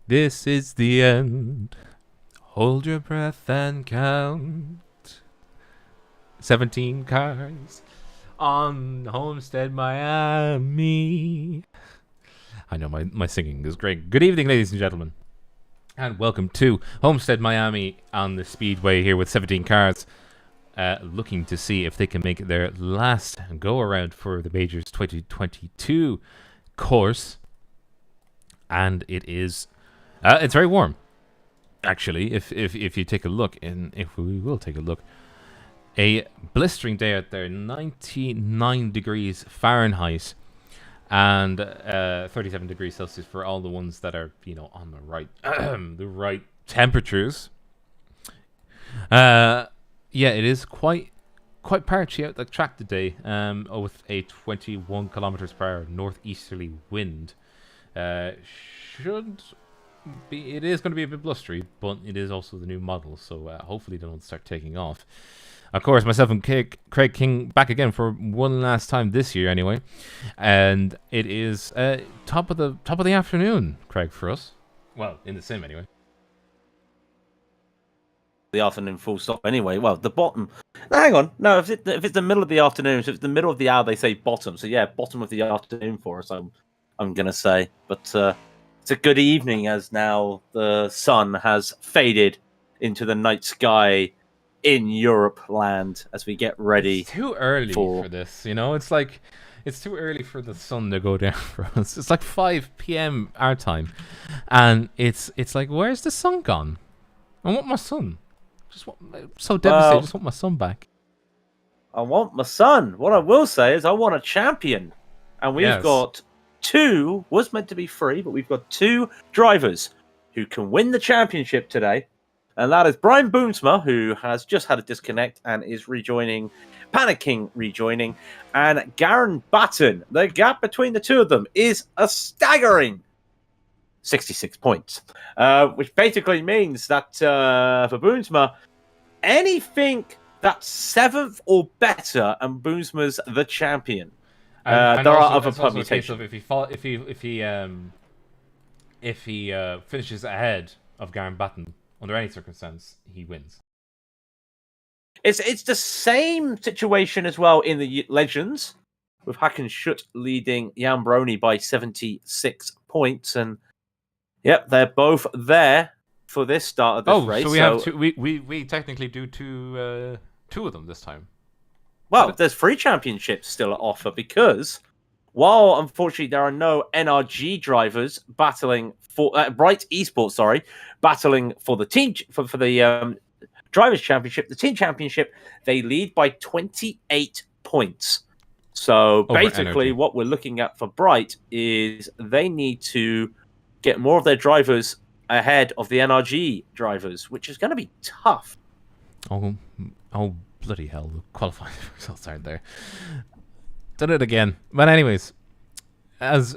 This is the end. Hold your breath and count. 17 cars on Homestead Miami. I know my singing is great. Good evening, ladies and gentlemen, and welcome to Homestead Miami on the Speedway here with 17 cars, looking to see if they can make their last go around for the Majors 2022 course. And it is, it's very warm, actually. If you take a look, and if we will take a look, a blistering day out there, 99 degrees Fahrenheit. And 37 degrees Celsius for all the ones that are, on the right, the right temperatures. Yeah, it is quite parchy out the track today. With a 21 kilometers per hour northeasterly wind. It is going to be a bit blustery, but it is also the new model, so hopefully they don't start taking off. Of course, myself and Craig King back again for one last time this year, anyway, and it is top of the afternoon, Craig, for us. Well, in the sim, anyway. The afternoon, full stop. Anyway, well, the bottom. Hang on, no, if it's the middle of the afternoon, if it's the middle of the hour, they say bottom. So yeah, bottom of the afternoon for us. I'm gonna say, but it's a good evening as now the sun has faded into the night sky in Europe land as we get ready. It's too early for this, It's like it's too early for the sun to go down for us. It's like 5 p.m. our time, and it's like, where's the sun gone? I want my sun. So devastated. I just want my son back. I want my son. What I will say is I want a champion, and we've got two. Was meant to be three, but we've got two drivers who can win the championship today. And that is Brian Boomsma, who has just had a disconnect and is rejoining, panicking, rejoining, and Garen Batten. The gap between the two of them is a staggering 66 points, which basically means that for Boomsma, anything that's seventh or better, and Boomsma's the champion. And there also, are other permutations. If he finishes ahead of Garen Batten, under any circumstance, he wins. It's the same situation as well in the Legends, with Hackenschutt leading Jan Brony by 76 points, and yep, they're both there for this start of this race. So we have two. We technically do two of them this time. Well, there's 3 championships still at offer because while unfortunately there are no NRG drivers battling for Bright Esports, battling for the team for the drivers championship, the team championship, they lead by 28 points. So basically, what we're looking at for Bright is they need to get more of their drivers ahead of the NRG drivers, which is going to be tough. Oh, bloody hell! The qualifying results aren't there. Done it again. But anyways, as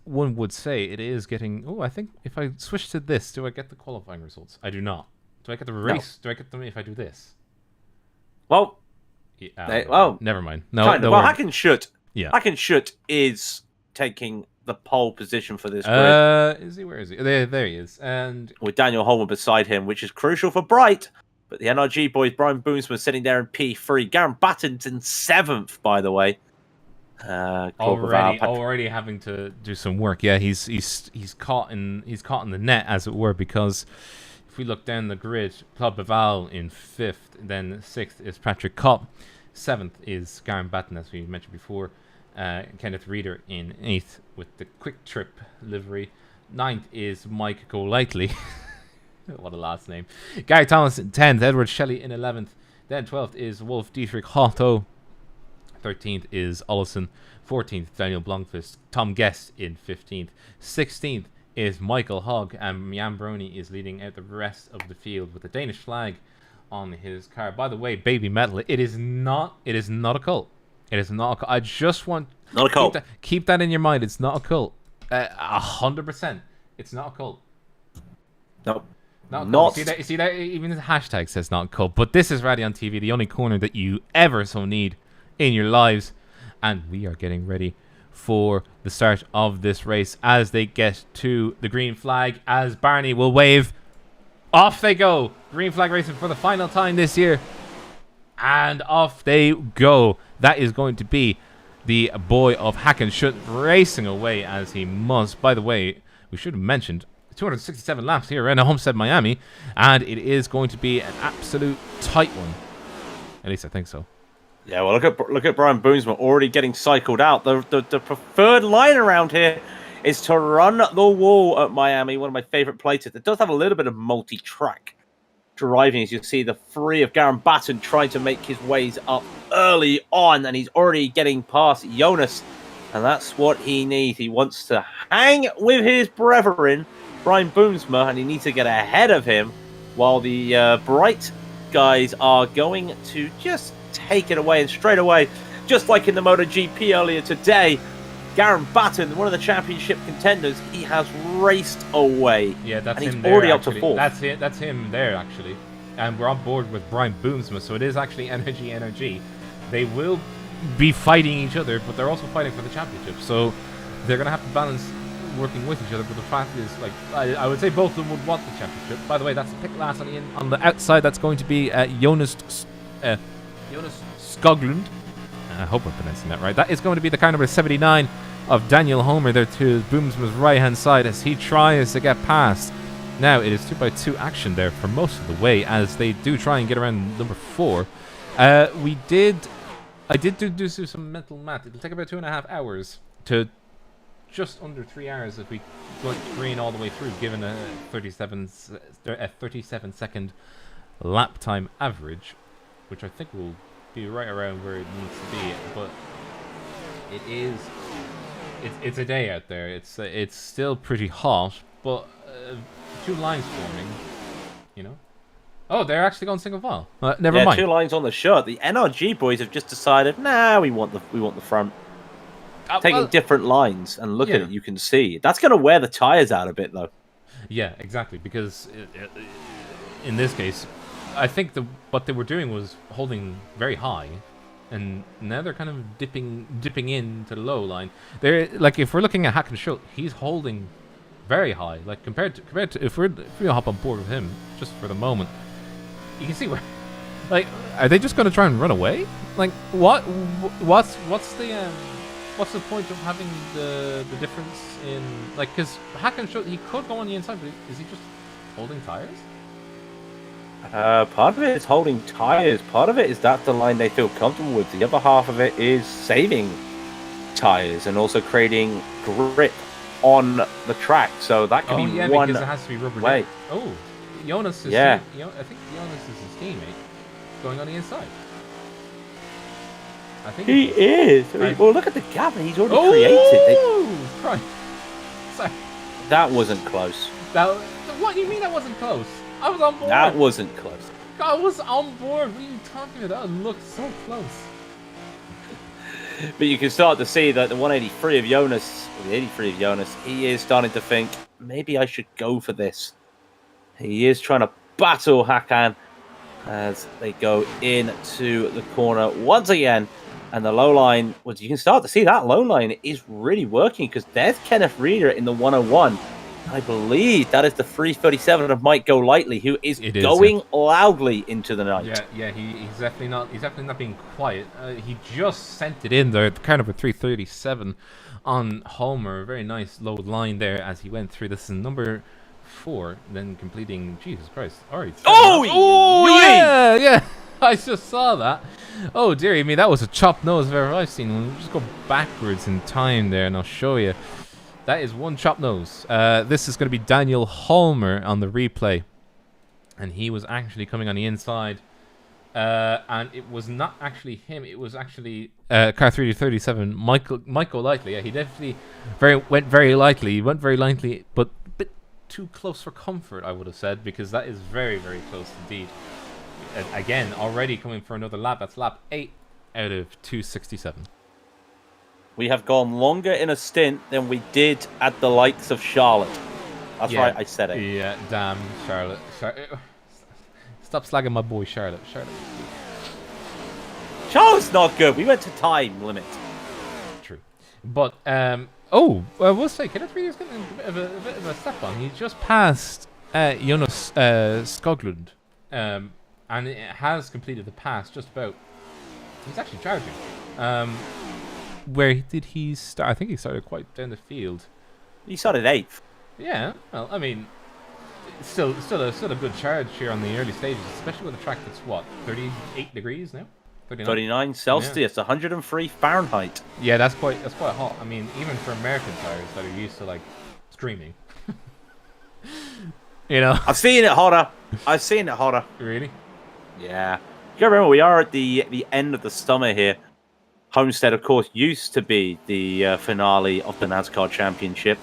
one would say, it is getting. Oh, I think if I switch to this, do I get the qualifying results? I do not. Do I get the race? No. Do I get them if I do this? Well, never mind. No, well, Hackenschutt. Yeah, Hackenschutt is taking the pole position for this grid. Is he? Where is he? There he is. And with Daniel Holman beside him, which is crucial for Bright. But the NRG boys, Brian Boomsma sitting there in P3. Garen Batten's in 7th, by the way. Already having to do some work. Yeah, he's caught in the net, as it were, because if we look down the grid, Claude Beval in 5th, then 6th is Patrick Kopp, 7th is Garen Batten, as we mentioned before. Kenneth Reeder in 8th with the Quick Trip livery. 9th is Mike Golightly. What a last name. Gary Thomas in 10th, Edward Shelley in 11th. Then 12th is Wolf Dietrich Hotto. 13th is Ollison. 14th, Daniel Blomqvist. Tom Guest in 15th. 16th is Michael Hogg. And Jan Brony is leading out the rest of the field with the Danish flag on his car. By the way, Baby Metal, it is not a cult. It is not a cult. I just want... Not a cult. Keep that in your mind. It's not a cult. 100%. It's not a cult. Nope. Not. You see that? Even the hashtag says not a cult. But this is Raidillon TV, the only corner that you ever so need in your lives. And we are getting ready for the start of this race as they get to the green flag, as Barney will wave. Off they go. Green flag racing for the final time this year. And off they go. That is going to be the boy of Hackenschut racing away as he must. By the way, we should have mentioned 267 laps here around Homestead Miami, and it is going to be an absolute tight one. At least I think so. Yeah, well, look at Brian Boomsma already getting cycled out. The preferred line around here is to run the wall at Miami, one of my favorite places. It does have a little bit of multi-track driving, as you see the three of Garen Batten trying to make his ways up early on, and he's already getting past Jonas, and that's what he needs. He wants to hang with his brethren, Brian Boomsma, and he needs to get ahead of him, while the Bright guys are going to just take it away. And straight away, just like in the MotoGP earlier today, Garen Batten, one of the championship contenders, he has raced away. Yeah, that's and he's him there, already actually. Up to fourth. That's him there, actually. And we're on board with Brian Boomsma, so it is actually energy. They will be fighting each other, but they're also fighting for the championship. So they're going to have to balance working with each other. But the fact is, like, I would say both of them would want the championship. By the way, that's the pick last on the outside. That's going to be Jonas Skoglund. I hope I'm pronouncing that right. That is going to be the car number 79 of Daniel Homer there to Boomsma's right-hand side as he tries to get past. Now, it is 2x2 action there for most of the way as they do try and get around number 4. I did do some mental math. It'll take about 2.5 hours to just under 3 hours if we go green all the way through, given a 37-second lap time average, which I think will be right around where it needs to be. But it's a day out there. It's still pretty hot, but 2 lines forming, you know. Oh, they're actually going single file. Never mind. 2 lines on the shirt. The NRG boys have just decided, nah, we want the front. Taking different lines, and look at it, you can see that's going to wear the tires out a bit, though. Yeah, exactly. Because in this case, I think what they were doing was holding very high, and now they're kind of dipping into the low line. They're like, if we're looking at Hackenschut, he's holding very high. Like compared to if we hop on board with him just for the moment, you can see where, like, are they just going to try and run away? Like, what's the point of having the difference in, like, because Hackenschut, he could go on the inside, but is he just holding tires? Part of it is holding tires. Part of it is that's the line they feel comfortable with. The other half of it is saving tires and also creating grip on the track. So that can be one because it has to be rubber way. Oh, Jonas is I think Jonas is his teammate going on the inside. I think he is. Well, look at the gap he's already created. Right. Sorry. That wasn't close. What do you mean that wasn't close? I was on board. That wasn't close. I was on board. What are you talking about? That looked so close. But you can start to see that the 183 of Jonas, or the 83 of Jonas, he is starting to think, maybe I should go for this. He is trying to battle Hakan as they go into the corner once again. And the low line, well, you can start to see that low line is really working because there's Kenneth Reeder in the 101. I believe that is the 337 of Mike Golightly, who is going loudly into the night. Yeah, he's definitely not being quiet. He just sent it in there, kind of a 337 on Homer. Very nice low line there as he went through. This is number 4, then completing. Jesus Christ! All right. Yeah. I just saw that. Oh dearie me, that was a chopped nose if ever I've seen one. We'll just go backwards in time there, and I'll show you. That is one chopped nose. This is going to be Daniel Homer on the replay. And he was actually coming on the inside. And it was not actually him. It was actually car 337, Michael Lightly. Yeah, he definitely went very lightly. He went very lightly, but a bit too close for comfort, I would have said, because that is very, very close indeed. Again, already coming for another lap. That's lap 8 out of 267. We have gone longer in a stint than we did at the likes of Charlotte. That's right, I said it. Yeah, damn, Charlotte. Stop slagging my boy Charlotte. Charlotte's not good. We went to time limit. True. But we'll say Kenneth Reed is getting a bit of a step on. He just passed Jonas Skoglund, and it has completed the pass just about. He's actually charging. Where did he start? I think he started quite down the field. He started 8th. Yeah, well, I mean, still a good charge here on the early stages, especially with a track that's what 38 degrees now. 39 Celsius, 103 Fahrenheit. Yeah, that's quite hot. I mean, even for American tires that are used to like screaming. I've seen it hotter. Really? Yeah. You gotta remember, we are at the end of the summer here. Homestead, of course, used to be the finale of the NASCAR Championship.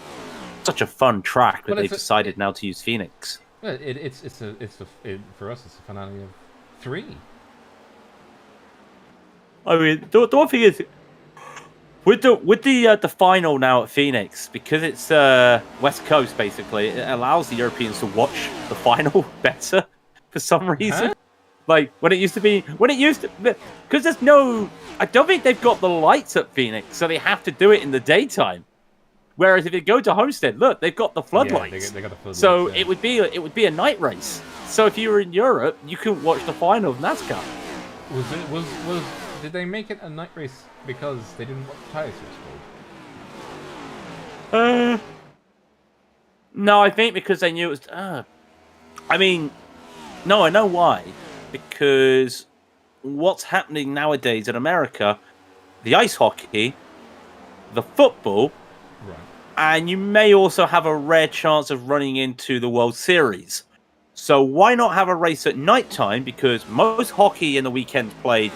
Such a fun track, but they've decided now to use Phoenix. Well, for us, it's a finale of 3. I mean, the one thing is, with the final now at Phoenix, because it's West Coast basically, it allows the Europeans to watch the final better for some reason. Huh? Like when it used to, because there's no, I don't think they've got the lights at Phoenix, so they have to do it in the daytime. Whereas if you go to Homestead, look, they've got the floodlights. They got the floodlights. So it would be a night race. So if you were in Europe, you couldn't watch the final of NASCAR. Did they make it a night race because they didn't want the tires to explode? No, I think because they knew it was. I mean, no, I know why. Because what's happening nowadays in America, the ice hockey, the football, right, and you may also have a rare chance of running into the World Series. So why not have a race at nighttime? Because most hockey in the weekend played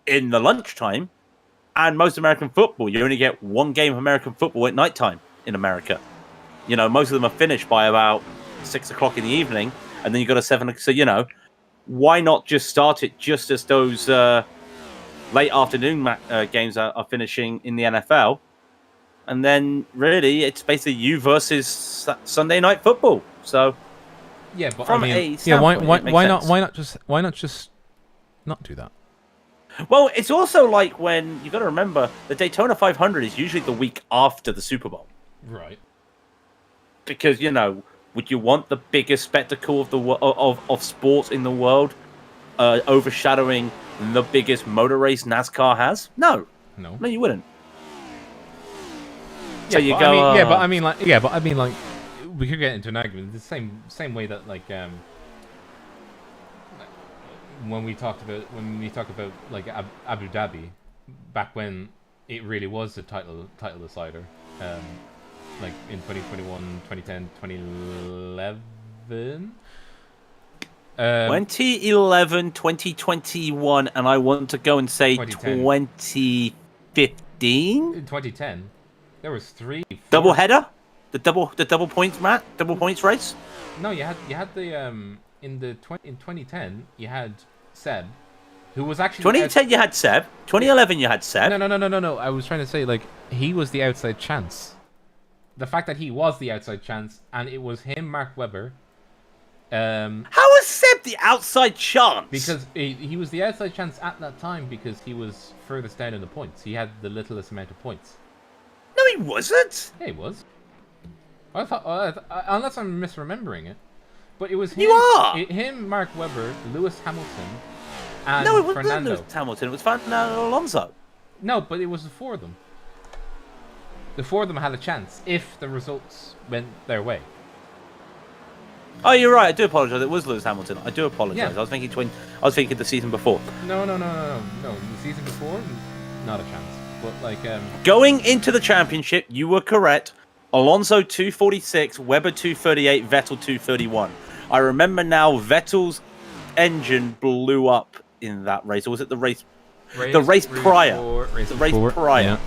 in the lunchtime, and most American football, you only get one game of American football at nighttime in America. Most of them are finished by about 6 o'clock in the evening, and then you got a 7. So why not just start it just as those late afternoon games are finishing in the NFL, and then really it's basically you versus Sunday night football. So yeah, but from why not just not do that? Well, it's also like when you got to remember the Daytona 500 is usually the week after the Super Bowl, right? Because would you want the biggest spectacle of sports in the world overshadowing the biggest motor race NASCAR has? No, you wouldn't. Yeah, so you go. But I mean, like, we could get into an argument the same way that like when we talk about like Abu Dhabi, back when it really was the title decider. Like in 2021, 2010, 2011? 2011, 2021, and I want to go and say 2015? In 2010, there was 3... Double header? The double points, Matt? Double points race? No, you had the... In 2010, you had Seb, who was actually... 2010 you had Seb. 2011 you had Seb. No. I was trying to say, like, he was the outside chance. The fact that he was the outside chance, and it was him, Mark Webber. How was Seb the outside chance? Because he was the outside chance at that time because he was furthest down in the points. He had the littlest amount of points. No, he wasn't. Yeah, he was. I thought, unless I'm misremembering it, but it was him. You are. Him, Mark Webber, Lewis Hamilton, and no, it wasn't Fernando. Lewis Hamilton. It was Fernando Alonso. No, but it was the 4 of them. The 4 of them had a chance if the results went their way. Oh, you're right. I do apologise. It was Lewis Hamilton. I do apologise. Yeah. I was thinking the season before. No. The season before, not a chance. But like going into the championship, you were correct. Alonso 246, Webber 238, Vettel 231. I remember now. Vettel's engine blew up in that race, or was it the race? The race prior. The race prior. Yeah.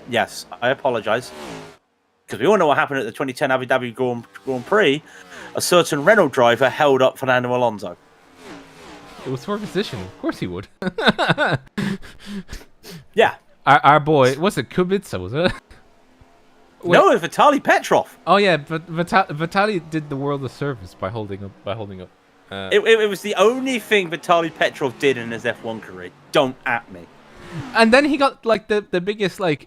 Yes, I apologise. Because we all know what happened at the 2010 Abu Dhabi Grand Prix. A certain Renault driver held up Fernando Alonso. It was for position. Of course he would. Yeah. Our boy, was it Kubica, was it? No, it was Vitaly Petrov. Oh yeah, but Vitaly did the world a service by holding up. It was the only thing Vitaly Petrov did in his F1 career. Don't at me. And then he got like the biggest like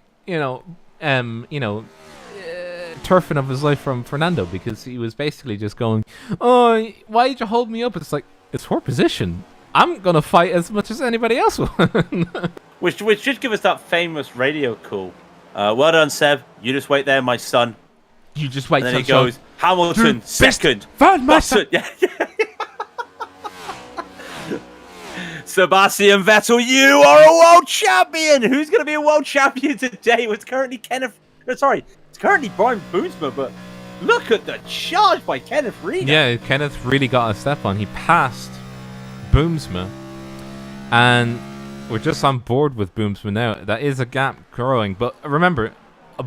turfing of his life from Fernando, because he was basically just going, "Oh, why did you hold me up?" It's like, it's her position. I'm gonna fight as much as anybody else will. Which should give us that famous radio call. Well done, Seb. You just wait there, my son. You just wait. And then he goes, Hamilton second. Button, yeah. Sebastian Vettel, you are a world champion. Who's going to be a world champion today? It's currently it's currently Brian Boomsma, but look at the charge by Kenneth Reeder. Yeah, Kenneth really got a step on. He passed Boomsma, and we're just on board with Boomsma now. That is a gap growing, but remember,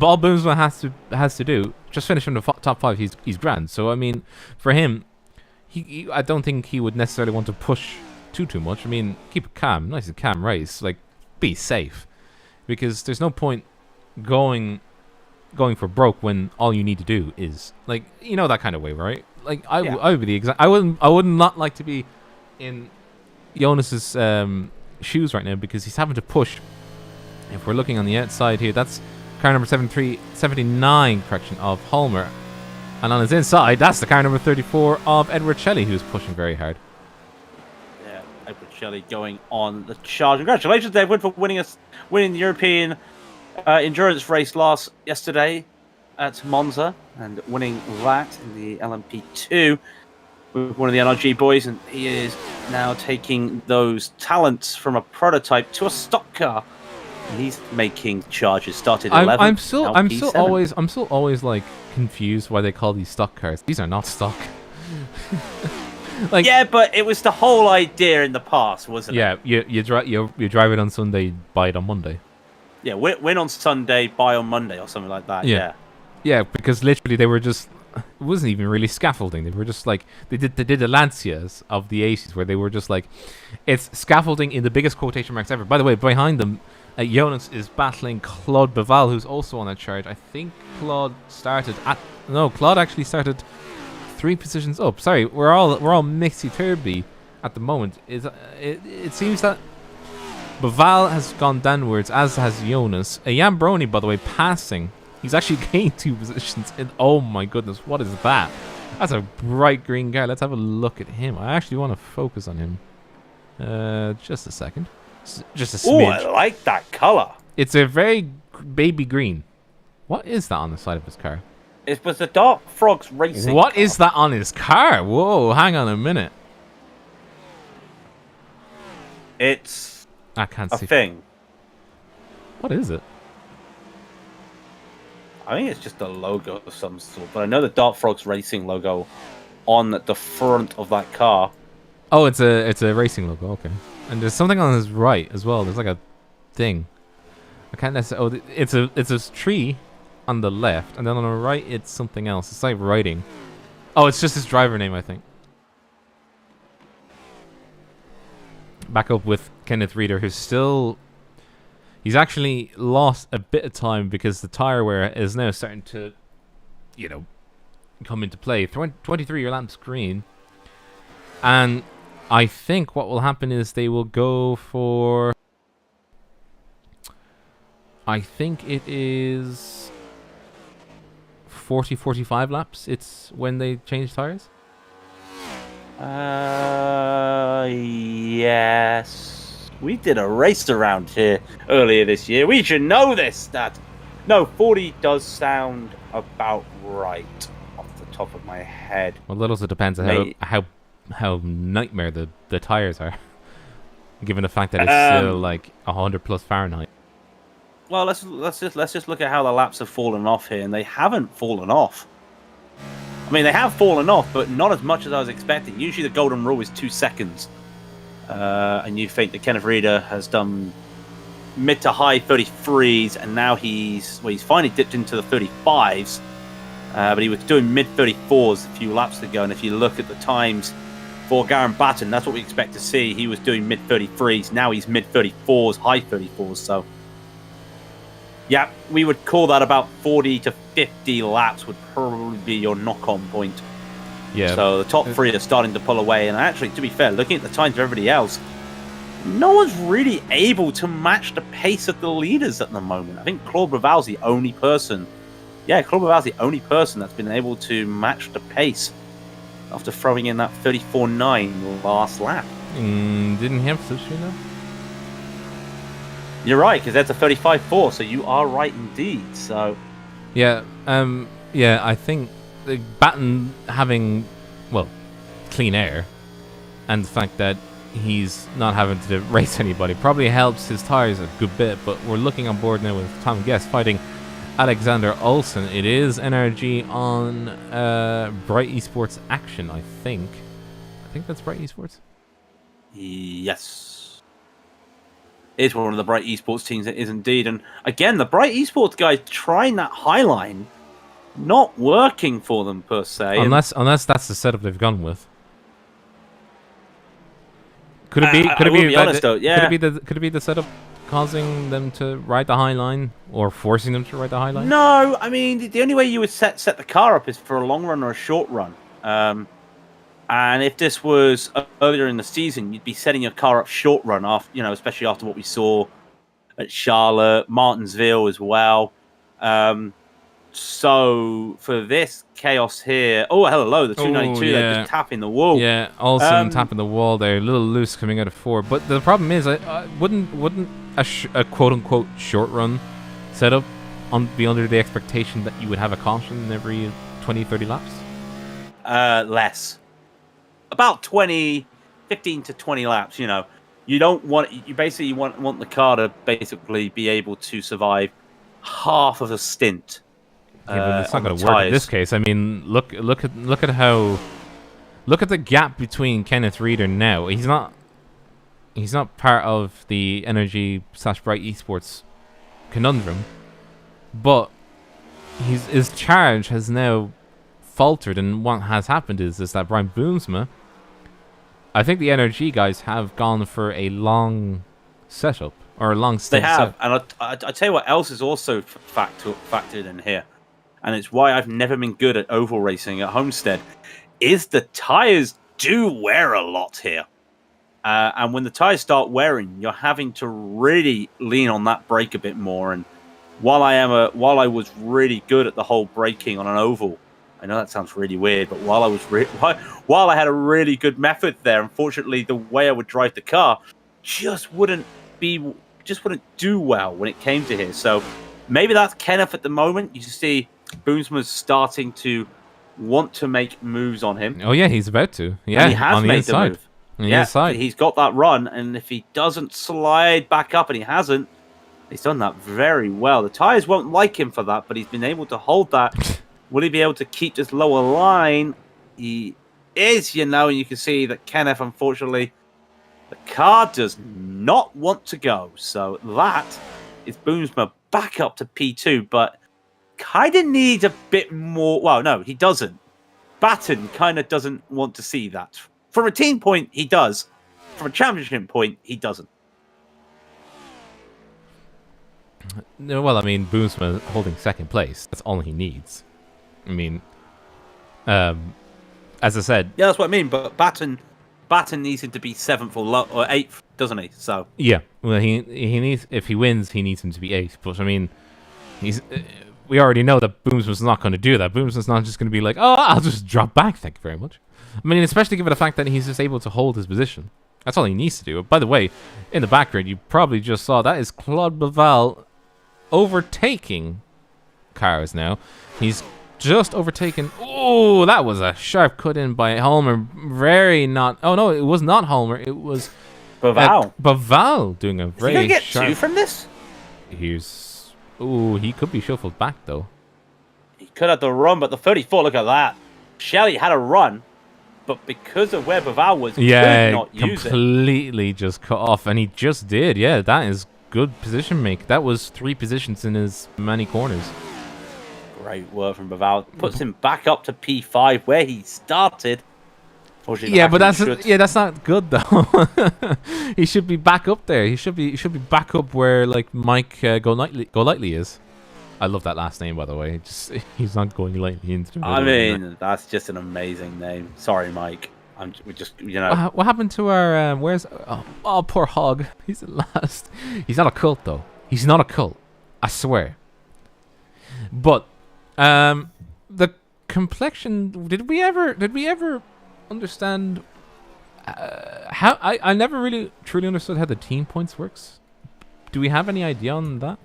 all Boomsma has to do, just finish in the top 5. He's grand. So I mean, for him, he I don't think he would necessarily want to push too much. I mean, keep it calm, nice and calm race. Like, be safe, because there's no point going for broke when all you need to do is, like, that kind of way, right? Like, I would be the exact. I would not like to be in Jonas's shoes right now, because he's having to push. If we're looking on the outside here, that's car number 79 of Holmer, and on his inside, that's the car number 34 of Edward Shelley, who's pushing very hard. Yeah, Edward Shelley going on the charge. Congratulations, Edward, for winning the European endurance race yesterday at Monza, and winning that in the LMP2 with one of the NRG boys, and he is now taking those talents from a prototype to a stock car. And he's making charges. Started 11th. I'm still always like confused why they call these stock cars. These are not stock. Like, yeah, but it was the whole idea in the past, wasn't it? Yeah, you drive it on Sunday, buy it on Monday. Yeah, win on Sunday, buy on Monday, or something like that. Yeah, because literally they were just. It wasn't even really scaffolding. They were just like they did the Lancias of the 80s, where they were just like, it's scaffolding in the biggest quotation marks ever. By the way, behind them, Jonas is battling Claude Beval, who's also on a charge. I think Claude actually started 3 positions up. Sorry, we're all mixy-turby at the moment. It seems that Beval has gone downwards, as has Jonas. Jan Brony, by the way, passing. He's actually gained 2 positions. Oh my goodness, what is that? That's a bright green guy. Let's have a look at him. I actually want to focus on him. Just a second. Just a smidge. Oh, I like that color. It's a very baby green. What is that on the side of his car? It was the Dark Frogs Racing. What is that on his car? Whoa, hang on a minute. It's I can't see. A thing. What is it? I think it's just a logo of some sort, but I know the Dark Frogs Racing logo on the front of that car. Oh, it's a racing logo. Okay, and there's something on his right as well. There's like a thing. I can't necessarily. Oh, it's a tree on the left, and then on the right it's something else. It's like writing. Oh, it's just his driver name, I think. Back up with Kenneth Reeder, who's still. He's actually lost a bit of time because the tire wear is now starting to, come into play. 23 laps green. And I think what will happen is they will go for... I think it is 45 laps. It's when they change tires. Yes. We did a race around here earlier this year. We should know this. No, 40 does sound about right off the top of my head. Well, it also depends on how nightmare the tires are, given the fact that it's still like 100 plus Fahrenheit. Well, let's just look at how the laps have fallen off here, and they haven't fallen off. I mean, they have fallen off, but not as much as I was expecting. Usually, the golden rule is 2 seconds. And you think that Kenneth Reeder has done mid to high 33s, and now he's finally dipped into the 35s, but he was doing mid 34s a few laps ago. And if you look at the times for Garen Batten, that's what we expect to see. He was doing mid 33s, now he's mid 34s, high 34s. So yeah, we would call that about 40 to 50 laps would probably be your knock-on point. Yeah. So the top 3 are starting to pull away, and actually, to be fair, looking at the times of everybody else, no one's really able to match the pace of the leaders at the moment. I think Claude Breval's the only person. Yeah, Claude Breval's the only person that's been able to match the pace after throwing in that 34.9 last lap. Didn't he have such, you know? You're right, because that's a 35.4, so you are right indeed. So, yeah, I think Batten having, well, clean air, and the fact that he's not having to race anybody probably helps his tires a good bit. But we're looking on board now with Tom Guest fighting Alexander Olsen. It is NRG on Bright Esports Action, I think. I think that's Bright Esports. Yes. It's one of the Bright Esports teams, it is indeed. And again, the Bright Esports guys trying that high line, not working for them per se. Unless that's the setup they've gone with. Could it be? Could it be the setup causing them to ride the high line, or forcing them to ride the high line? No, I mean the only way you would set the car up is for a long run or a short run. And if this was earlier in the season, you'd be setting your car up short run off, especially after what we saw at Charlotte, Martinsville as well. So for this chaos here, hello, the 292, they're just tapping the wall. Yeah, also tapping the wall there, a little loose coming out of 4. But the problem is, wouldn't a quote unquote short run setup be under the expectation that you would have a caution every 20-30 laps? Less. About 15 to 20 laps. You don't want you want the car to basically be able to survive half of a stint. Yeah, but it's not going to work in this case. I mean, look at the gap between Kenneth Reader now. He's not part of the Energy/Bright Esports conundrum, but his charge has now faltered, and what has happened is that Brian Boomsma, I think the NRG guys have gone for a long setup or a long stint. They have, and I tell you what else is also factored in here, and it's why I've never been good at oval racing at Homestead, is the tires do wear a lot here. And when the tires start wearing, you're having to really lean on that brake a bit more. And while I was really good at the whole braking on an oval, I know that sounds really weird, but while I had a really good method there, unfortunately, the way I would drive the car just wouldn't do well when it came to here. So maybe that's Kenneth at the moment. You see Boomsma's starting to want to make moves on him. Oh yeah, he's about to. Yeah, and he has made the move. Yeah, he's got that run, and if he doesn't slide back up, and he hasn't, he's done that very well. The tires won't like him for that, but he's been able to hold that. Will he be able to keep this lower line? He is, and you can see that Kenneth, unfortunately, the car does not want to go. So that is Boomsma back up to P2, but kind of needs a bit more. Well, no, he doesn't. Batten kind of doesn't want to see that. From a team point, he does. From a championship point, he doesn't. No, well, I mean, Boomsma holding second place. That's all he needs. I mean, as I said, yeah, that's what I mean. But Batten needs him to be 7th or 8th, doesn't he? So yeah, well, he needs, if he wins, he needs him to be 8th. But I mean, we already know that Boomsma's not going to do that. Boomsma's not just going to be like, oh, I'll just drop back. Thank you very much. I mean, especially given the fact that he's just able to hold his position. That's all he needs to do. By the way, in the background, you probably just saw that is Claude Baval overtaking cars now. He's just overtaken. Oh, that was a sharp cut in by Holmer. Very not. Oh no, it was not Holmer. It was Baval. Baval doing a very. Is he gonna get sharp... 2 from this? He could be shuffled back though. He could have the run, but the 34. Look at that. Shelley had a run, but because of where Baval was, could not use it. Completely just cut off, and he just did. Yeah, that is good position make. That was 3 positions in as many corners. Great work from Baval. Puts him back up to P5 where he started. Yeah, but that's not good though. He should be back up there. He should be back up where like Mike Golightly is. I love that last name, by the way. He's not going lightly into the middle. I mean, that's just an amazing name. Sorry, Mike. we just, you know. What happened to our? Where's? Oh, poor Hog. He's at last. He's not a cult though. He's not a cult. I swear. But, the complexion. Did we ever understand? How I never really truly understood how the team points works. Do we have any idea on that?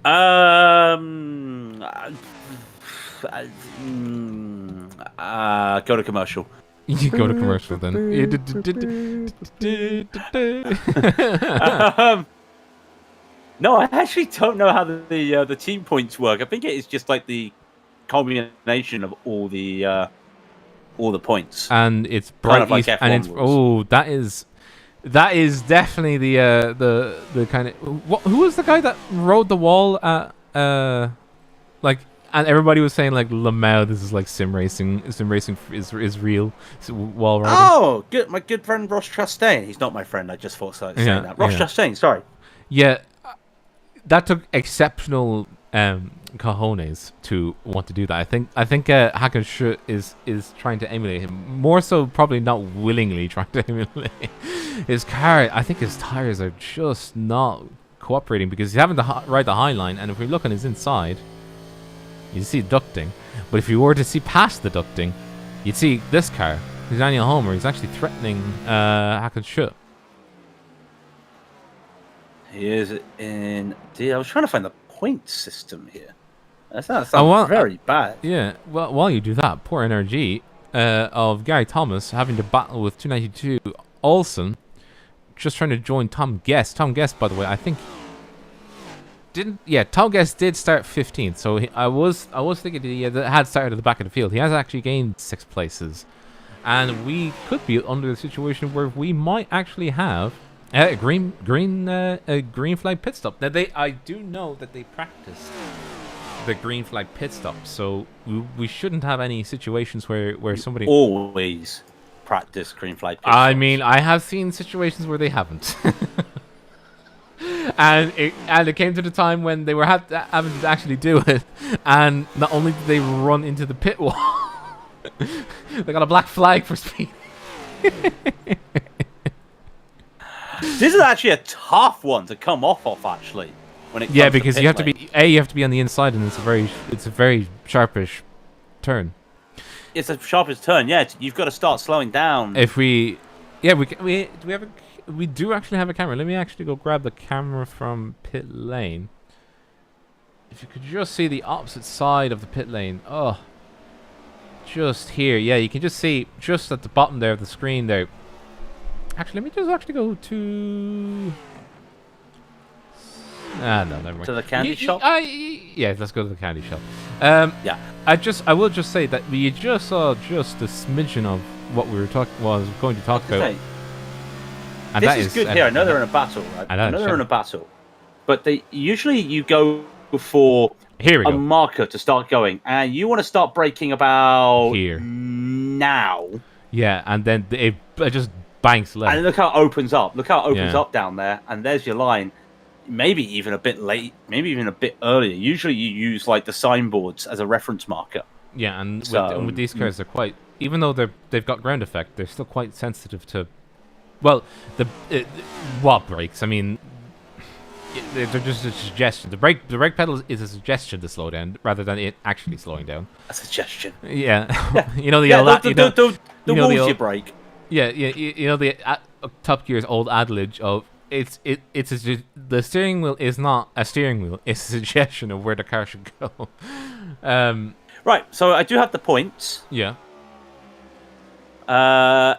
Go to commercial. You go to commercial then. No, I actually don't know how the team points work. I think it is just like the combination of all the points. And it's bright like and it's that is definitely the kind of who was the guy that rode the wall at and everybody was saying like Lamau, this is like sim racing is real wall riding. Oh, good, my good friend Ross Chastain. He's not my friend. I just thought saying that. Ross Chastain, sorry. Yeah, that took exceptional cojones to want to do that. I think Hackenshoot is trying to emulate him more so, probably not willingly trying to emulate his car. I think his tires are just not cooperating because he's having to ride the high line, and if we look on his inside, you see ducting. But if you were to see past the ducting, you'd see this car. Daniel Homer. He's actually threatening Hackenshoot. He is in. I was trying to find the point system here. That sounds very bad. Yeah. Well, while you do that, poor NRG of Gary Thomas having to battle with 292 Olsen, just trying to join Tom Guest. Tom Guest, by the way, I think didn't. Yeah, Tom Guest did start 15th. So I was thinking he had started at the back of the field. He has actually gained 6 places, and we could be under the situation where we might actually have a green flag pit stop. Now I do know that they practiced the green flag pit stop, so we shouldn't have any situations where somebody always practice green flag pit stops. I mean, I have seen situations where they haven't. And it came to the time when they were having to actually do it, and not only did they run into the pit wall, they got a black flag for speed. This is actually a tough one to come off actually. When it comes because to you have to be on the inside, and it's a very sharpish turn. It's a sharpish turn. Yeah, you've got to start slowing down. We do actually have a camera. Let me actually go grab the camera from pit lane. If you could just see the opposite side of the pit lane. Oh, just here. Yeah, you can just see just at the bottom there of the screen there. Actually, let me just actually go to. No, never mind. To the candy shop. Yeah, let's go to the candy shop. Yeah. I will just say that we just saw just a smidgen of what we were going to talk about. And this is good here. I know they're in a battle, right? I know they're in a battle, but you go for a marker to start going, and you want to start braking about here now. Yeah, and then it just banks left. And look how it opens up. Look how it opens up down there, and there's your line. Maybe even a bit late, maybe even a bit earlier. Usually you use like the signboards as a reference marker. Yeah, and with these cars, they're quite, even though they've got ground effect, they're still quite sensitive to, well, what brakes? I mean, they're just a suggestion. The brake pedal is a suggestion to slow down rather than it actually slowing down. A suggestion. Yeah, you know the Woolsey brake. Yeah, you know the Top Gear's old adage of the steering wheel is not a steering wheel; it's a suggestion of where the car should go. Right, so I do have the points. Yeah.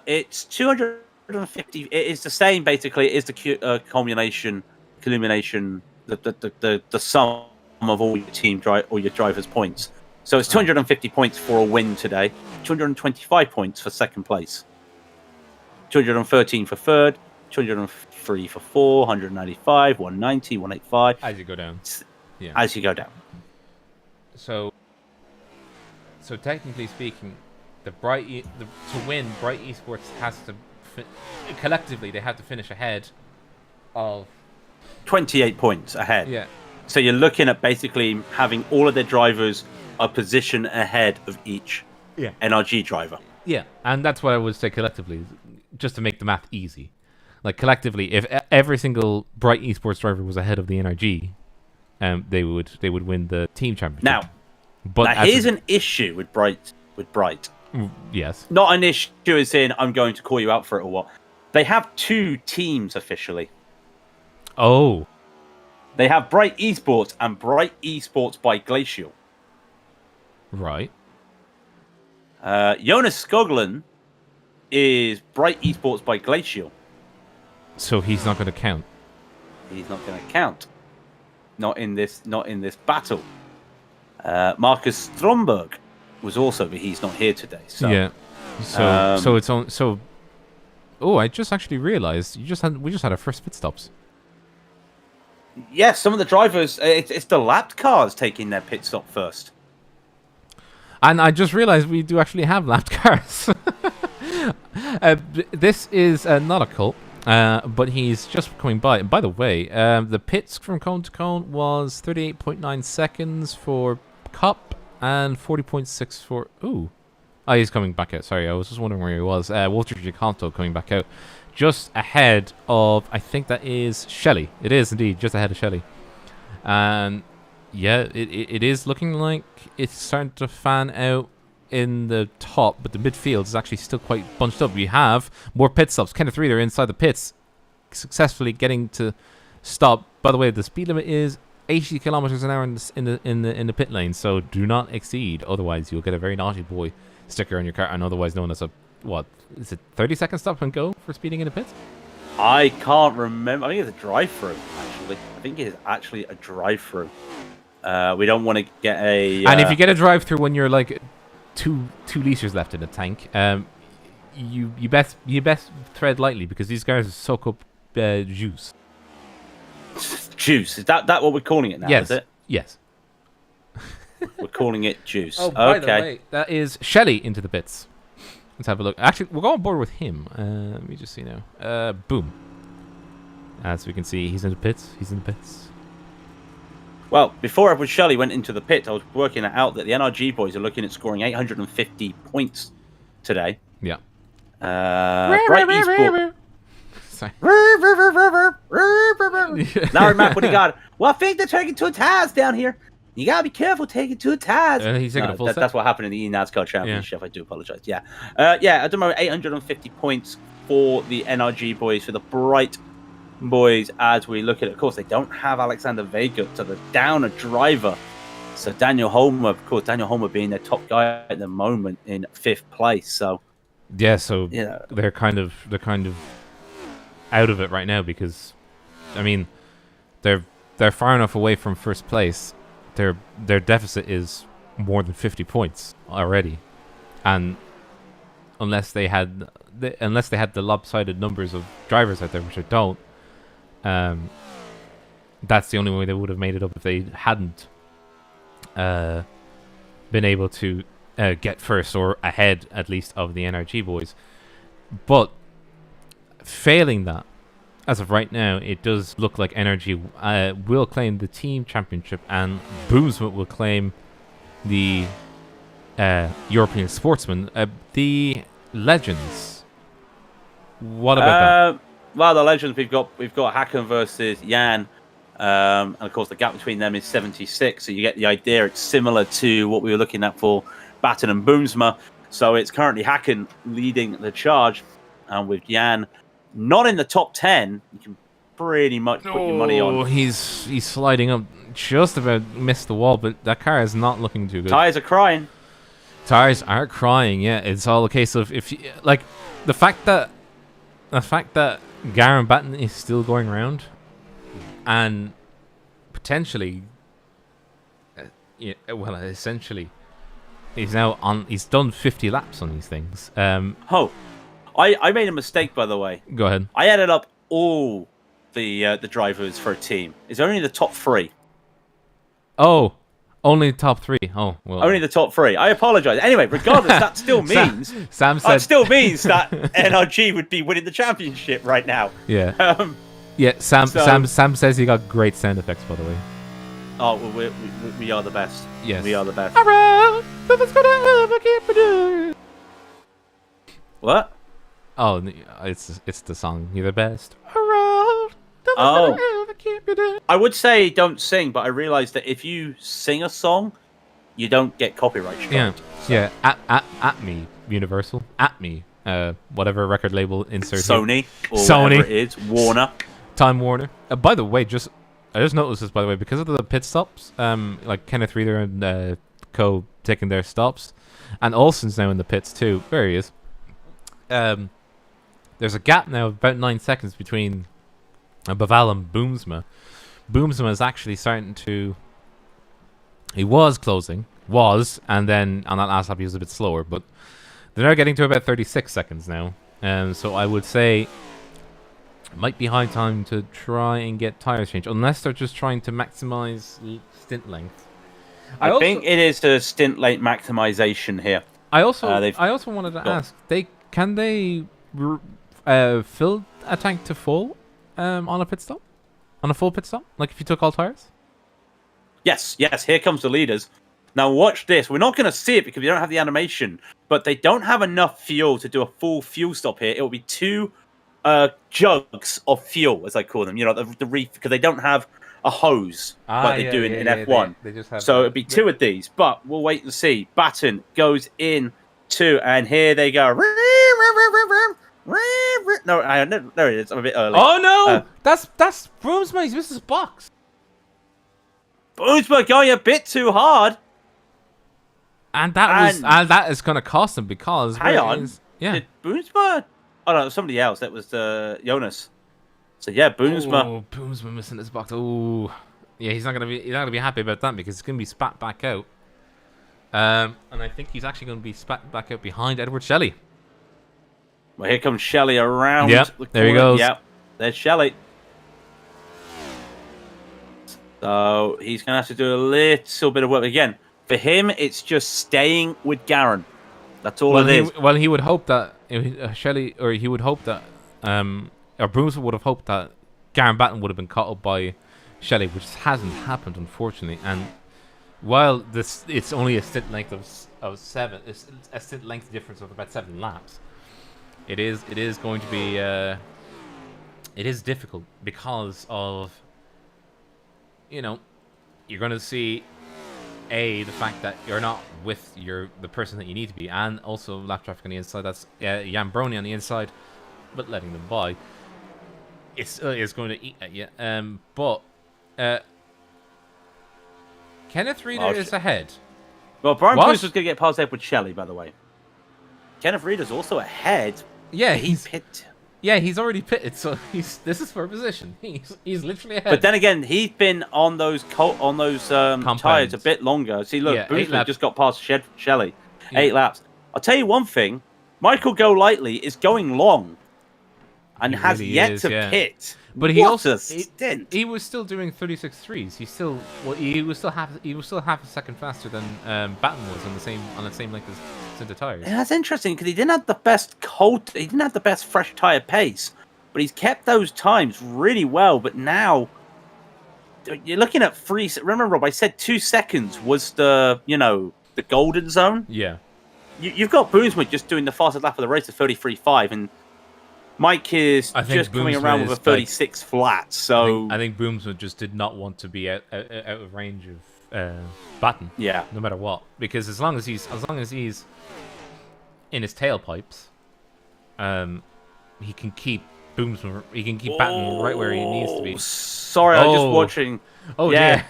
It's 250. It is the same basically. It is the culmination, the sum of all your drivers' points. So it's 250 points for a win today. 225 points for second place. 213 for third. 203 for 4, 195, 190, 185. As you go down. Yeah. As you go down. So technically speaking, to win, Bright Esports has to collectively they have to finish ahead of 28 points ahead. Yeah. So you're looking at basically having all of their drivers a position ahead of each NRG driver. Yeah, and that's what I would say collectively. just to make the math easy. Like collectively, if every single Bright Esports driver was ahead of the NRG, they would win the team championship. Now here's an issue with Bright. Yes. Not an issue as in I'm going to call you out for it or what. They have 2 teams officially. Oh. They have Bright Esports and Bright Esports by Glacial. Right. Jonas Skoglund is Bright Esports by Glacial. So he's not going to count. He's not going to count. Not in this battle. Marcus Stromberg was also, but he's not here today. So. Yeah. So it's on. So. Oh, I just actually realized we just had our first pit stops. Yes, some of the drivers. It's the lapped cars taking their pit stop first. And I just realized we do actually have lapped cars. This is not a cult, but he's just coming by. And by the way, the pits from cone to cone was 38.9 seconds for Cup and 40.6 for... Ooh. Oh, he's coming back out. Sorry, I was just wondering where he was. Walter Giaconto coming back out. Just ahead of... I think that is Shelley. It is indeed, just ahead of Shelley. And... yeah, it is looking like it's starting to fan out in the top, but the midfield is actually still quite bunched up. We have more pit stops. Kenneth Reader inside the pits, successfully getting to stop. By the way, the speed limit is 80 kilometers an hour in the pit lane, so do not exceed. Otherwise, you'll get a very naughty boy sticker on your car, and otherwise known as a, what is it, 30-second stop and go for speeding in the pits? I can't remember. I think it's a drive-through. Actually, I think it is actually a drive-through. We don't want to get a... And if you get a drive-through when you're like two liters left in the tank, you best tread lightly because these guys soak up juice. Juice, is that what we're calling it now? Yes. Is it? Yes. We're calling it juice. Oh, by the way, that is Shelley into the pits. Let's have a look. Actually, we'll go on board with him. Let me just see now. Boom. As we can see, he's in the pits. Well, before Edward Shelley went into the pit, I was working it out that the NRG boys are looking at scoring 850 points today. Yeah. Bright Esports. Larry Mack, what do you got? Well, I think they're taking 2 tires down here. You gotta be careful taking 2 tires. He's taking a full set. That's what happened in the NASCAR Championship. Yeah. I do apologize. Yeah. At the moment, 850 points for the NRG boys, for the Bright boys, as we look at it. Of course, they don't have Alexander Vega, so they're down a driver. So Daniel Homer, of course, being their top guy at the moment in 5th place. So yeah, so they're kind of out of it right now because, I mean, they're far enough away from first place. Their deficit is more than 50 points already, and unless they had the lopsided numbers of drivers out there, which I don't, that's the only way they would have made it up if they hadn't been able to get first or ahead at least of the NRG boys. But failing that, as of right now, it does look like NRG will claim the team championship and Boomsman will claim the European Sportsman. The Legends, what about that? Well, the Legends, we've got Hakan versus Jan, and of course the gap between them is 76. So you get the idea. It's similar to what we were looking at for Batten and Boomsma. So it's currently Hakan leading the charge, and with Jan not in the top 10, you can pretty much put your money on. He's sliding up, just about missed the wall, but that car is not looking too good. Tires are crying. Yeah. It's all a case of if you, like the fact that Garen Batten is still going around, and potentially, essentially, he's done 50 laps on these things. I made a mistake, by the way. Go ahead. I added up all the drivers for a team. It's only the top 3. Oh, only the top 3. Oh, well. Only the top 3. I apologize. Anyway, regardless, that still means Sam said, that still means that NRG would be winning the championship right now. Yeah. Sam says he got great sound effects, by the way. Oh, well, we are the best. Yes. We are the best. Nothing's gonna ever keep me down. What? Oh, it's the song. You're the best around. Oh, I would say don't sing, but I realized that if you sing a song, you don't get copyright strike. Yeah, so. yeah. At me, Universal. At me, whatever record label insert Sony here. or Sony. whatever it is, Warner. Time Warner. By the way, I just noticed this, by the way, because of the pit stops, like Kenneth Reader and Co taking their stops, and Olsen's now in the pits too. There he is. There's a gap now of about 9 seconds between Baval and Boomsma. Boomsma is actually starting to. He was closing, and then on that last lap he was a bit slower, but they're now getting to about 36 seconds now. So I would say it might be high time to try and get tires changed, unless they're just trying to maximize stint length. I think it is a stint length maximization here. I also wanted to ask, can they fill a tank to full on a pit stop, on a full pit stop, like if you took all tires? Yes, here comes the leaders. Now watch this. We're not going to see it because we don't have the animation, but they don't have enough fuel to do a full fuel stop here. It will be 2 jugs of fuel, as I call them. You know, the reef, because they don't have a hose like they do in F1. They just have so it'll be 2 of these, but we'll wait and see. Baton goes in 2, and here they go. No, there it is. I'm a bit early. Oh no, that's Broomsma. He's missed his box. Boomsma going a bit too hard. And that is going to cost him because... Hang on. Yeah. Did Boomsma... Oh, no, it was somebody else. That was Jonas. So, yeah, Boomsma. Oh, Boomsma missing his box. Oh. Yeah, he's not going to be happy about that because it's going to be spat back out. And I think he's actually going to be spat back out behind Edward Shelley. Well, here comes Shelley around the corner. There he goes. Yep, there's Shelley. So he's going to have to do a little bit of work again. For him, it's just staying with Garen. That's all it is. He would hope that Shelley, or he would hope that, or Bruce would have hoped that Garen Batten would have been caught up by Shelley, which hasn't happened, unfortunately. And while it's only a stint length of 7, it's a stint length difference of about 7 laps. It is going to be it is difficult because of, you know, you're going to see the fact that you're not with the person that you need to be, and also lap traffic on the inside. That's Yambroni on the inside, but letting them by. It's going to eat at you. But Kenneth Reader is ahead. Well, Brian Bruce was going to get past Edward Shelley, by the way. Kenneth Reader's also ahead. Yeah, he's pit. Yeah, he's already pitted, so this is for a position. He's literally ahead. But then again, he's been on those tires a bit longer. See, look, Boomsma just got past Shelley. Yeah. 8 laps. I'll tell you one thing. Michael Golightly is going long and has really yet to pit. But he was still doing 36.3s. He was still half a second faster than Batten was on the same length as Cinta tires. Yeah, that's interesting because he didn't have the best fresh tire pace, but he's kept those times really well. But now you're looking at 3. Remember, Rob, I said 2 seconds was the golden zone. Yeah, you've got Boomsma just doing the fastest lap of the race at 33.5, and Mike is just coming around with a 36 flat. So I think Boomsma just did not want to be out of range of Batten. Yeah, no matter what, because as long as he's in his tailpipes, he can keep Boomsma. He can keep Batten right where he needs to be. Sorry, I'm just watching. Oh yeah.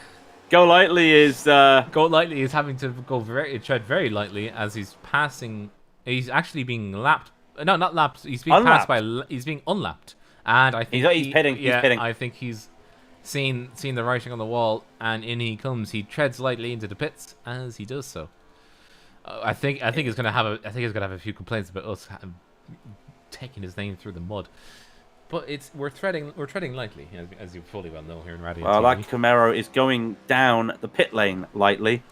Golightly is having to tread very lightly as he's passing. He's actually being lapped. No, not lapped. He's being passed by. He's being unlapped, and I think he's pitting. Yeah, he's pitting. I think he's seen the writing on the wall, and in he comes. He treads lightly into the pits as he does so. I think he's gonna have a few complaints about us taking his name through the mud. But we're treading lightly, as you fully well know here in Radio TV. That Camaro is going down the pit lane lightly.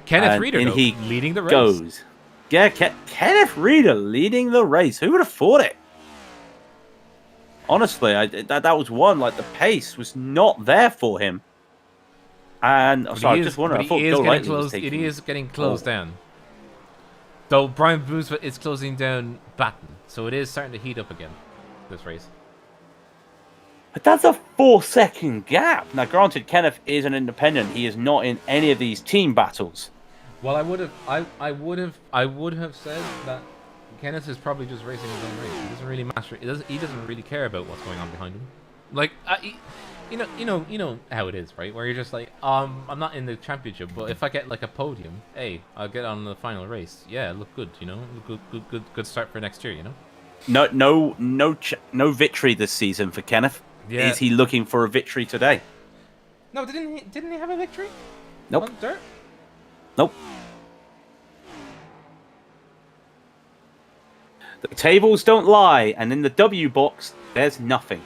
Kenneth Reader leading the race. Goes. Yeah, Kenneth Reader leading the race. Who would have thought it? Honestly, that was one. Like, the pace was not there for him. And I just wondered. I thought it is getting closed down. Though Brian Boomsma is closing down Batten. So it is starting to heat up again, this race. But that's a 4-second gap. Now, granted, Kenneth is an independent. He is not in any of these team battles. Well, I would have said that Kenneth is probably just racing his own race. He doesn't really matter. He doesn't really care about what's going on behind him. Like, you know how it is, right? Where you're just like, I'm not in the championship, but if I get like a podium, hey, I'll get on the final race. Yeah, look good, you know, good start for next year, you know. No victory this season for Kenneth. Yeah. Is he looking for a victory today? No, didn't he have a victory? Nope. On dirt? Nope. The tables don't lie, and in the W box, there's nothing.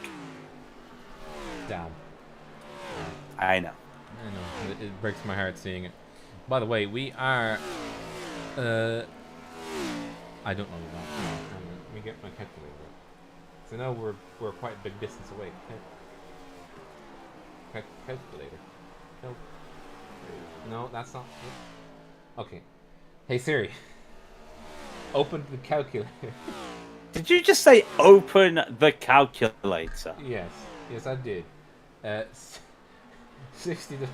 Damn. I know. It breaks my heart seeing it. By the way, we are. I don't know. Let me get my calculator. So now we're quite a big distance away. Calculator. No, that's not. Okay. Hey Siri. Open the calculator. Did you just say open the calculator? Yes, I did. 60 to.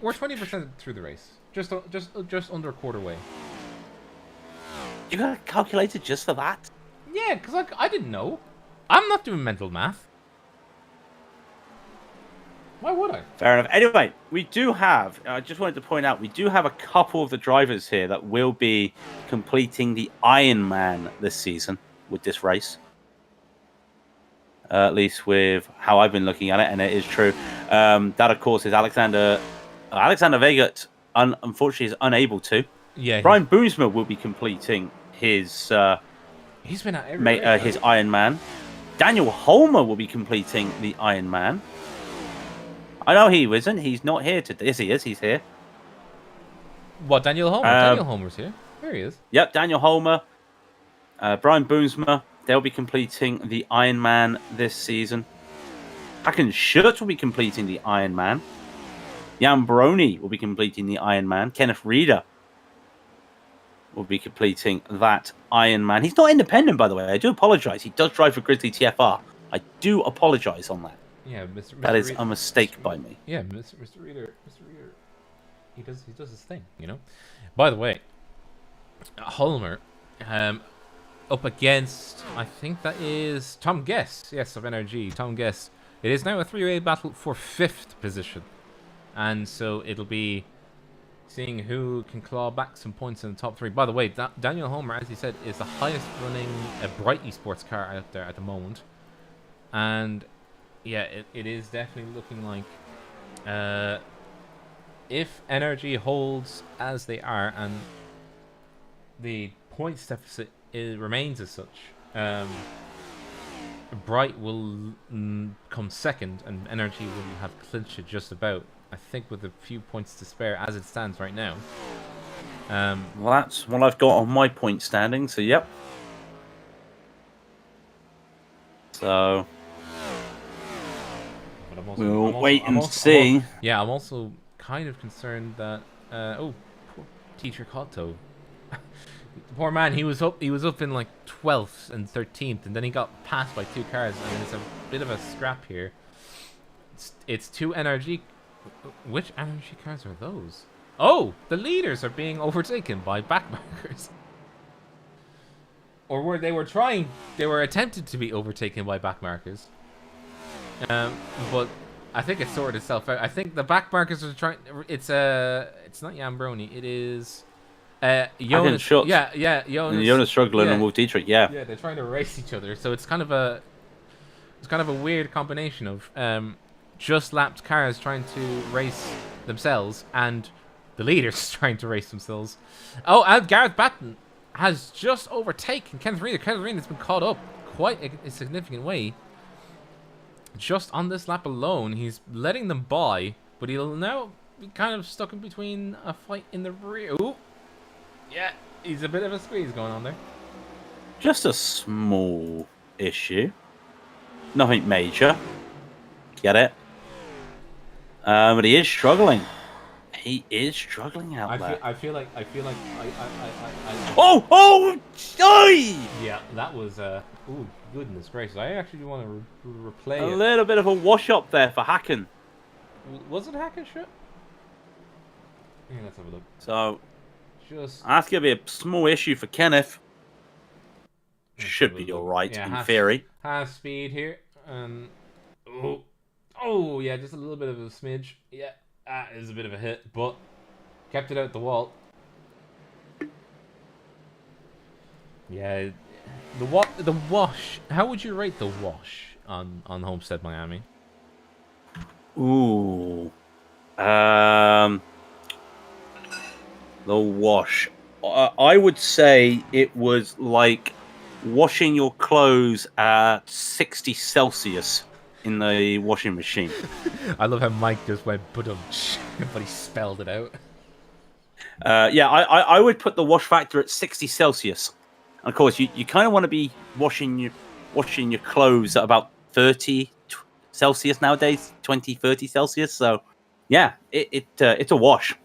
We're 20% through the race. Just under a quarter way. You got a calculator just for that? Yeah, because I didn't know. I'm not doing mental math. Why would I? Fair enough. Anyway, we do have, I just wanted to point out, we do have a couple of the drivers here that will be completing the Ironman this season with this race. At least with how I've been looking at it, and it is true. That, of course, is Alexander Vegat, unfortunately, is unable to. Yeah. Brian Boomsma will be completing his he's been at every race, his Ironman. Daniel Holmer will be completing the Ironman. I know he isn't. He's not here today. Yes, he is. He's here. What, Daniel Holmer? Daniel Holmer's here. There he is. Yep, Daniel Holmer. Brian Boomsma. They'll be completing the Ironman this season. Hakan Schurz will be completing the Ironman. Jan Brony will be completing the Ironman. Kenneth Reeder will be completing that Ironman. He's not independent, by the way. I do apologise. He does drive for Grizzly TFR. I do apologise on that. Yeah, Mr. That is Reeder, a mistake by me. Yeah, Mr. Reeder, he does his thing, you know. By the way, Holmer, up against, I think that is Tom Guess, yes, of NRG. Tom Guess. It is now a three-way battle for 5th position, and so it'll be seeing who can claw back some points in the top 3. By the way, Daniel Holmer, as he said, is the highest running Bright Esports car out there at the moment, and yeah, it is definitely looking like if NRG holds as they are and the points deficit remains as such, Bright will come second and NRG will have clinched it just about, I think, with a few points to spare as it stands right now. Well, that's what I've got on my point standing, so yep. So we'll wait and see. I'm also kind of concerned that poor Teacher Cotto. The poor man, he was up in like 12th and 13th, and then he got passed by 2 cars, and it's a bit of a scrap here. It's 2 NRG. Which NRG cars are those? Oh, the leaders are being overtaken by backmarkers. Or they were attempted to be overtaken by backmarkers. But I think it sorted itself out. I think the backmarkers are trying. It's not Jan Brony. It is Jonas. Jonas struggling and Wolf Dietrich. Yeah, they're trying to race each other. So it's kind of a weird combination of just lapped cars trying to race themselves and the leaders trying to race themselves. Oh, and Gareth Batten has just overtaken Kenneth Reeder. Kenneth Reeder has been caught up quite a significant way. Just on this lap alone, he's letting them by, but he'll now be kind of stuck in between a fight in the rear. Ooh. Yeah, he's a bit of a squeeze going on there. Just a small issue. Nothing major. Get it? But he is struggling. He is struggling out there. I feel like I. Oh! Yeah, that was ooh, goodness gracious! I actually want to replay A it. little bit of a wash up there for Hacken. Was it Hacken shit? Yeah, let's have a look. So Just that's gonna be a small issue for Kenneth. Should be all right in theory. Half speed here, oh yeah, just a little bit of a smidge. Yeah, that is a bit of a hit, but kept it out the wall. Yeah, the wash. How would you rate the wash on Homestead Miami? Ooh, the wash. I would say it was like washing your clothes at 60 Celsius in the washing machine. I love how Mike just went but he spelled it out. Yeah, I would put the wash factor at 60 Celsius. And of course, you kind of want to be washing your clothes at about 30 Celsius nowadays, 20, 30 Celsius. So, yeah, it's a wash.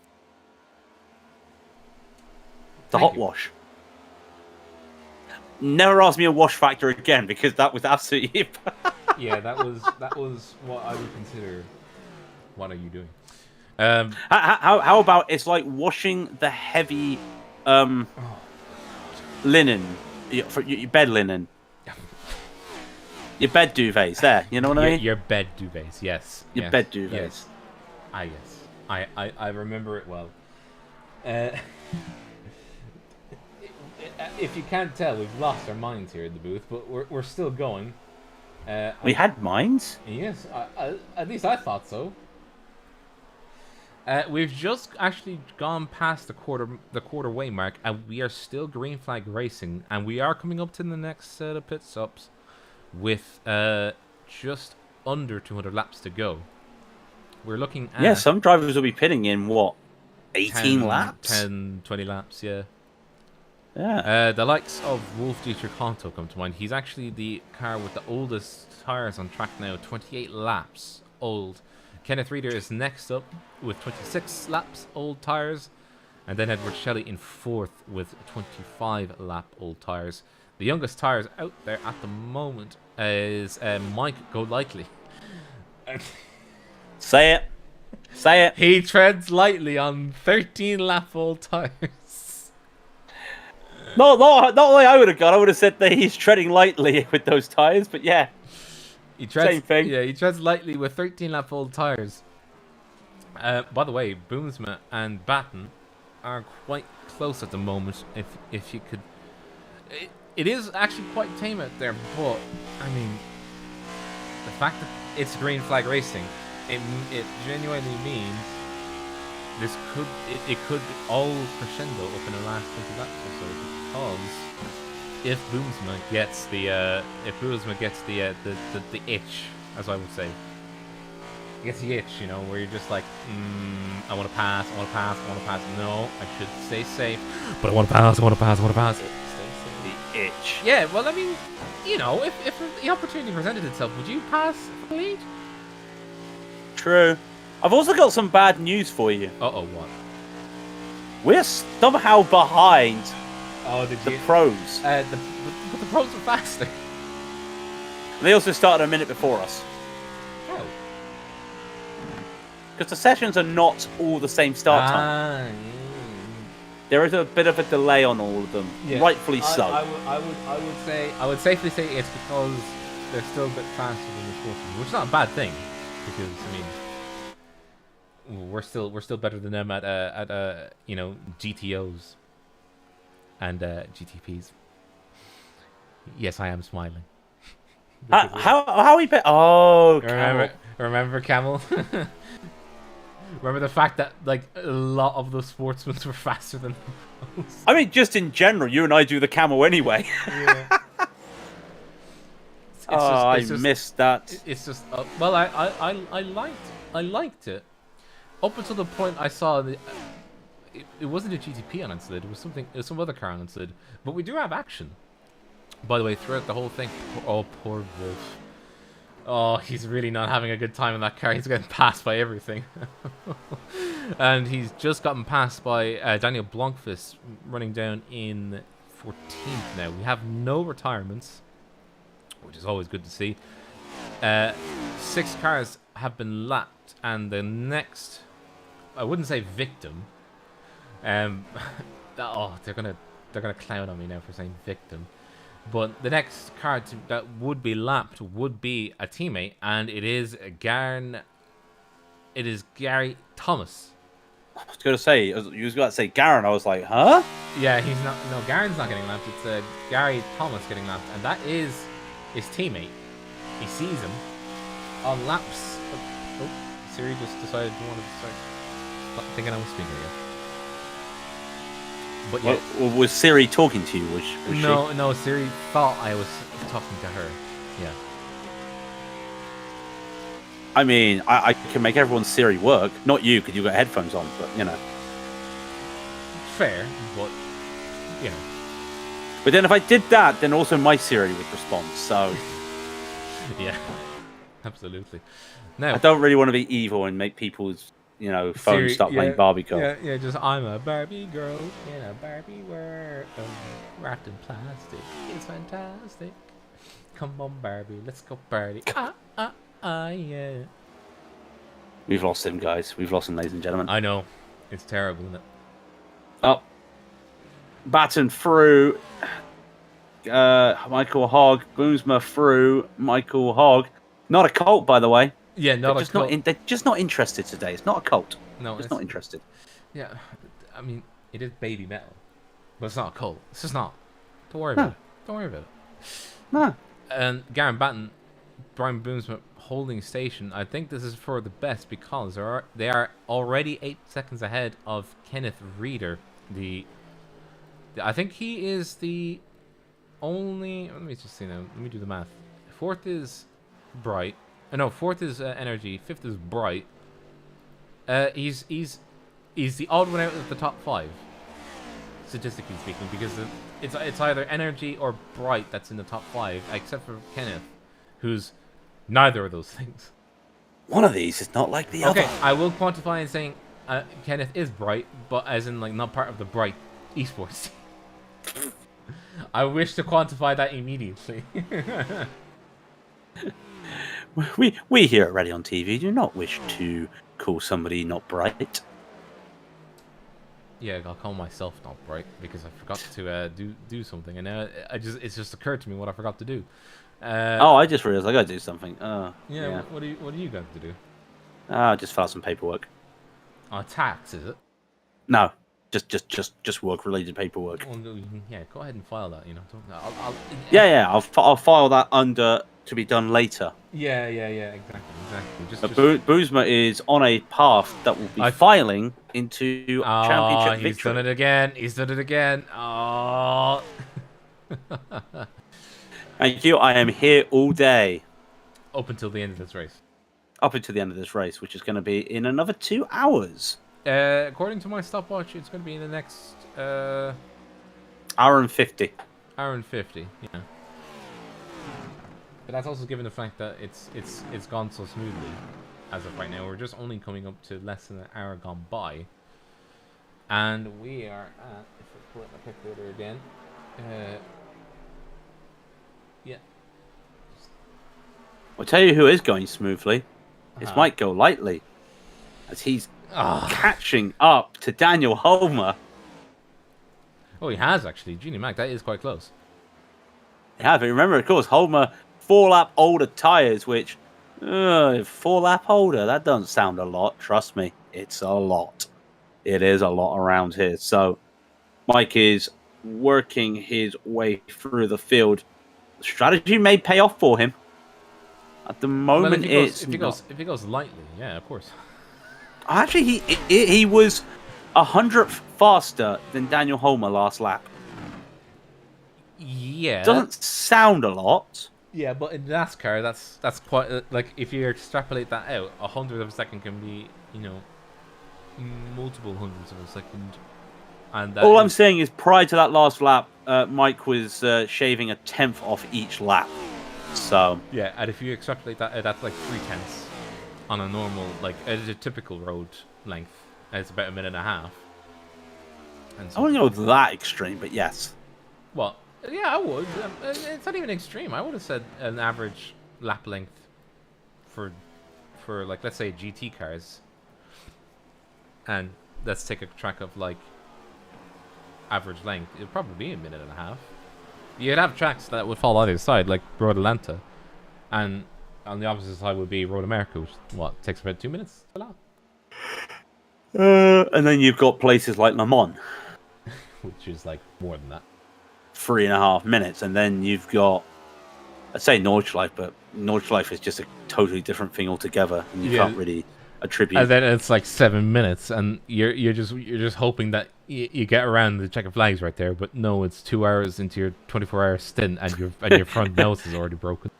It's a hot wash. Never ask me a wash factor again because that was absolutely. Yeah, that was what I would consider. What are you doing? How about it's like washing the heavy linen, your bed linen, your bed duvets. There, you know what I mean? Your bed duvets, yes. Your bed duvets. Yes. I remember it well. If you can't tell, we've lost our minds here in the booth, but we're still going. We had minds? Yes, at least I thought so. We've just actually gone past the quarter way mark, and we are still green flag racing, and we are coming up to the next set of pit stops with just under 200 laps to go. We're looking at... Yeah, some drivers will be pitting in, what, 18 laps? 10, 20 laps, yeah. Yeah. The likes of Wolf Dietrich Honto come to mind. He's actually the car with the oldest tyres on track now, 28 laps old. Kenneth Reeder is next up with 26 laps old tyres. And then Edward Shelley in fourth with 25 lap old tyres. The youngest tyres out there at the moment is Mike Golightly. Say it. Say it. He treads lightly on 13 lap old tyres. Not the way I would have gone. I would have said that he's treading lightly with those tyres, but yeah. Same thing. Yeah, he treads lightly with 13 lap old tyres. By the way, Boomsma and Batten are quite close at the moment. If you could... It is actually quite tame out there, but, I mean, the fact that it's green flag racing, it genuinely means this could all crescendo up in the last 20 laps or so, because if Boomsma gets the itch, as I would say, he gets the itch, you know, where you're just like, I want to pass. No, I should stay safe, but I want to pass. The itch. Yeah, well, I mean, you know, if the opportunity presented itself, would you pass for the lead? True. I've also got some bad news for you. Uh-oh, what? We're somehow behind the pros. But the pros are faster. They also started a minute before us. Oh. Because the sessions are not all the same start time. Yeah. There is a bit of a delay on all of them, rightfully so. I would safely say it's because they're still a bit faster than the Sportsman, which is not a bad thing, because I mean, we're still better than them at you know, GTOs and GTPs. Yes, I am smiling. How we bet? Oh, Camel. Remember Camel? Remember the fact that like a lot of the sportsmen were faster than most? I mean, just in general, you and I do the Camel anyway. Yeah. I missed that. It's just well, I liked it up until the point I saw the. It wasn't a GTP on Unslid. It was some other car on Unslid. But we do have action. By the way, throughout the whole thing, poor Wolf. Oh, he's really not having a good time in that car. He's getting passed by everything. And he's just gotten passed by Daniel Blomqvist, running down in 14th now. We have no retirements, which is always good to see. 6 cars have been lapped, and the next, I wouldn't say victim. They're gonna clown on me now for saying victim. But the next car that would be lapped would be a teammate, and it is Gary Thomas. I was going to say, you was going to say Garen. I was like, huh? Yeah, he's not. No, Garen's not getting lapped. It's Gary Thomas getting lapped, and that is his teammate. He sees him on laps. Oh, Siri just decided to want to start thinking I was speaking again. But yeah. Well, was Siri talking to you? Was no, she? no. Siri thought I was talking to her. Yeah. I mean, I can make everyone's Siri work. Not you, because you've got headphones on. But you know. Fair, but you know. But then if I did that, then also my Siri would respond. So. Yeah. Absolutely. Now I don't really want to be evil and make people's phones Siri, start playing Barbie girl. Yeah. Just I'm a Barbie girl in a Barbie world, wrapped in plastic. It's fantastic. Come on, Barbie, let's go party. Yeah. We've lost him, guys. We've lost him, ladies and gentlemen. I know. It's terrible, isn't it? Oh. Batten through. Michael Hogg. Boomsma through. Michael Hogg. Not a cult, by the way. Yeah, not a cult. They're just not interested today. It's not a cult. No, it's not interested. Yeah, I mean, it is baby metal, but it's not a cult. It's just not. Don't worry about it. Don't worry about it. No. And Garen Batten, Brian Boomsma holding station. I think this is for the best because they are already 8 seconds ahead of Kenneth Reeder. I think he is the only. Let me just see now. Let me do the math. 4th is Bright. No, 4th is Energy. 5th is Bright. He's the odd one out of the top 5, statistically speaking, because it's either Energy or Bright that's in the top 5, except for Kenneth, who's neither of those things. One of these is not like the other. Okay, I will quantify in saying Kenneth is Bright, but as in like not part of the Bright esports team. I wish to quantify that immediately. We here at Raidillon TV do not wish to call somebody not bright. Yeah, I'll call myself not bright because I forgot to do something, and now it's just occurred to me what I forgot to do. I just realized I gotta do something. Yeah. What do you got to do? I just file some paperwork. Tax, is it? No, just work related paperwork. Well, yeah, go ahead and file that. I'll file that under to be done later. Yeah, exactly. Boomsma is on a path that will be filing into championship victory. He's done it again. Oh. Thank you. I am here all day. Up until the end of this race. Up until the end of this race, which is going to be in another 2 hours. According to my stopwatch, it's going to be in the next hour and 50. Hour and 50, yeah. But that's also given the fact that it's gone so smoothly as of right now. We're just only coming up to less than an hour gone by, and we are at. If I pull up my calculator again, yeah. I'll tell you who is going smoothly. This might go lightly, as he's catching up to Daniel Holmer. Oh, he has actually. Genie Mac, that is quite close. Yeah, but remember, of course, Holmer 4-lap older tyres, which 4-lap older, that doesn't sound a lot. Trust me, it's a lot. It is a lot around here. So Mike is working his way through the field. The strategy may pay off for him. At the moment, if he goes lightly, yeah, of course. Actually, he was 100th faster than Daniel Holmer last lap. Yeah, doesn't sound a lot. Yeah, but in NASCAR, that's quite like if you extrapolate that out, 100th of a second can be multiple hundreds of a second. And all I'm saying is, prior to that last lap, Mike was shaving 1/10 off each lap. So yeah, and if you extrapolate that, that's like 3/10 on a normal, like a typical road length. and it's about a minute and a half. And so, I wouldn't go that extreme, but yes. well, yeah, I would. It's not even extreme. I would have said an average lap length for like, let's say GT cars, and let's take a track of like average length. It'd probably be a minute and a half. You'd have tracks that would fall either side, like Road Atlanta, and on the opposite side would be Road America, which takes about 2 minutes to lap. And then you've got places like Le Mans, which is like more than that. 3.5 minutes, and then you've got, I'd say Nordschleife, but Nordschleife is just a totally different thing altogether, and you can't really attribute. And then it's like 7 minutes, and you're just hoping that you get around the checker flags right there. But no, it's 2 hours into your 24-hour stint, and your front nose is already broken.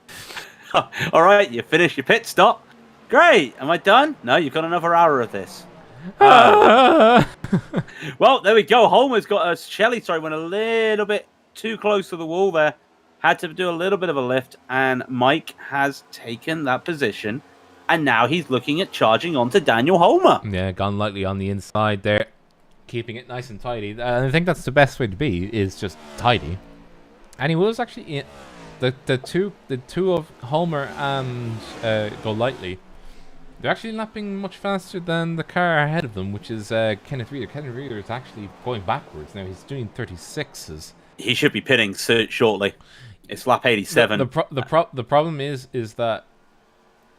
All right, you finish your pit stop. Great. Am I done? No, you've got another hour of this. Well, there we go. Homer's got a Shelley. Sorry, went a little bit too close to the wall there. Had to do a little bit of a lift, and Mike has taken that position, and now he's looking at charging onto Daniel Homer. Yeah, gone lightly on the inside there, keeping it nice and tidy. And I think that's the best way to be, is just tidy. And he was actually the two of Homer and Go Lightly. They're actually lapping much faster than the car ahead of them, which is Kenneth Reader. Kenneth Reader is actually going backwards now. He's doing 36s. He should be pitting shortly. It's lap 87. The problem is that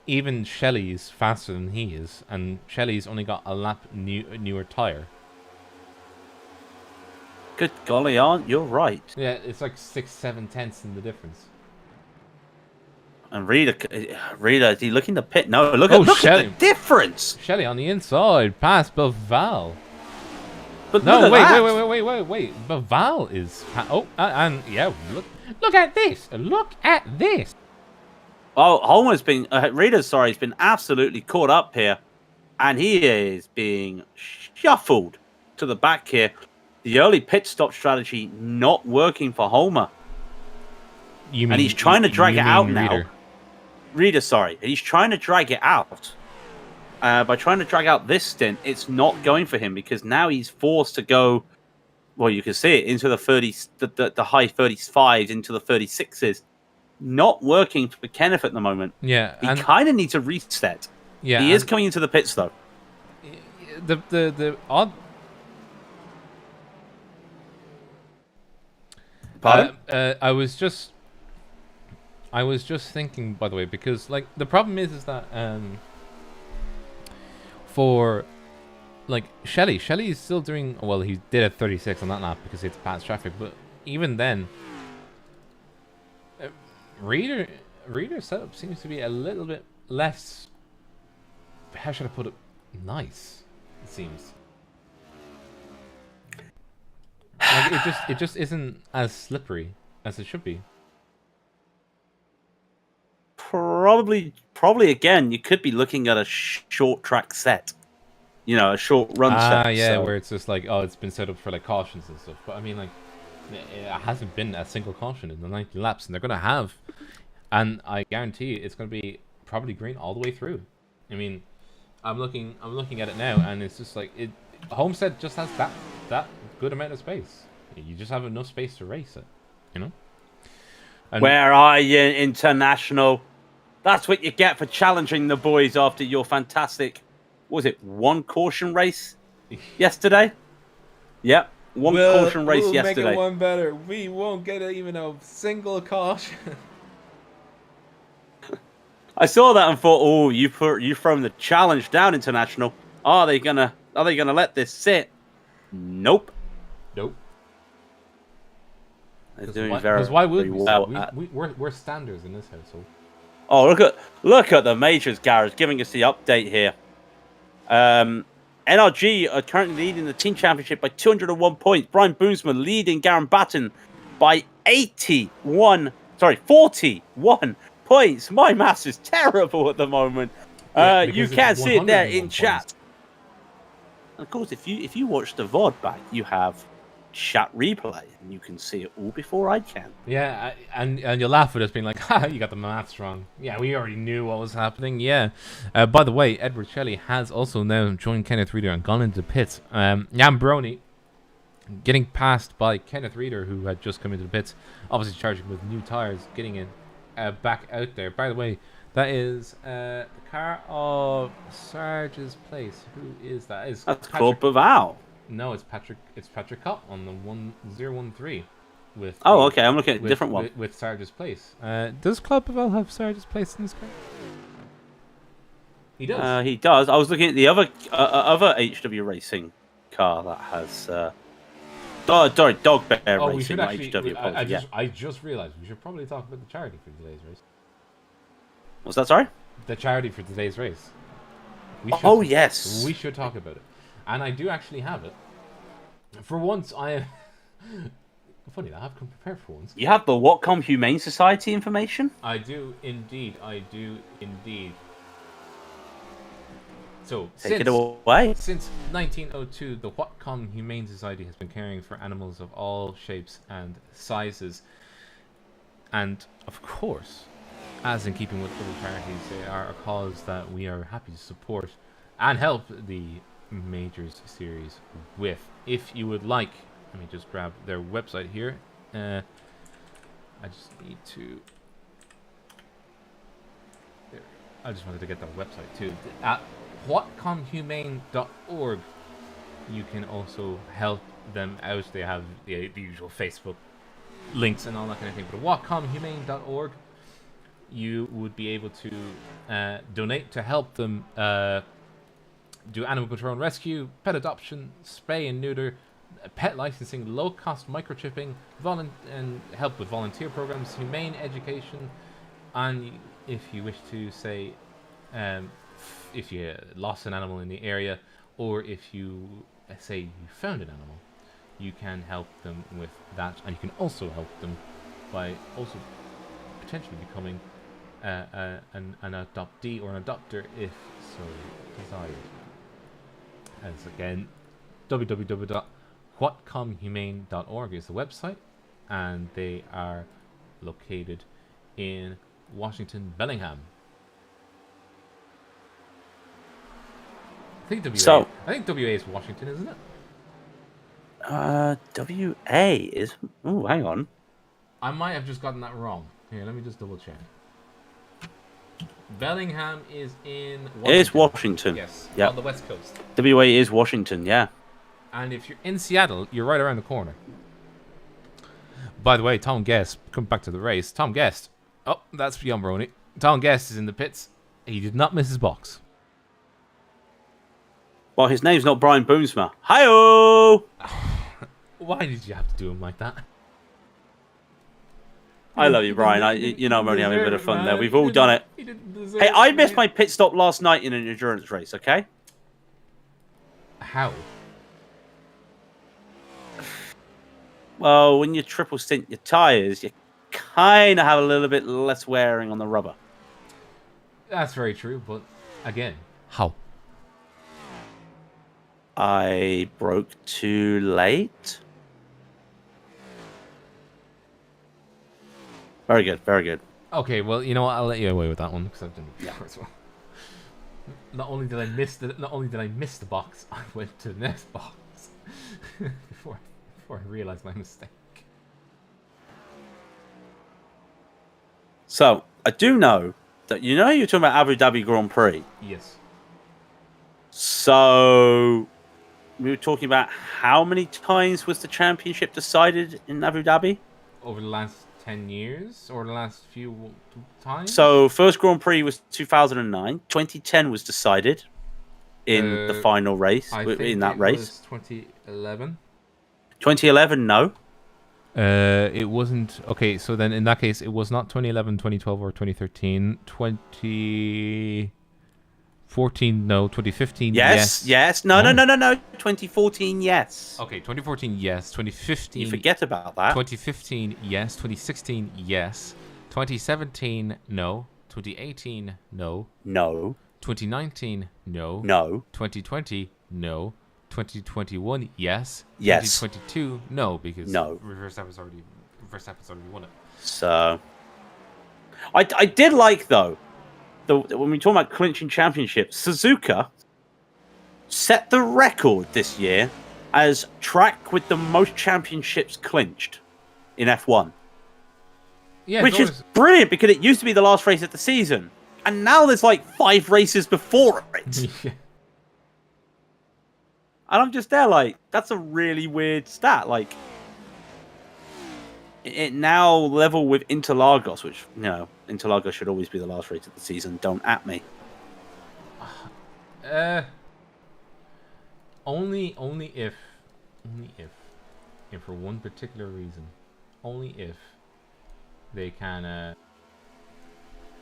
even Shelley's faster than he is, and Shelley's only got a lap newer tire. Good golly, aren't you're right. Yeah, it's like 6-7 tenths in the difference. And Reader, is he looking to pit? No, look at the difference. Shelley on the inside, past Baval. But no, wait. Baval is... and yeah, look at this. Look at this. Oh, Homer's been... Reader's, sorry, he's been absolutely caught up here. And he is being shuffled to the back here. The early pit stop strategy not working for Homer. And he's trying to drag it out now. Reader, sorry. He's trying to drag it out. By trying to drag out this stint, it's not going for him because now he's forced to go, well, you can see it, into the 30s, the high 35s, into the 36s. Not working for Kenneth at the moment. Yeah. He kind of needs a reset. Yeah. He is coming into the pits, though. The odd... Pardon? I was just thinking, by the way, because like the problem is that for like Shelley's still doing well. He did a 36 on that lap because it's past traffic, but even then, Reader setup seems to be a little bit less. How should I put it? Nice. It seems. Like it just isn't as slippery as it should be. Probably again, you could be looking at a short track set. You know, a short run set. Yeah, where it's just like, oh, it's been set up for like cautions and stuff. But I mean, like, it hasn't been a single caution in the 90 laps, and they're gonna have, and I guarantee you, it's gonna be probably green all the way through. I mean, I'm looking at it now, and it's just like Homestead just has that good amount of space. You just have enough space to race it, you know. And where are you, International? That's what you get for challenging the boys after your fantastic, what was it, one caution race yesterday? Yep, one caution race yesterday. Make it one better. We won't get even a single caution. I saw that and thought, oh, you've thrown the challenge down, International. Are they gonna let this sit? Nope. They're doing very well. We're standards in this household. Oh, look at the majors, Gareth, giving us the update here. NRG are currently leading the team championship by 201 points. Brian Boomsman leading Garen Batten by 41 points. My maths is terrible at the moment. You can see it there in chat. And of course, if you watch the VOD back, you have chat replay, and you can see it all before I can. Yeah, and you'll laugh at us being like, "Ha, you got the maths wrong." Yeah, we already knew what was happening. Yeah. By the way, Edward Shelley has also now joined Kenneth Reader and gone into the pits. Yambroni getting passed by Kenneth Reader, who had just come into the pits, obviously charging with new tires, getting in back out there. By the way, that is the car of Sarge's place. Who is that? That's Claude Baval. No, it's Patrick. It's Patrick Cup on the 1013. With okay. I'm looking at a different one with Sarge's place. Does Claude Baval have Sarge's place in this car? He does. He does. I was looking at the other HW Racing car that has. Sorry, Dog Bear Racing. We should actually. I just realised we should probably talk about the charity for today's race. What's that? Sorry. The charity for today's race. Yes. We should talk about it, and I do actually have it. For once, I am. Funny that I've come prepared for once. You have the Whatcom Humane Society information? I do indeed. So, Take it away. Since 1902, the Whatcom Humane Society has been caring for animals of all shapes and sizes. And, of course, as in keeping with other charities, they are a cause that we are happy to support and help the Majors series with. If you would like, let me just grab their website here. I just need to... I just wanted to get that website too. At whatcomhumane.org, you can also help them out. They have the usual Facebook links and all that kind of thing. But at whatcomhumane.org, you would be able to donate to help them do animal control and rescue, pet adoption, spay and neuter, pet licensing, low-cost microchipping, and help with volunteer programs, humane education, and if you wish to say, if you lost an animal in the area, or if you say you found an animal, you can help them with that, and you can also help them by also potentially becoming an adoptee or an adopter if so desired. As again, www.whatcomhumane.org is the website, and they are located in Washington, Bellingham. I think WA is Washington, isn't it? WA is. Oh, hang on. I might have just gotten that wrong. Here, let me just double check. Bellingham is in Washington. It is Washington. Yes, yep. On the west coast. WA is Washington, yeah. And if you're in Seattle, you're right around the corner. By the way, Tom Guest, come back to the race. Tom Guest. Oh, that's Yambroni. Tom Guest is in the pits. He did not miss his box. Well, his name's not Brian Boomsma. Hi-oh! Why did you have to do him like that? I love you, Brian. I'm only having a bit of fun there. We've all done it. Hey, I missed my pit stop last night in an endurance race, okay? How? Well, when you triple stint your tyres, you kind of have a little bit less wearing on the rubber. That's very true, but again, how? I broke too late. Very good, very good. Okay, well, you know what? I'll let you away with that one because I've done it before as well. Not only did I miss the box, I went to the next box before I realized my mistake. So I do know that you're talking about Abu Dhabi Grand Prix. Yes. So we were talking about how many times was the championship decided in Abu Dhabi? Over the last 10 years or the last few times? So first Grand Prix was 2009. 2010 was decided in the final race. In that race, was 2011. 2011, no. It wasn't. Okay, so then in that case, it was not 2011, 2012, or 2013. 2014, no. 2015, yes. No. 2014, yes. Okay, 2014, yes. 2015. You forget about that. 2015, yes. 2016, yes. 2017, no. 2018, no. No. 2019, no. No. 2020, no. 2021, yes. Yes. 2022, no, because No. Verstappen's already won it. So, I did like though, when we talk about clinching championships, Suzuka set the record this year as track with the most championships clinched in F1. Yeah, which is brilliant because it used to be the last race of the season, and now there's like 5 races before it. Yeah. And I'm just there like, that's a really weird stat. Like, it now level with Interlagos, which, Interlagos should always be the last race of the season. Don't at me. Only if for one particular reason, only if they can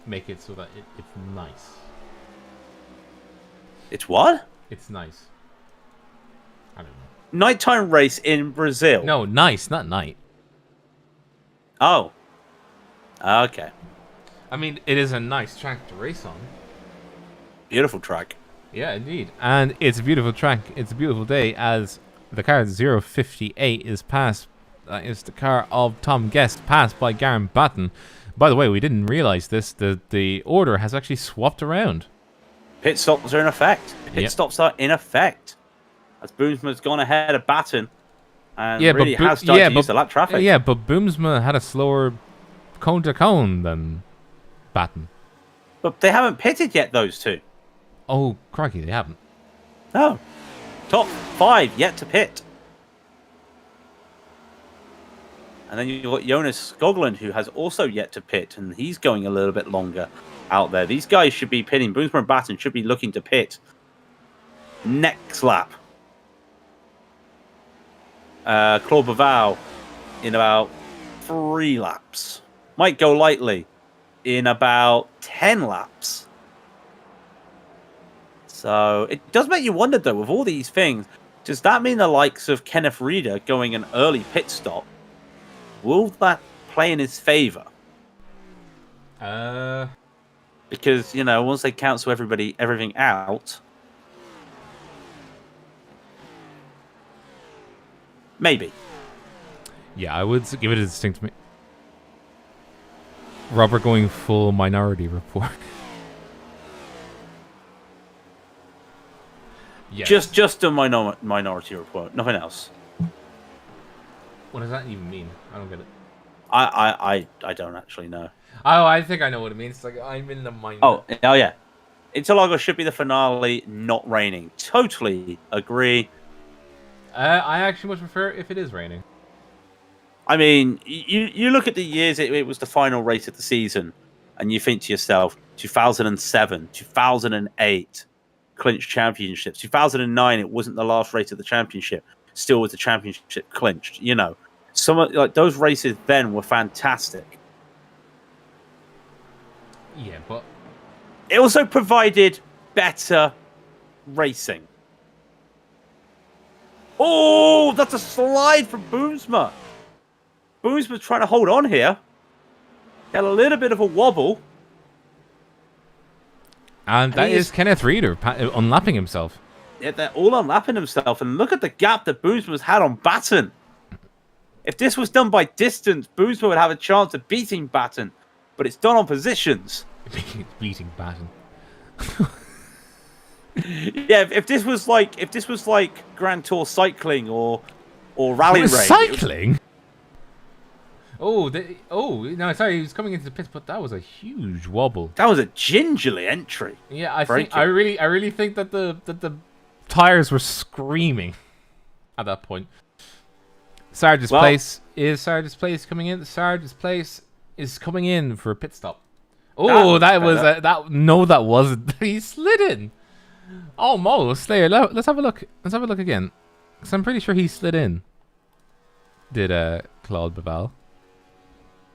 make it so that it's nice. It's what? It's nice. I don't know. Nighttime race in Brazil. No, nice, not night. Oh. Okay. I mean, it is a nice track to race on. Beautiful track. Yeah, indeed. And it's a beautiful track. It's a beautiful day as the car 058 is passed. That is the car of Tom Guest, passed by Garen Batten. By the way, we didn't realize this. The order has actually swapped around. Pit stops are in effect. Pit stops are in effect. As Boomsma's gone ahead of Batten. And really has started to use the lap traffic. Yeah, but Boomsma had a slower cone-to-cone than Batten. But they haven't pitted yet, those two. Oh, crikey, they haven't. No. Top 5 yet to pit. And then you've got Jonas Skoglund, who has also yet to pit, and he's going a little bit longer out there. These guys should be pitting. Boomsma and Batten should be looking to pit next lap. Claude Baval in about 3 laps. Might go lightly in about 10 laps. So it does make you wonder, though, with all these things, does that mean the likes of Kenneth Reeder going an early pit stop, will that play in his favour? Because, once they cancel everything out, maybe. Yeah, I would give it a distinct... Robert going full Minority Report. Yes. Just a Minority Report, nothing else. What does that even mean? I don't get it. I don't actually know. Oh, I think I know what it means. It's like I'm in the minority. Oh yeah. Interlagos should be the finale, not raining. Totally agree. I actually much prefer if it is raining. I mean, you look at the years it was the final race of the season, and you think to yourself, 2007, 2008, clinched championships. 2009, it wasn't the last race of the championship. Still was the championship clinched. Some like those races then were fantastic. Yeah, but it also provided better racing. Oh, that's a slide from Boomsma. Boomsma's trying to hold on here. Had a little bit of a wobble. And that is Kenneth Reeder unlapping himself. Yeah, they're all unlapping themselves. And look at the gap that Boomsma's had on Batten. If this was done by distance, Boomsma would have a chance of beating Batten. But it's done on positions. Beating Batten. Yeah, if this was like Grand Tour cycling or rally race. Cycling? No, sorry, he was coming into the pits, but that was a huge wobble. That was a gingerly entry. Yeah, I really think that the tires were screaming at that point. Sarge's place coming in. Sarge's place is coming in for a pit stop. Oh, that wasn't. He slid in. Almost there. Let's have a look. Let's have a look again, because I'm pretty sure he slid in. Did Claude Baval?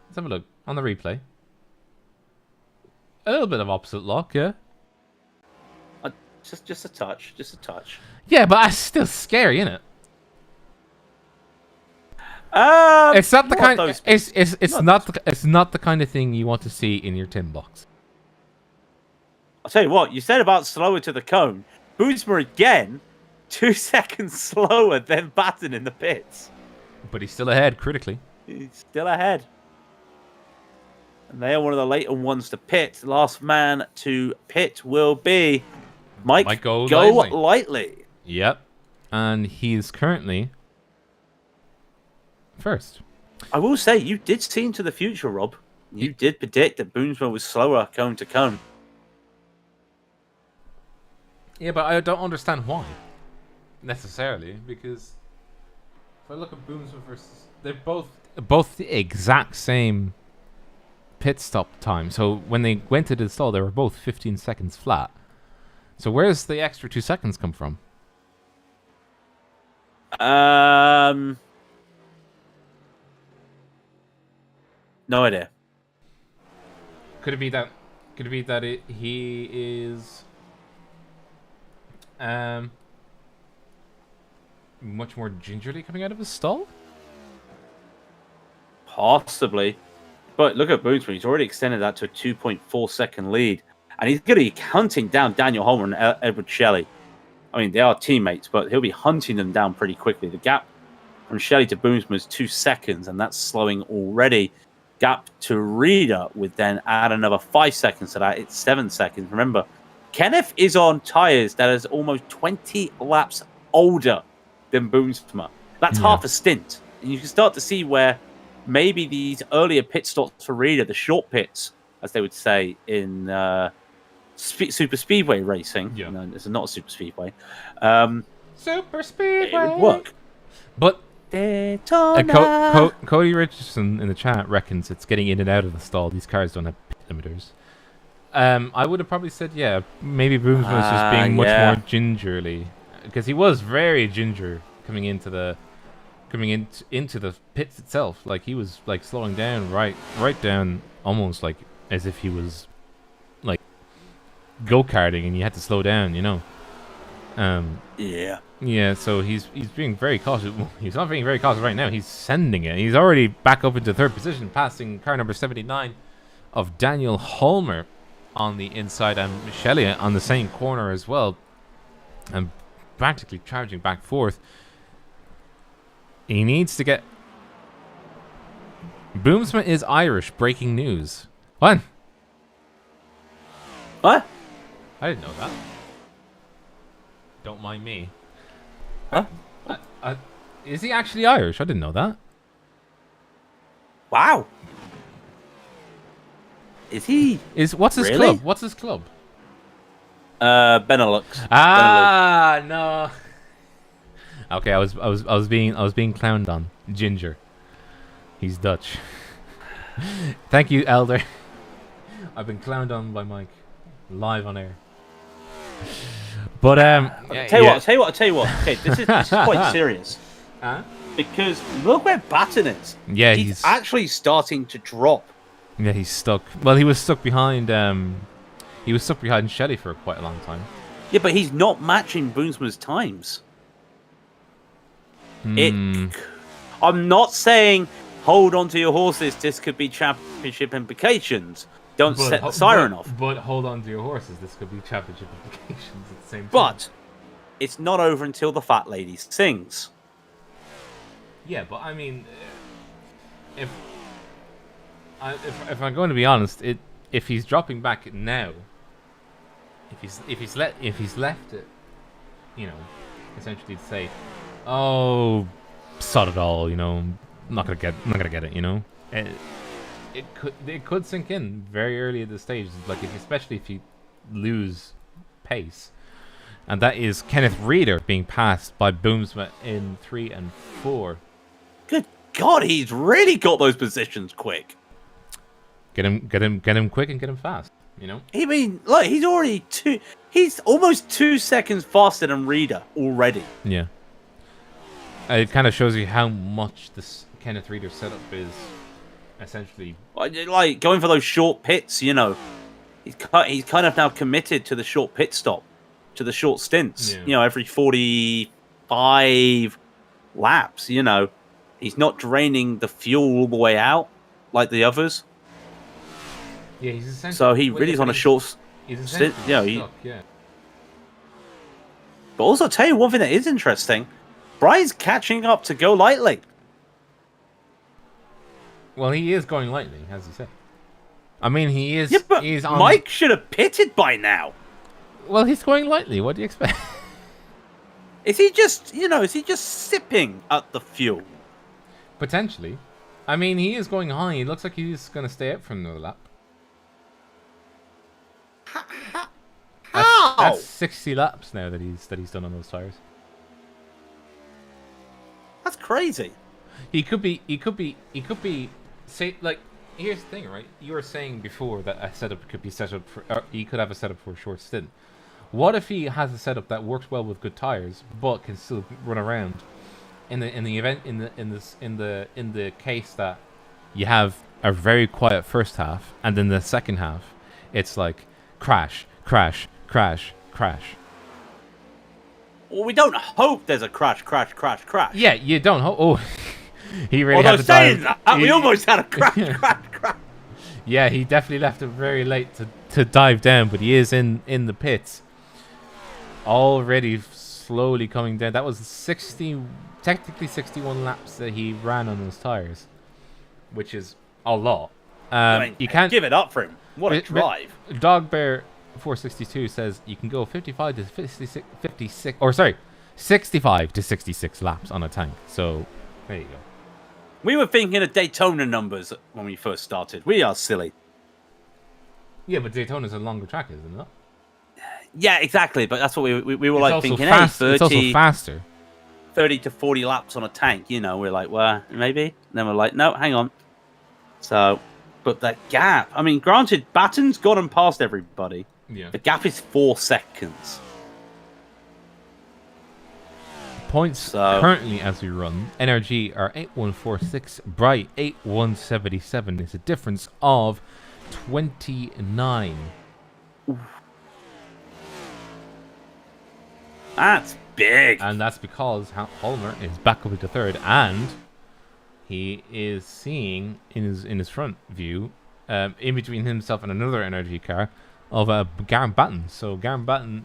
Let's have a look on the replay. A little bit of opposite lock, yeah. Just a touch. Yeah, but that's still scary, isn't it? It's not the kind. It's not the kind of thing you want to see in your tin box. I'll tell you what. You said about slower to the cone. Boomsma again 2 seconds slower than Batten in the pits. But he's still ahead critically. He's still ahead. And they are one of the later ones to pit. The last man to pit will be Mike Golightly. Yep. And he's currently first. I will say, you did see into the future, Rob. You did predict that Boomsma was slower cone to cone. Yeah, but I don't understand why. Necessarily, because if I look at Boomsma versus... They're both the exact same pit stop time. So when they went to the stall, they were both 15 seconds flat. So where's the extra 2 seconds come from? No idea. Could it be that? Could it be that he is much more gingerly coming out of his stall? Possibly. But look at Boomsma. He's already extended that to a 2.4 second lead. And he's going to be hunting down Daniel Holmer and Edward Shelley. I mean, they are teammates, but he'll be hunting them down pretty quickly. The gap from Shelley to Boomsma is 2 seconds, and that's slowing already. Gap to Reader would then add another 5 seconds to that. It's 7 seconds. Remember, Kenneth is on tyres that is almost 20 laps older than Boomsma. That's half a stint. And you can start to see where maybe these earlier pit stops for Reader, the short pits, as they would say in super speedway racing. Yeah. No, this is not a super speedway. Super speedway. It would work. But Cody Richardson in the chat reckons it's getting in and out of the stall. These cars don't have pit limiters. I would have probably said, yeah, maybe Boomsma was just being much more gingerly, because he was very ginger coming into the pits itself. Like, he was like slowing down right down, almost like as if he was like go-karting and you had to slow down, you know. Yeah, so he's being very cautious. Well, he's not being very cautious right now. He's sending it. He's already back up into third position, passing car number 79 of Daniel Holmer on the inside, and Shelley on the same corner as well, and practically charging back fourth. He needs to get... Boomsma is Irish. Breaking news. What? What? I didn't know that. Don't mind me. Huh? Is he actually Irish? I didn't know that. Wow. Is he? What's his club? What's his club? Benelux. Ah, Benelux. No. Okay, I was being clowned on. Ginger. He's Dutch. Thank you, Elder. I've been clowned on by Mike live on air. But tell you what. Okay, this is quite serious. Because look where Batten is. Yeah, he's actually starting to drop. Yeah, he's stuck. Well, he was stuck behind. He was stuck behind Shelley for quite a long time. Yeah, but he's not matching Boomsma's times. I'm not saying hold on to your horses. This could be championship implications. Don't set the siren off. But hold on to your horses. This could be championship implications at the same time. But it's not over until the fat lady sings. Yeah, but I mean, if I'm going to be honest, if he's dropping back now, if he's left it, you know, essentially to say, oh, sod it all, you know, I'm not gonna get it, you know. It could sink in very early at this stage, like especially if you lose pace, and that is Kenneth Reader being passed by Boomsma in 3 and 4. Good God, he's really got those positions quick. Get him quick and get him fast. You know. I mean, like he's almost 2 seconds faster than Reader already. Yeah. It kind of shows you how much this Kenneth Reader setup is. Essentially, like going for those short pits, you know, he's kind of now committed to the short pit stop, to the short stints. Yeah. You know, every 45 laps. You know, he's not draining the fuel all the way out like the others. Yeah, he's essentially. So he really is on a short stint. Yeah. But also, I'll tell you one thing that is interesting. Brian's catching up to go lightly. Well, he is going lightly, as you said. I mean, he is. Yeah, but he's on... Mike should have pitted by now. Well, he's going lightly. What do you expect? Is he just sipping at the fuel? Potentially. I mean, he is going high. It looks like he's going to stay up for another lap. How? That's 60 laps now that he's done on those tires. That's crazy. He could be. Say, like, here's the thing, right? You were saying before that a setup could be set up for. He could have a setup for a short stint. What if he has a setup that works well with good tires, but can still run around? In the case that you have a very quiet first half, and then the second half, it's like crash, crash, crash, crash. Well, we don't hope there's a crash. Yeah, you don't hope. Oh, he really Although had to saying dive. that, we almost had a crash. Yeah, he definitely left it very late to dive down, but he is in the pits. Already slowly coming down. That was technically 61 laps that he ran on those tires, which is a lot. I mean, you can't give it up for him. What a drive! Dogbear 462 says you can go 55 to 56, or sorry, 65 to 66 laps on a tank. So there you go. We were thinking of Daytona numbers when we first started. We are silly. Yeah, but Daytona's a longer track, isn't it? Yeah, exactly. But that's what we were like thinking. Fast, hey, 30, it's also faster. 30 to 40 laps on a tank. You know, we're like, well, maybe. And then we're like, no, hang on. So, but that gap. I mean, granted, Batten's gone and passed everybody. Yeah. The gap is 4 seconds. Points currently as we run. NRG are 8146. Bright 8177. It's a difference of 29. Oof. That's big. And that's because Holmer is back up into third, and he is seeing in his front view, in between himself and another energy car, of Garen Batten. So Garen Batten's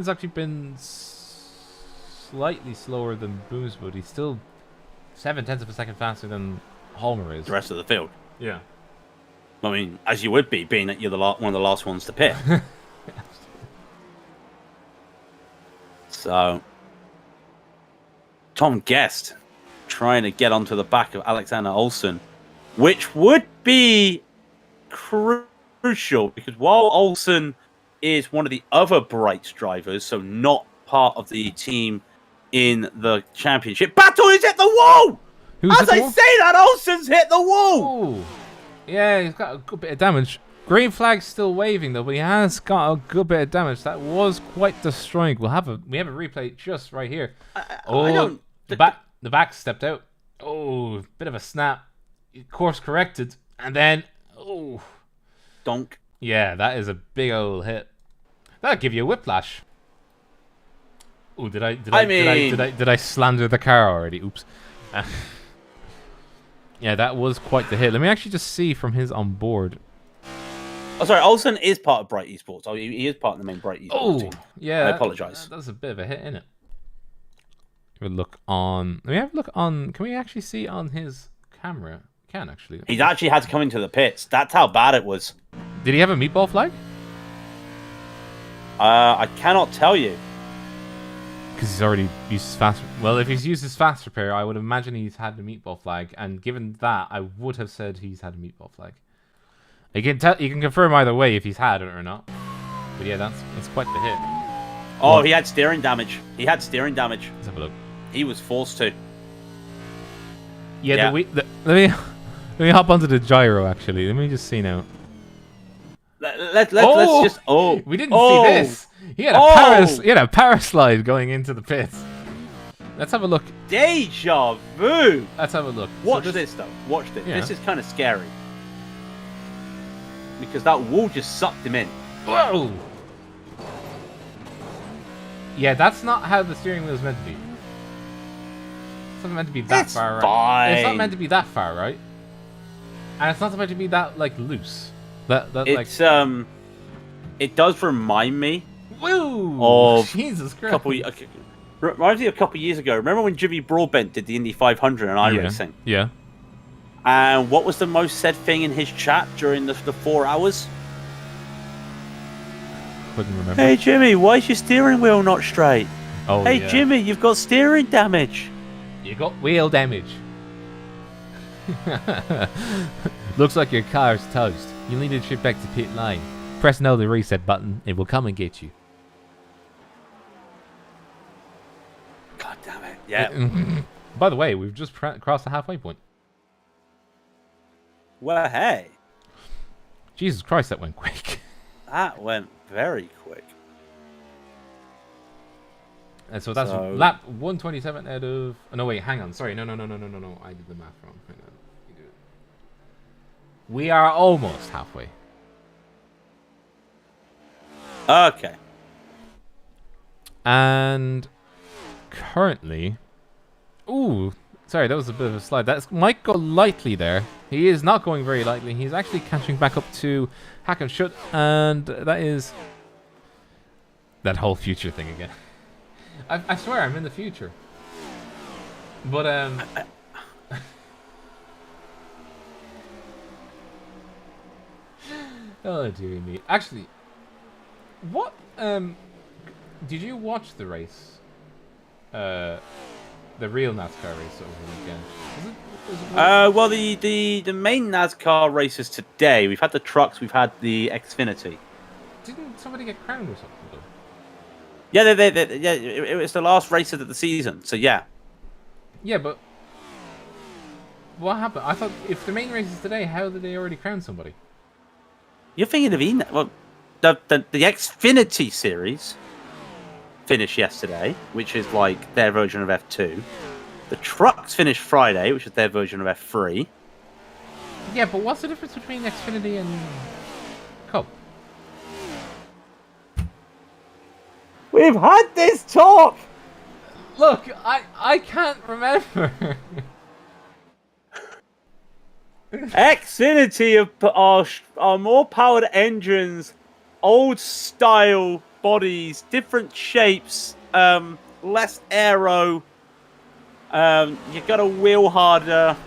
actually been slightly slower than Booms, but he's still 0.7 of a second faster than Holmer is. The rest of the field. Yeah. I mean, as you would be, being that you're one of the last ones to pit. So, Tom Guest trying to get onto the back of Alexander Olsen, which would be crucial because while Olsen is one of the other Brights drivers, so not part of the team in the championship, Battle is hit the wall! As I say that, Olsen's hit the wall! Ooh. Yeah, he's got a good bit of damage. Green flag's still waving though, but he has got a good bit of damage. That was quite destroying. We have a replay just right here. The back stepped out. Oh, bit of a snap. Course corrected, and then donk. Yeah, that is a big old hit. That'll give you a whiplash. Oh, did I slander the car already? Oops. Yeah, that was quite the hit. Let me actually just see from his on board. Oh, sorry, Olsen is part of Bright Esports. Oh, he is part of the main Bright Esports team. Yeah. I apologise. That's a bit of a hit, isn't it? Let me look on. Let me have a look on. Can we actually see on his camera? Can actually. He's actually had to come into the pits. That's how bad it was. Did he have a meatball flag? I cannot tell you. Because he's already used his fast. Well, if he's used his fast repair, I would imagine he's had the meatball flag. And given that, I would have said he's had a meatball flag. You can confirm either way if he's had it or not. But yeah, that's quite the hit. Oh, he had steering damage. Let's have a look. He was forced to. Yeah. Let me hop onto the gyro actually. Let me just see now. Let's just. Oh, we didn't see this. He had a paraslide going into the pits. Let's have a look. Deja vu. Let's have a look. Watch this though. Watch this. Yeah. This is kind of scary. Because that wall just sucked him in. Whoa! Yeah, that's not how the steering wheel is meant to be. It's not meant to be that far, right? Fine. It's not meant to be that far, right? And it's not meant to be that loose. It does remind me Woo! of Jesus Christ. Reminds me of a couple of years ago. Remember when Jimmy Broadbent did the Indy 500 and iRacing? Yeah. And what was the most said thing in his chat during the 4 hours? Couldn't remember. Hey Jimmy, why is your steering wheel not straight? Oh, hey yeah. Jimmy, you've got steering damage. You got wheel damage. Looks like your car's toast. You'll need to trip back to pit lane. Press no the reset button. It will come and get you. God damn it. Yeah. By the way, we've just crossed the halfway point. Well, hey. Jesus Christ, that went quick. That went very quick. And so that's lap 127 out of... Oh, no, wait, hang on. Sorry, no. I did the math wrong. Hang on. We are almost halfway. Okay. And currently... Ooh, sorry, that was a bit of a slide. That might go lightly there. He is not going very lightly. He's actually catching back up to Hack and Shut, and that is that whole future thing again. I swear I'm in the future. But oh dear me. Actually, what did you watch the race? The real NASCAR race over the weekend. Well, the main NASCAR races today. We've had the trucks. We've had the Xfinity. Didn't somebody get crowned or something? Though? Yeah, it was the last race of the season. So yeah. Yeah, but what happened? I thought if the main race is today, how did they already crown somebody? You're thinking of well, the Xfinity series finished yesterday, which is like their version of F2. The trucks finished Friday, which is their version of F3. Yeah, but what's the difference between Xfinity and Cup? We've had this talk! Look, I can't remember. Xfinity are more powered engines, old style bodies, different shapes, less aero. You got to wheel harder,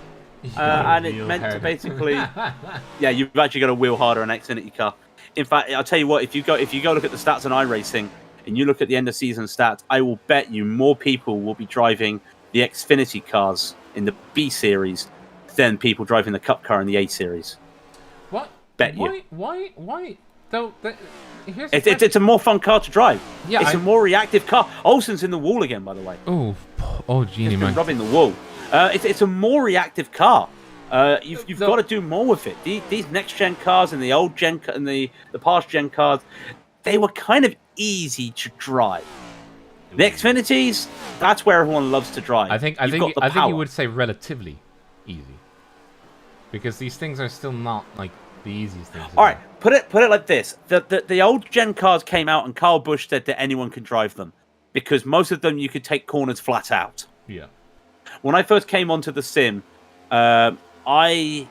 and it's meant to basically, yeah, you've actually got to wheel harder an Xfinity car. In fact, I'll tell you what, if you go look at the stats on iRacing and you look at the end of season stats, I will bet you more people will be driving the Xfinity cars in the B series than people driving the Cup car in the A series. What? Bet you. Why? Though, it's a more fun car to drive. Yeah, it's a more reactive car. Olsen's in the wall again, by the way. Oh, genie man, rubbing the wall. It's a more reactive car. You've got to do more with it. These next gen cars and the old gen and the past gen cars, they were kind of easy to drive. The Xfinities, that's where everyone loves to drive. I think you would say relatively easy, because these things are still not like the easiest things. All right, put it like this: the old gen cars came out, and Kyle Busch said that anyone could drive them because most of them you could take corners flat out. Yeah. When I first came onto the sim, I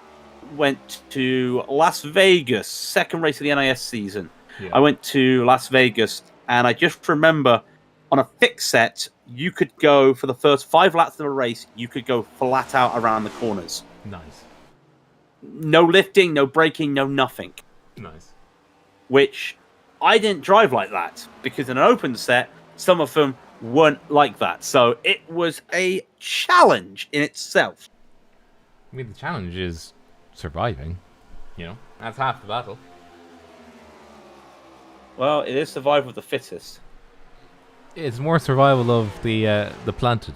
went to Las Vegas, second race of the NIS season. Yeah. I went to Las Vegas, and I just remember on a fixed set, you could go for the first 5 laps of a race, you could go flat out around the corners. Nice. No lifting, no braking, no nothing. Nice. Which I didn't drive like that, because in an open set, some of them weren't like that. So it was a challenge in itself. I mean, the challenge is surviving. You know, that's half the battle. Well, it is survival of the fittest. It's more survival of the planted.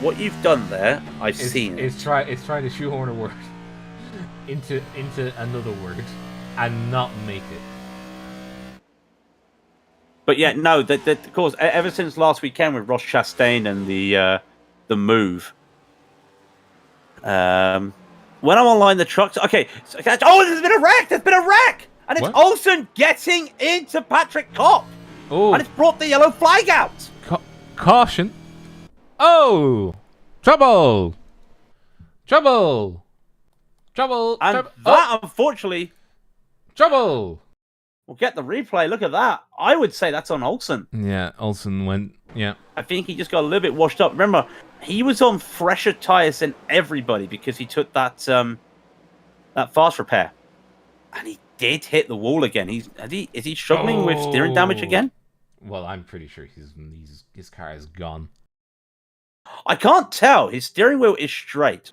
What you've done there, I've seen. It's try to shoehorn a word into another word and not make it. But yeah, no. Of course, ever since last weekend with Ross Chastain and the move. When I'm online, the trucks. Okay. Oh, there's been a wreck. There's been a wreck, and it's Olsen getting into Patrick Kopp. Oh. And it's brought the yellow flag out. Caution. Oh, trouble. And that, unfortunately, Trouble! We'll get the replay. Look at that. I would say that's on Olsen. Yeah, Olsen went... Yeah. I think he just got a little bit washed up. Remember, he was on fresher tyres than everybody because he took that fast repair. And he did hit the wall again. Is he struggling with steering damage again? Well, I'm pretty sure his car is gone. I can't tell. His steering wheel is straight.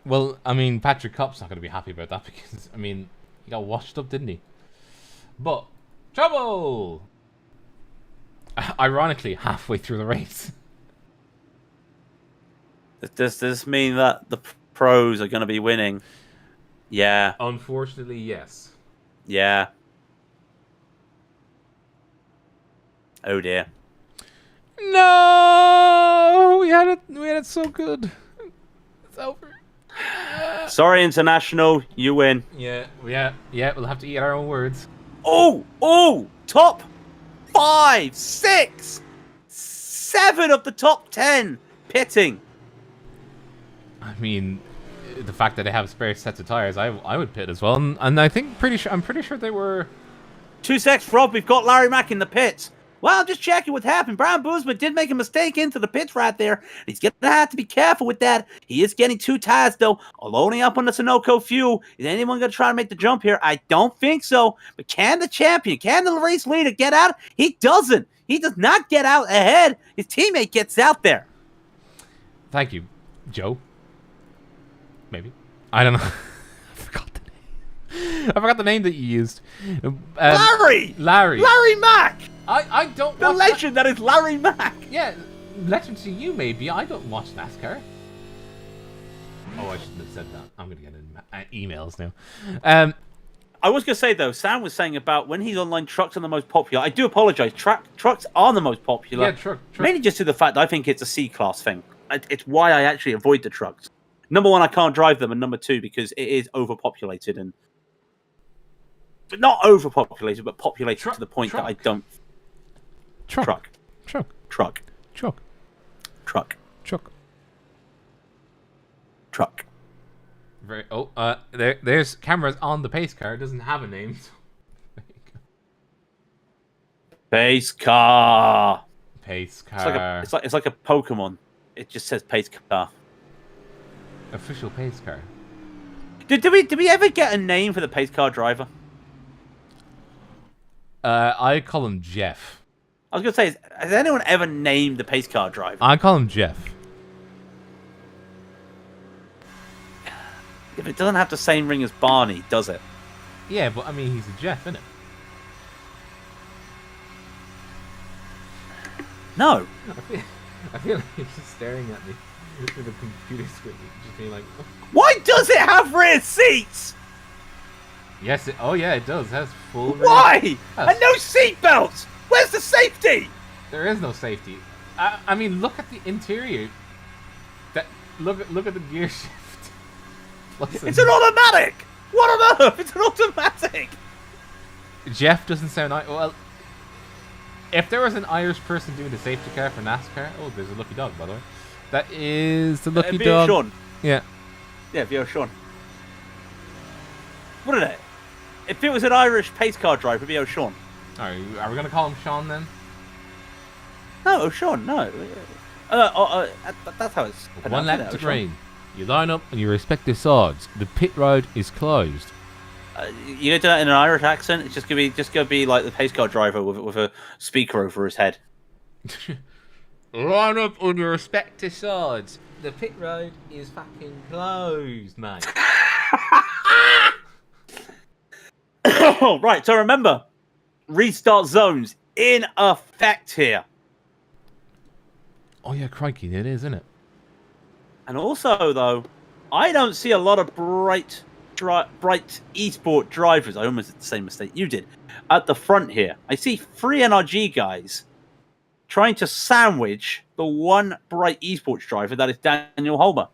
Well, I mean, Patrick Kopp's not going to be happy about that because, I mean, he got washed up, didn't he? But, trouble! Ironically, halfway through the race. Does this mean that the pros are going to be winning? Yeah. Unfortunately, yes. Yeah. Oh dear. No! We had it so good. It's over. Sorry, International. You win. Yeah. We'll have to eat our own words. Oh! Top 5, 6, 7 of the top 10 pitting. I mean, the fact that they have spare sets of tires, I would pit as well, and I'm pretty sure they were. 2 secs, Rob. We've got Larry Mack in the pits. Well, I'm just checking what happened. Brian Boozman did make a mistake into the pits right there. He's going to have to be careful with that. He is getting 2 tires, though, loading up on the Sunoco fuel. Is anyone going to try to make the jump here? I don't think so. But can the champion, can the race leader get out? He doesn't. He does not get out ahead. His teammate gets out there. Thank you, Joe. Maybe. I don't know. I forgot the name that you used. Larry Mack. I don't. The legend that is Larry Mack. Yeah, legend to you maybe. I don't watch NASCAR. Oh, I shouldn't have said that. I'm gonna get emails now. I was gonna say though, Sam was saying about when he's online, trucks are the most popular. I do apologize. Trucks are the most popular. Yeah, truck. Mainly just to the fact that I think it's a C-class thing. It's why I actually avoid the trucks. Number 1, I can't drive them, and number 2, because it is overpopulated but not overpopulated, but populated to the point that I don't. Truck. Very. Oh, there's cameras on the pace car. It doesn't have a name. So. Pace car. Pace car. It's like a Pokemon. It just says pace car. Official pace car. Did we ever get a name for the pace car driver? I call him Jeff. I was gonna say, has anyone ever named the pace car driver? I call him Jeff. If it doesn't have the same ring as Barney, does it? Yeah, but I mean, he's a Jeff, isn't it? No. I feel like he's just staring at me through the computer screen, just being like, oh. Why does it have rear seats? Yes, it does. It has full. Why? And no seat belts. Where's the safety? There is no safety. I mean, look at the interior. Look at the gear shift. Listen. It's an automatic. What on earth? It's an automatic. Jeff doesn't sound well. If there was an Irish person doing the safety car for NASCAR, oh, there's a lucky dog, by the way. That is the lucky dog. Sean. Yeah. Yeah, Vio Sean. What are they? If it was an Irish pace car driver, it'd be O'Shawn. Are we going to call him Sean then? No, O'Shawn, no. That's how it's pronounced. One lap to green. You line up and you respect the sides. The pit road is closed. You gonna do that in an Irish accent? It's just gonna be like the pace car driver with a speaker over his head. Line up on your respective sides. The pit road is fucking closed, mate. Right, so remember, restart zones in effect here. Oh yeah, crikey, it is, isn't it? And also, though, I don't see a lot of bright esport drivers. I almost did the same mistake you did at the front here. I see 3 NRG guys trying to sandwich the one bright esports driver that is Daniel Holmer.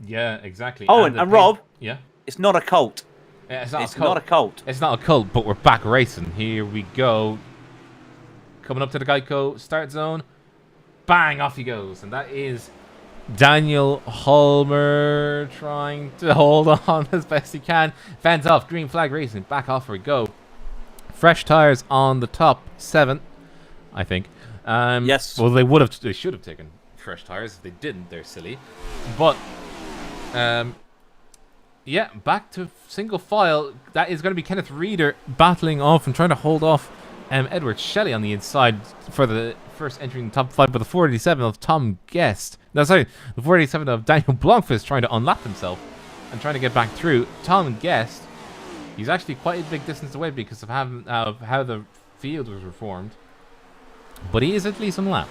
Yeah, exactly. Oh, and Rob, yeah, it's not a cult. Yeah, it's not a cult. It's not a cult, but we're back racing. Here we go. Coming up to the Geico start zone. Bang, off he goes. And that is Daniel Holmer trying to hold on as best he can. Fans off. Green flag racing. Back off we go. Fresh tires on the top 7, I think. Yes. Well, they should have taken fresh tires. If they didn't, they're silly. But, yeah, back to single file. That is going to be Kenneth Reeder battling off and trying to hold off Edward Shelley on the inside for the first entry in the top 5. But the 487 of Tom Guest. No, sorry, the 487 of Daniel Blomqvist trying to unlap himself and trying to get back through. Tom Guest, he's actually quite a big distance away because of how the field was reformed. But he is at least unlapped.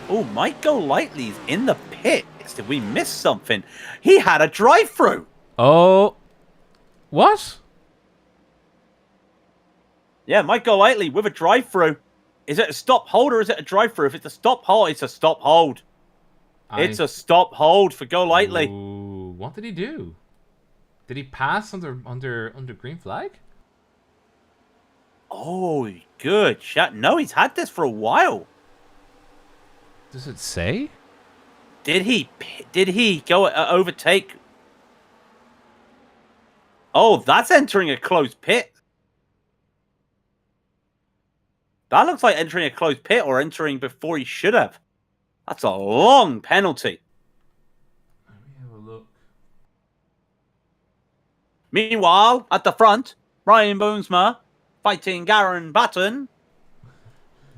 Oh, Mike Golightly's in the pits. Did we miss something? He had a drive-through. Oh, what? Yeah, Mike Golightly with a drive-through. Is it a stop hold or is it a drive-through? If it's a stop hold, it's a stop hold. It's a stop hold for Golightly. Ooh, what did he do? Did he pass under green flag? Oh, good shot. No, he's had this for a while. Does it say? Did he go overtake? Oh, that's entering a closed pit. That looks like entering a closed pit or entering before he should have. That's a long penalty. Let me have a look. Meanwhile, at the front, Ryan Boomsma fighting Garen Batten.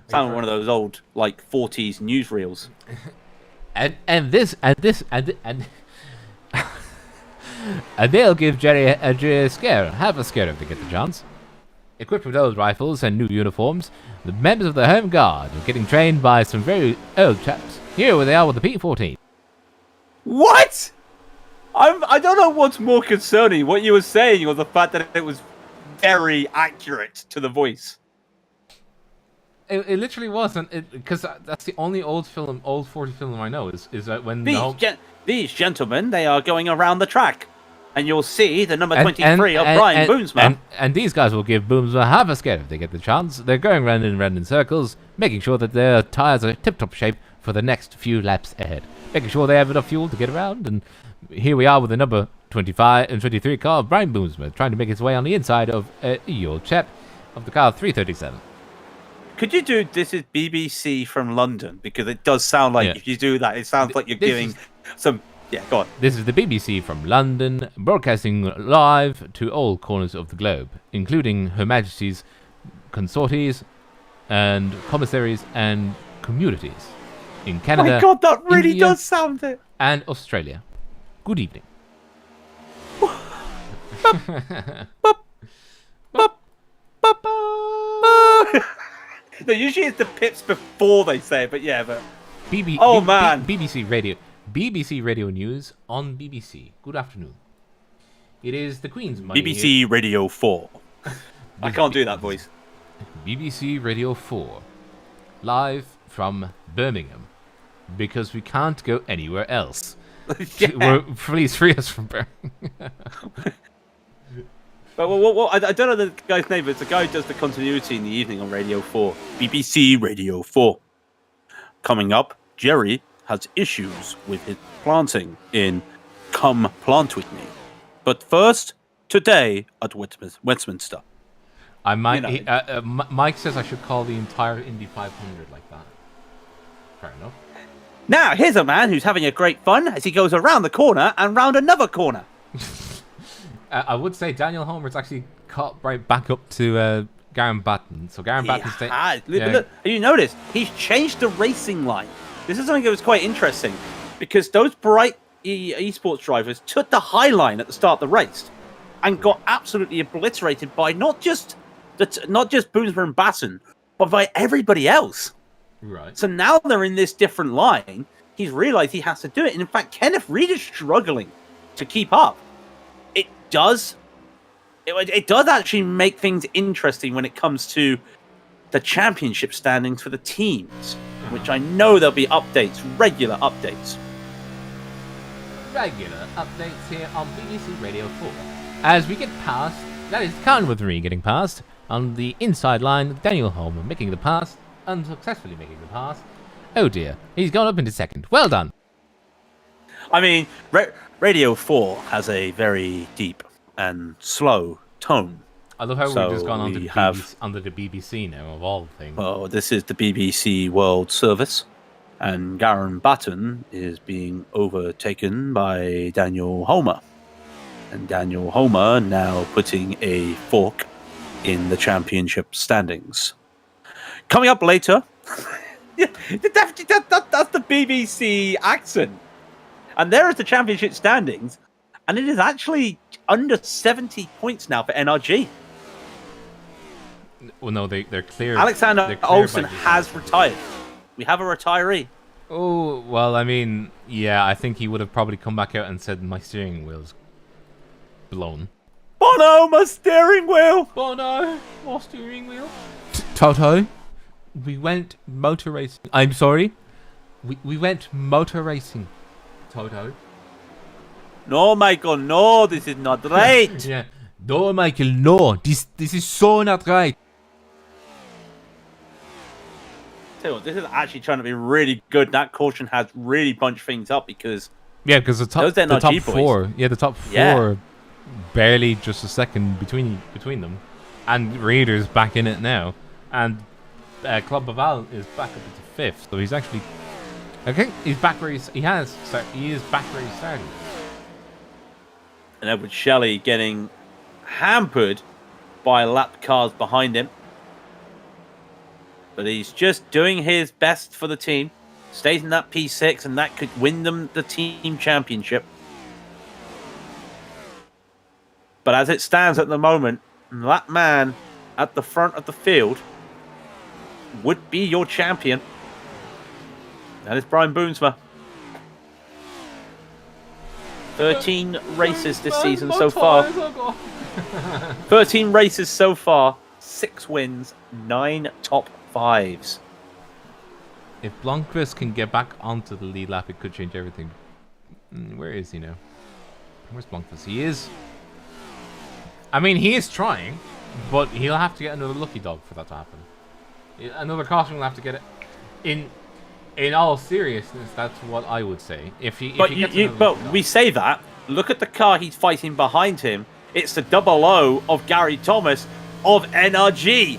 Sound one of those old, like, 40s newsreels. And they'll give Jerry a scare. Have a scare if they get the chance. Equipped with old rifles and new uniforms, the members of the Home Guard are getting trained by some very old chaps. Here where they are with the P-14. What? I don't know what's more concerning, what you were saying or the fact that it was very accurate to the voice. It literally wasn't, because that's the only old 40 film I know is that when these gentlemen, they are going around the track, and you'll see the number 23 of Brian Boomsma. And these guys will give Boomsma half a scare if they get the chance. They're going round and round in circles, making sure that their tires are tip-top shape for the next few laps ahead, making sure they have enough fuel to get around. And here we are with the number 25 and 23 car of Brian Boomsma trying to make his way on the inside of your chap of the car 337. Could you do this is BBC from London? Because it does sound like if you do that, it sounds like you're giving some... Yeah, go on. This is the BBC from London, broadcasting live to all corners of the globe, including Her Majesty's consorties and commissaries and communities in Canada. Oh my God, that really India, does sound it. And Australia. Good evening. No, usually it's the pips before they say it, but yeah, but... BBC Radio News on BBC. Good afternoon. It is the Queen's money. BBC Radio 4. I can't do that voice. BBC Radio 4. Live from Birmingham. Because we can't go anywhere else. Please free us from Birmingham. But I don't know the guy's name, but it's the guy who does the continuity in the evening on Radio 4. BBC Radio 4. Coming up, Jerry has issues with his planting in Come Plant With Me. But first, today at Westminster. I might. Mike says I should call the entire Indy 500 like that. Fair enough. Now, here's a man who's having a great fun as he goes around the corner and round another corner. I would say Daniel Homer's actually caught right back up to Garen Batten. So Garen Batten's... Look, you notice, he's changed the racing line. This is something that was quite interesting because those bright esports drivers took the high line at the start of the race and got absolutely obliterated by not just Boomsma and Batten, but by everybody else. Right. So now they're in this different line. He's realised he has to do it. And in fact, Kenneth Reed is struggling to keep up. It does actually make things interesting when it comes to the championship standings for the teams, which I know there'll be updates, regular updates. Regular updates here on BBC Radio 4. As we get past, that is Conwood 3 getting past. On the inside line, Daniel Homer making the pass, unsuccessfully making the pass. Oh dear, he's gone up into second. Well done. I mean, Radio 4 has a very deep and slow tone. I love how So we've just gone we under the BBC now, of all things. Well, this is the BBC World Service, and Garen Button is being overtaken by Daniel Homer. And Daniel Homer now putting a fork in the championship standings. Coming up later, that's the BBC accent. And there is the championship standings, and it is actually under 70 points now for NRG. Well, no, they're clear. Alexander Olsen has retired. We have a retiree. Oh, well, I mean, yeah, I think he would have probably come back out and said, my steering wheel's blown. Bono, my steering wheel! Bono, my steering wheel. Toto, we went motor racing. I'm sorry? We went motor racing, Toto. No, Michael, no, this is not right. Yeah. No, Michael, no. This is so not right. Tell you what, this is actually trying to be really good. That caution has really bunched things up because because the top four, the top four, barely just a second between them, and Raiders back in it now, and Club Baval is back up into fifth, so he's actually, he's back where he is back where he started. And Edward Shelley getting hampered by lap cars behind him. But he's just doing his best for the team. Stays in that P6, and that could win them the team championship. But as it stands at the moment, that man at the front of the field would be your champion. That is Brian Boomsma. 13 races this season so far. 13 races so far. 6 wins, 9 top 5s. If Blomqvist can get back onto the lead lap, it could change everything. Where is he now? Where's Blomqvist? He is. I mean, he is trying, but he'll have to get another lucky dog for that to happen. Another caution will have to get it. In all seriousness, that's what I would say. But we say that. Look at the car he's fighting behind him. It's the 00 of Gary Thomas of NRG.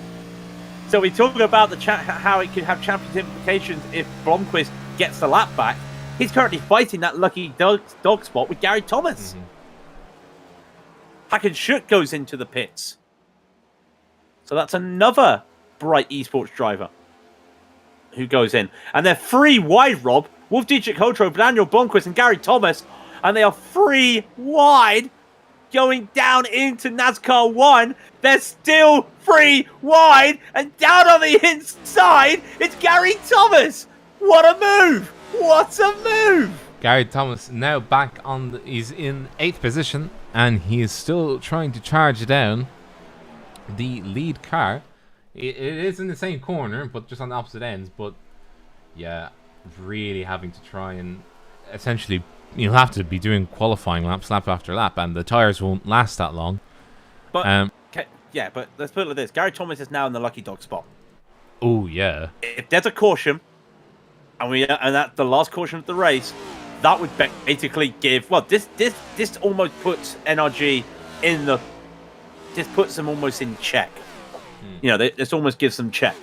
So we talk about how it could have championship implications if Blomqvist gets the lap back. He's currently fighting that lucky dog spot with Gary Thomas. Mm-hmm. Hackenshook goes into the pits. So that's another bright esports driver who goes in. And they're 3 wide, Rob. Wolf Dietrich Hotro, Daniel Blomqvist, and Gary Thomas. And they are 3 wide going down into NASCAR 1. They're still 3 wide. And down on the inside, it's Gary Thomas. What a move. What a move. Gary Thomas now back on. He's in 8th position. And he is still trying to charge down the lead car. It is in the same corner, but just on the opposite ends. But yeah, really having to try and essentially, you'll have to be doing qualifying laps, lap after lap, and the tires won't last that long. But but let's put it like this: Gary Thomas is now in the lucky dog spot. Oh yeah. If there's a caution, and that's the last caution of the race, that would basically give. Well, this almost puts NRG in the. This puts them almost in check. You know, this almost gives them check.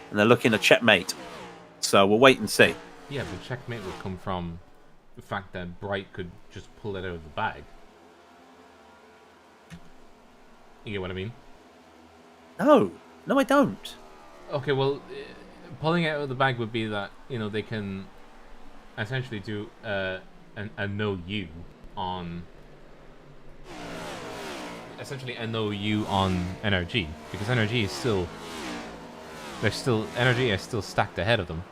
And they're looking to checkmate. So we'll wait and see. Yeah, but checkmate would come from the fact that Bright could just pull it out of the bag. You get what I mean? No, I don't. Okay, well, pulling it out of the bag would be that, they can essentially do a no you on... Essentially a no you on NRG, because NRG is still NRG is still stacked ahead of them.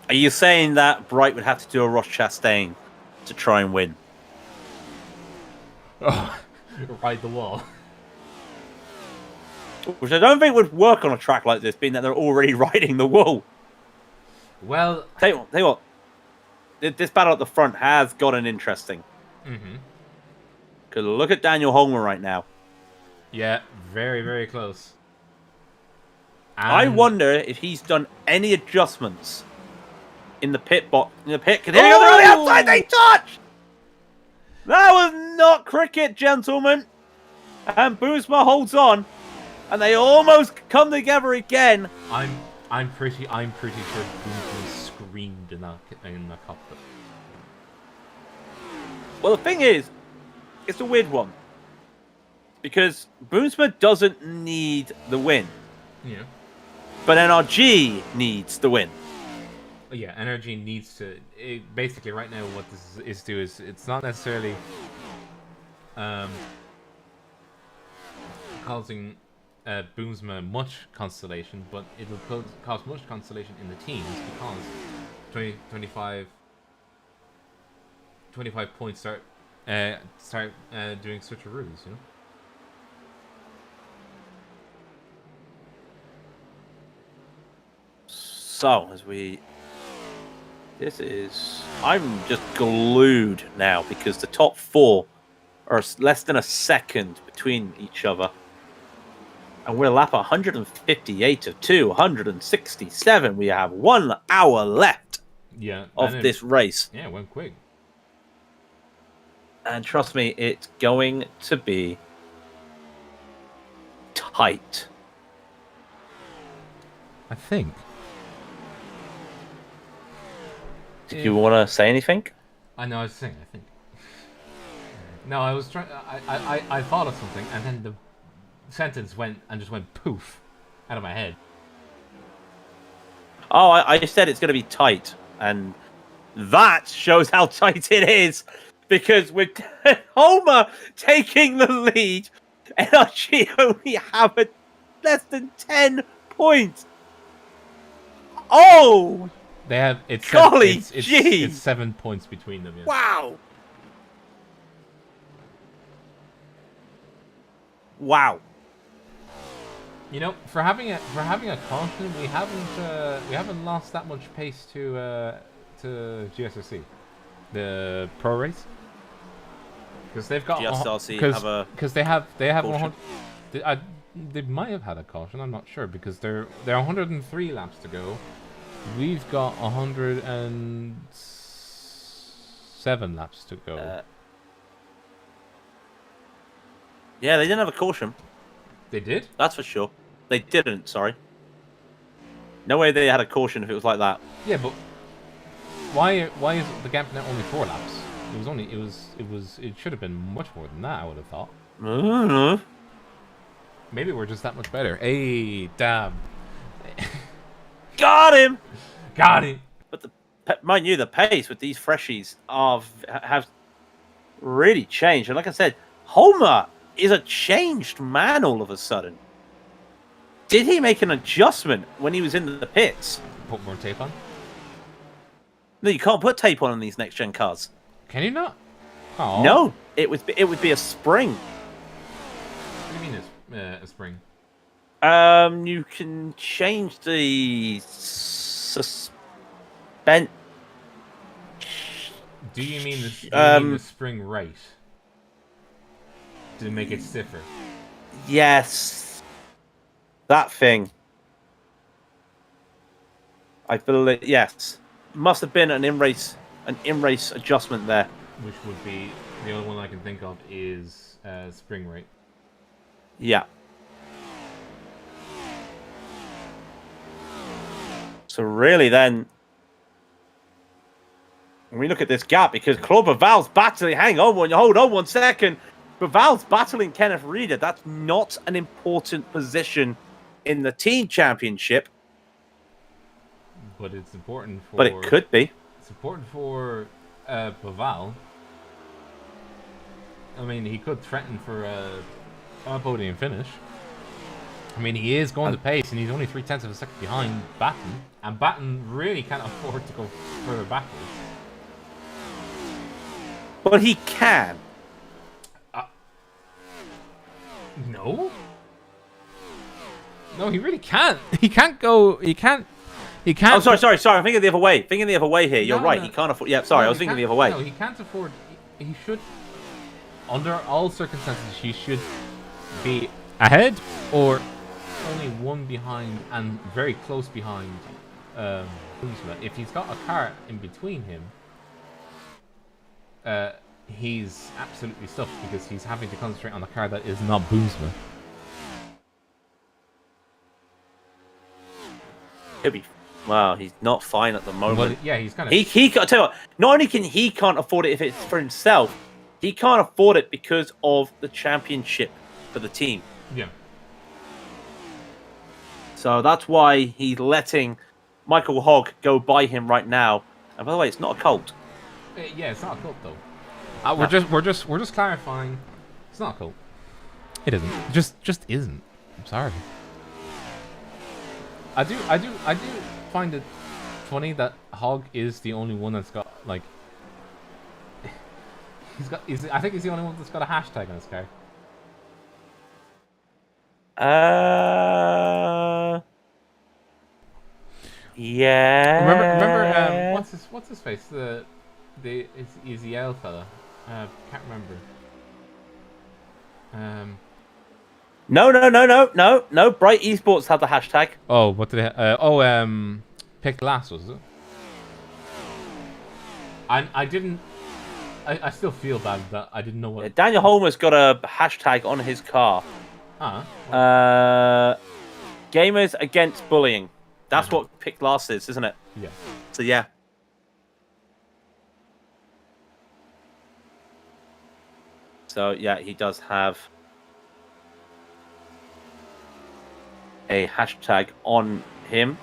Are you saying that Bright would have to do a Ross Chastain to try and win? Oh, ride the wall. Which I don't think would work on a track like this, being that they're already riding the wall. Well, tell you what. This battle at the front has gotten interesting. Mm-hmm. Because look at Daniel Homer right now. Yeah, very, very close. And I wonder if he's done any adjustments in the pit box. In the pit. Here we go. They're on the outside. They touch. That was not cricket, gentlemen. And Boomsma holds on, and they almost come together again. I'm pretty sure Boomsma screamed in the cockpit. Well, the thing is, it's a weird one because Boomsma doesn't need the win. Yeah. But NRG needs the win. Yeah, NRG needs to. Basically, right now, what this is do is it's not necessarily causing Boomsma much constellation, but it will cause much constellation in the teams because 25 points start doing switcheroos, you know. So I'm just glued now because the top four are less than a second between each other. And we're lap 158 of 267. We have 1 hour left of this race. Yeah, it went quick. And trust me, it's going to be tight. I think. Did you want to say anything? I know, I was saying, I think. No, I was trying. I thought of something, and then the sentence went poof out of my head. Oh, I said it's going to be tight, and that shows how tight it is because with Homer taking the lead, NRG only have less than 10 points. Oh. They have it's 7 points between them. Yeah. Wow. You know, for having a caution, we haven't lost that much pace to GSRC, the pro race, because they've got because they have 100. They might have had a caution. I'm not sure because they're 103 laps to go. We've got 107 laps to go. Yeah, they didn't have a caution. They did? That's for sure. They didn't, sorry. No way they had a caution if it was like that. Yeah, but why is the gap now only 4 laps? It should have been much more than that, I would have thought. I don't know. Maybe we're just that much better. Hey, damn. Got him! Got him! But mind you, the pace with these freshies have really changed. And like I said, Homer is a changed man all of a sudden. Did he make an adjustment when he was in the pits? Put more tape on? No, you can't put tape on these next-gen cars. Can you not? Oh. No, it would be a spring. What do you mean a spring? You can change the suspension. Do you mean the spring rate to make it stiffer? Yes, that thing. I believe yes, must have been an in-race adjustment there. Which would be the only one I can think of is spring rate. Yeah. So really then, when we look at this gap, because Club of Val's battling, hold on one second. But Val's battling Kenneth Reader. That's not an important position in the team championship. But it's important for... But it could be. It's important for Paval. I mean, he could threaten for a podium finish. I mean, he is going to pace, and he's only 0.3 of a second behind Batten. And Batten really can't afford to go further backwards. But he can. No? No, he really can't. He can't go... He can't... Oh, sorry. I'm thinking the other way. Here. You're right. No. He can't afford... Yeah, sorry. I was thinking the other way. No, he can't afford... He should... Under all circumstances, he should be ahead or only one behind and very close behind Boomsma, if he's got a car in between him, he's absolutely stuffed because he's having to concentrate on a car that is not Boomsma. He'll be. Wow, he's not fine at the moment. Well, yeah, he's kind of. He. I tell you what. Not only can he can't afford it if it's for himself, he can't afford it because of the championship for the team. Yeah. So that's why he's letting Michael Hogg go by him right now. And by the way, it's not a cult. Yeah, it's not a cult though. We're just clarifying. It's not a cult. It isn't. It just isn't. I'm sorry. I do find it funny that Hogg is the only one that's got like. I think he's the only one that's got a hashtag on his car. Yeah. Remember what's his face? He's the L fella. Can't remember. No. Bright Esports had the hashtag. Oh, what did they? Pick last was it? I didn't. I still feel bad that I didn't know what. Daniel Holmer's got a hashtag on his car. Gamers against bullying. That's what Pick Last is, isn't it? Yeah. So yeah. So yeah, he does have a hashtag on him.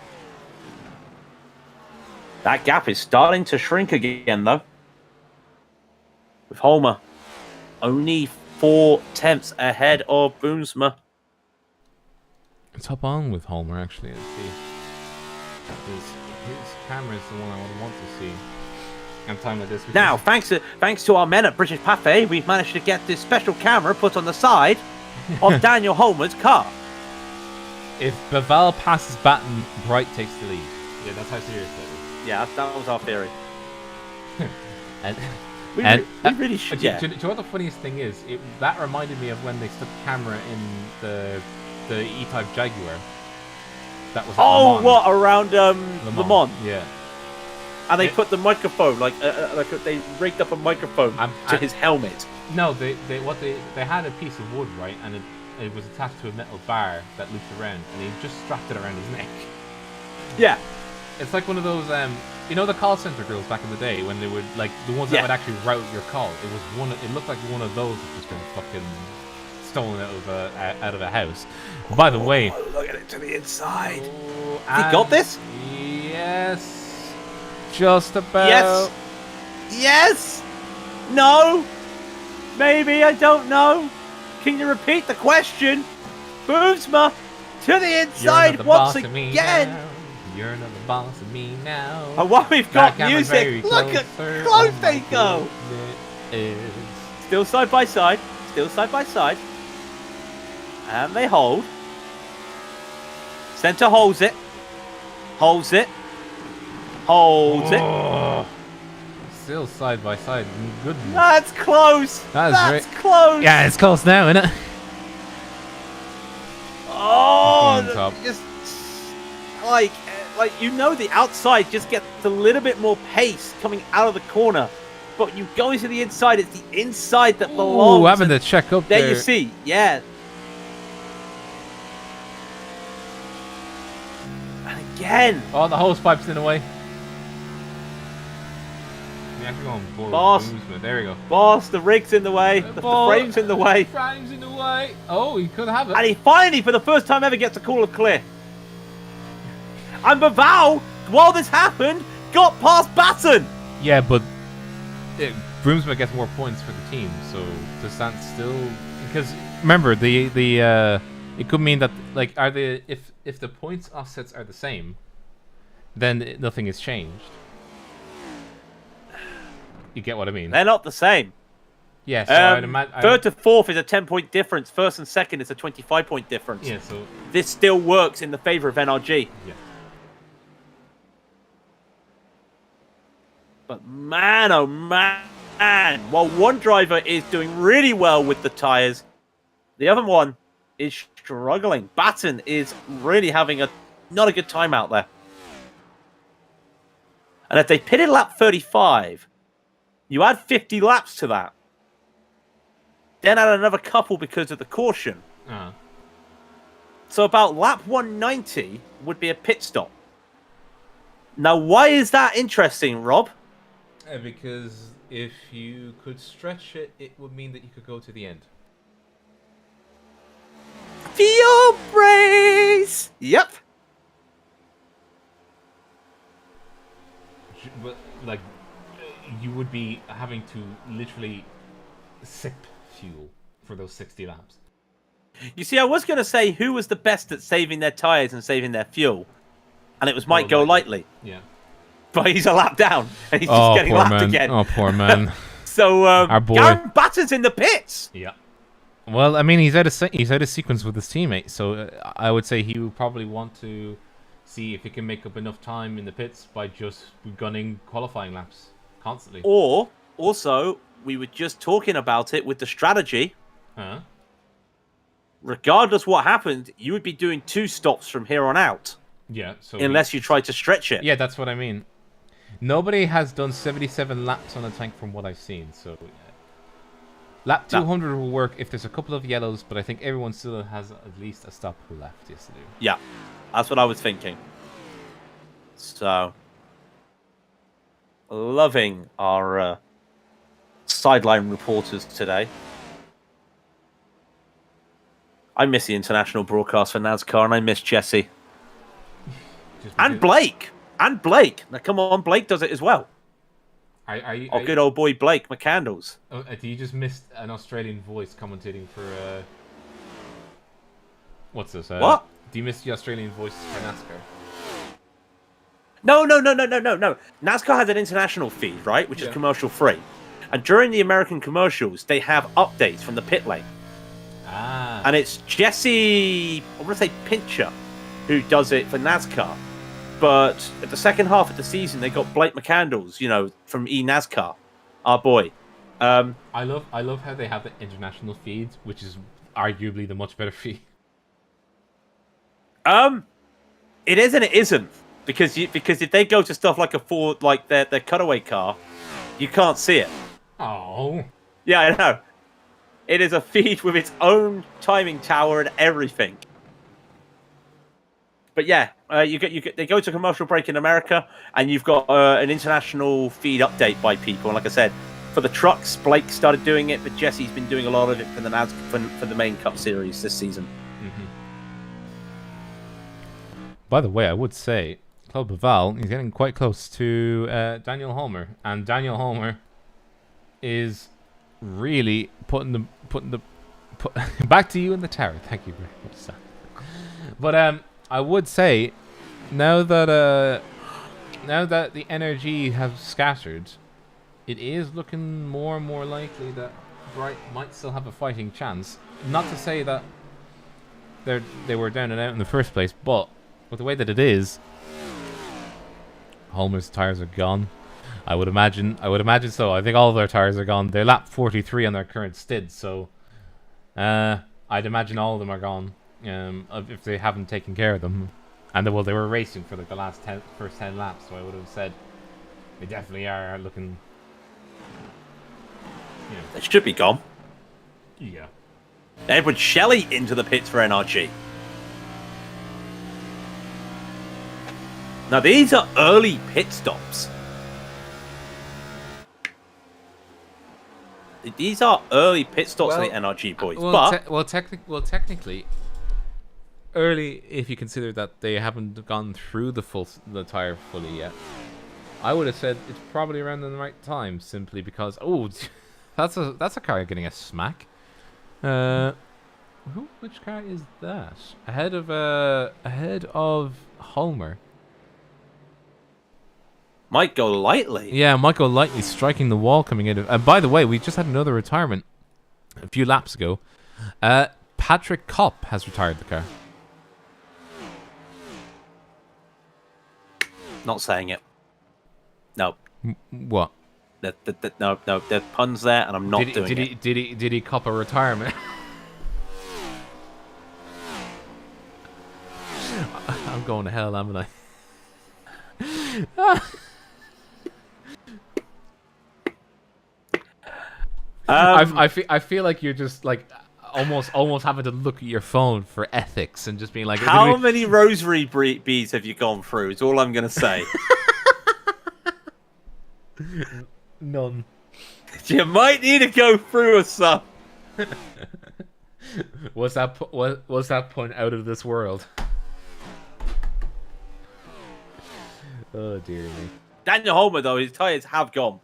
That gap is starting to shrink again, though. With Homer only 4/10 ahead of Boomsma. Let's hop on with Homer, actually, and see. His camera is the one I would want to see. And time like this. Now, thanks to our men at British Pathé, we've managed to get this special camera put on the side of Daniel Homer's car. If Baval passes Batten, Bright takes the lead. Yeah, that's how serious that is. Yeah, that was our theory. We really should. Do you know what the funniest thing is? That reminded me of when they stuck the camera in the E-Type Jaguar. That was. Oh, what around Le Mans? Yeah. And they put the microphone like they rigged up a microphone to his helmet. No, they had a piece of wood, right, and it was attached to a metal bar that looped around, and he just strapped it around his neck. Yeah. It's like one of those, you know, the call center girls back in the day when they would like the ones that would actually route your call. It was one. It looked like one of those that just been fucking stolen out of a house. By the way, look at it to the inside. He got this? Yes. Just about. Yes. Yes. No. Maybe, I don't know. Can you repeat the question? Boomsma to the inside once again. You're not the boss of me now. And while we've got music, look at close they go. Still side by side. Still side by side. And they hold. Center holds it. Holds it. Holds it. Still side by side. Goodness. That's close. That's close. Yeah, it's close now, isn't it? Oh, just like you know, the outside just gets a little bit more pace coming out of the corner, but you go into the inside. It's the inside that belongs. Ooh, having to check up there. There you see, yeah. And again. Oh, the hose pipe's in the way. Boss, there we go. Boss, the rig's in the way. The frame's in the way. Frame's in the way. Oh, he could have it. And he finally, for the first time ever, gets a call of clear. And Baval, while this happened, got past Batten. Yeah, but Broomsma gets more points for the team, so does that still? Because remember, it could mean that like if the points offsets are the same, then nothing has changed. You get what I mean? They're not the same. Yeah, so third to fourth is a 10-point difference. First and second is a 25-point difference. Yeah, so this still works in the favor of NRG. Yeah. But man, oh man, while one driver is doing really well with the tires, the other one is struggling. Batten is really having not a good time out there. And if they pitted lap 35, you add 50 laps to that. Then add another couple because of the caution. So about lap 190 would be a pit stop. Now, why is that interesting, Rob? Because if you could stretch it, it would mean that you could go to the end. Fuel brace! Yep. But, like, you would be having to literally sip fuel for those 60 laps. You see, I was going to say who was the best at saving their tyres and saving their fuel, and it was Mike Golightly. Yeah. But he's a lap down, and he's just getting lapped again. Oh, poor man. So, our boy Garen Batter's in the pits. Yeah. Well, I mean, he's out of sequence with his teammate, so I would say he would probably want to see if he can make up enough time in the pits by just gunning qualifying laps constantly. Or, also, we were just talking about it with the strategy. Regardless what happened, you would be doing 2 stops from here on out. Yeah. So unless you try to stretch it. Yeah, that's what I mean. Nobody has done 77 laps on a tank from what I've seen, so... Lap 200 will work if there's a couple of yellows, but I think everyone still has at least a stop who left, yes, they do. Yeah, that's what I was thinking. So... Loving our sideline reporters today. I miss the international broadcast for NASCAR, and I miss Jesse. And Blake! And Blake! Now, come on, Blake does it as well. Good old boy Blake McCandles. Oh, do you just miss an Australian voice commentating for... What's this? What? Do you miss the Australian voice for NASCAR? No. NASCAR has an international feed, right? Which is commercial free. And during the American commercials, they have updates from the pit lane. And it's Jesse, I want to say Pincher, who does it for NASCAR. But at the second half of the season, they got Blake McCandles, from eNASCAR, our boy. I love how they have the international feed, which is arguably the much better feed. It is and it isn't, because if they go to stuff like a Ford, like their cutaway car, you can't see it. Oh. Yeah, I know. It is a feed with its own timing tower and everything. But yeah, they go to commercial break in America, and you've got an international feed update by people. And like I said, for the trucks, Blake started doing it, but Jesse's been doing a lot of it for the main Cup series this season. Mm-hmm. By the way, I would say Claude Baval is getting quite close to Daniel Holmer, and Daniel Holmer is really putting the back to you in the tower. Thank you very much, sir. But I would say now that the NRG have scattered, it is looking more and more likely that Bright might still have a fighting chance. Not to say that they were down and out in the first place, but with the way that it is, Holmer's tires are gone. I would imagine so. I think all of their tires are gone. They're lap 43 on their current stid, so I'd imagine all of them are gone if they haven't taken care of them. And they were racing for like the first 10 laps, so I would have said they definitely are looking. They should be gone. Yeah. Edward Shelley into the pits for NRG. Now these are early pit stops. These are early pit stops for the NRG boys. Technically, early if you consider that they haven't gone through the tire fully yet. I would have said it's probably around the right time, simply because that's a car getting a smack. Which car is that? Ahead of Holmer. Might go lightly. Yeah, might go lightly, striking the wall coming in. And by the way, we just had another retirement a few laps ago. Patrick Kopp has retired the car. Not saying it. No. What? No. There's puns there, and I'm not doing it. Did he cop a retirement? I'm going to hell, haven't I? I feel like you're just like almost having to look at your phone for ethics and just being like, how many rosary beads have you gone through? Is all I'm gonna say. None. You might need to go through some. Was that point out of this world? Oh dear me. Daniel Homer though, his tires have gone.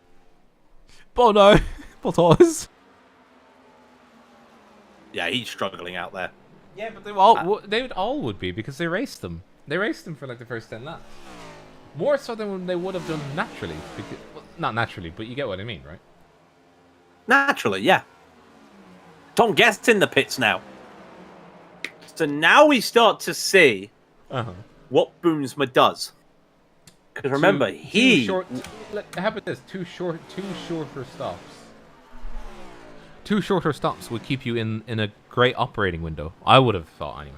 Bono, Bottas. Yeah, he's struggling out there. Yeah, but they would be because they raced them. They raced them for like the first 10 laps. More so than they would have done naturally. Because, well, not naturally, but you get what I mean, right? Naturally, yeah. Tom Guest's in the pits now. So now we start to see what Boomsma does. Because remember, how about this? Two shorter stops. Two shorter stops would keep you in a great operating window. I would have thought anyway.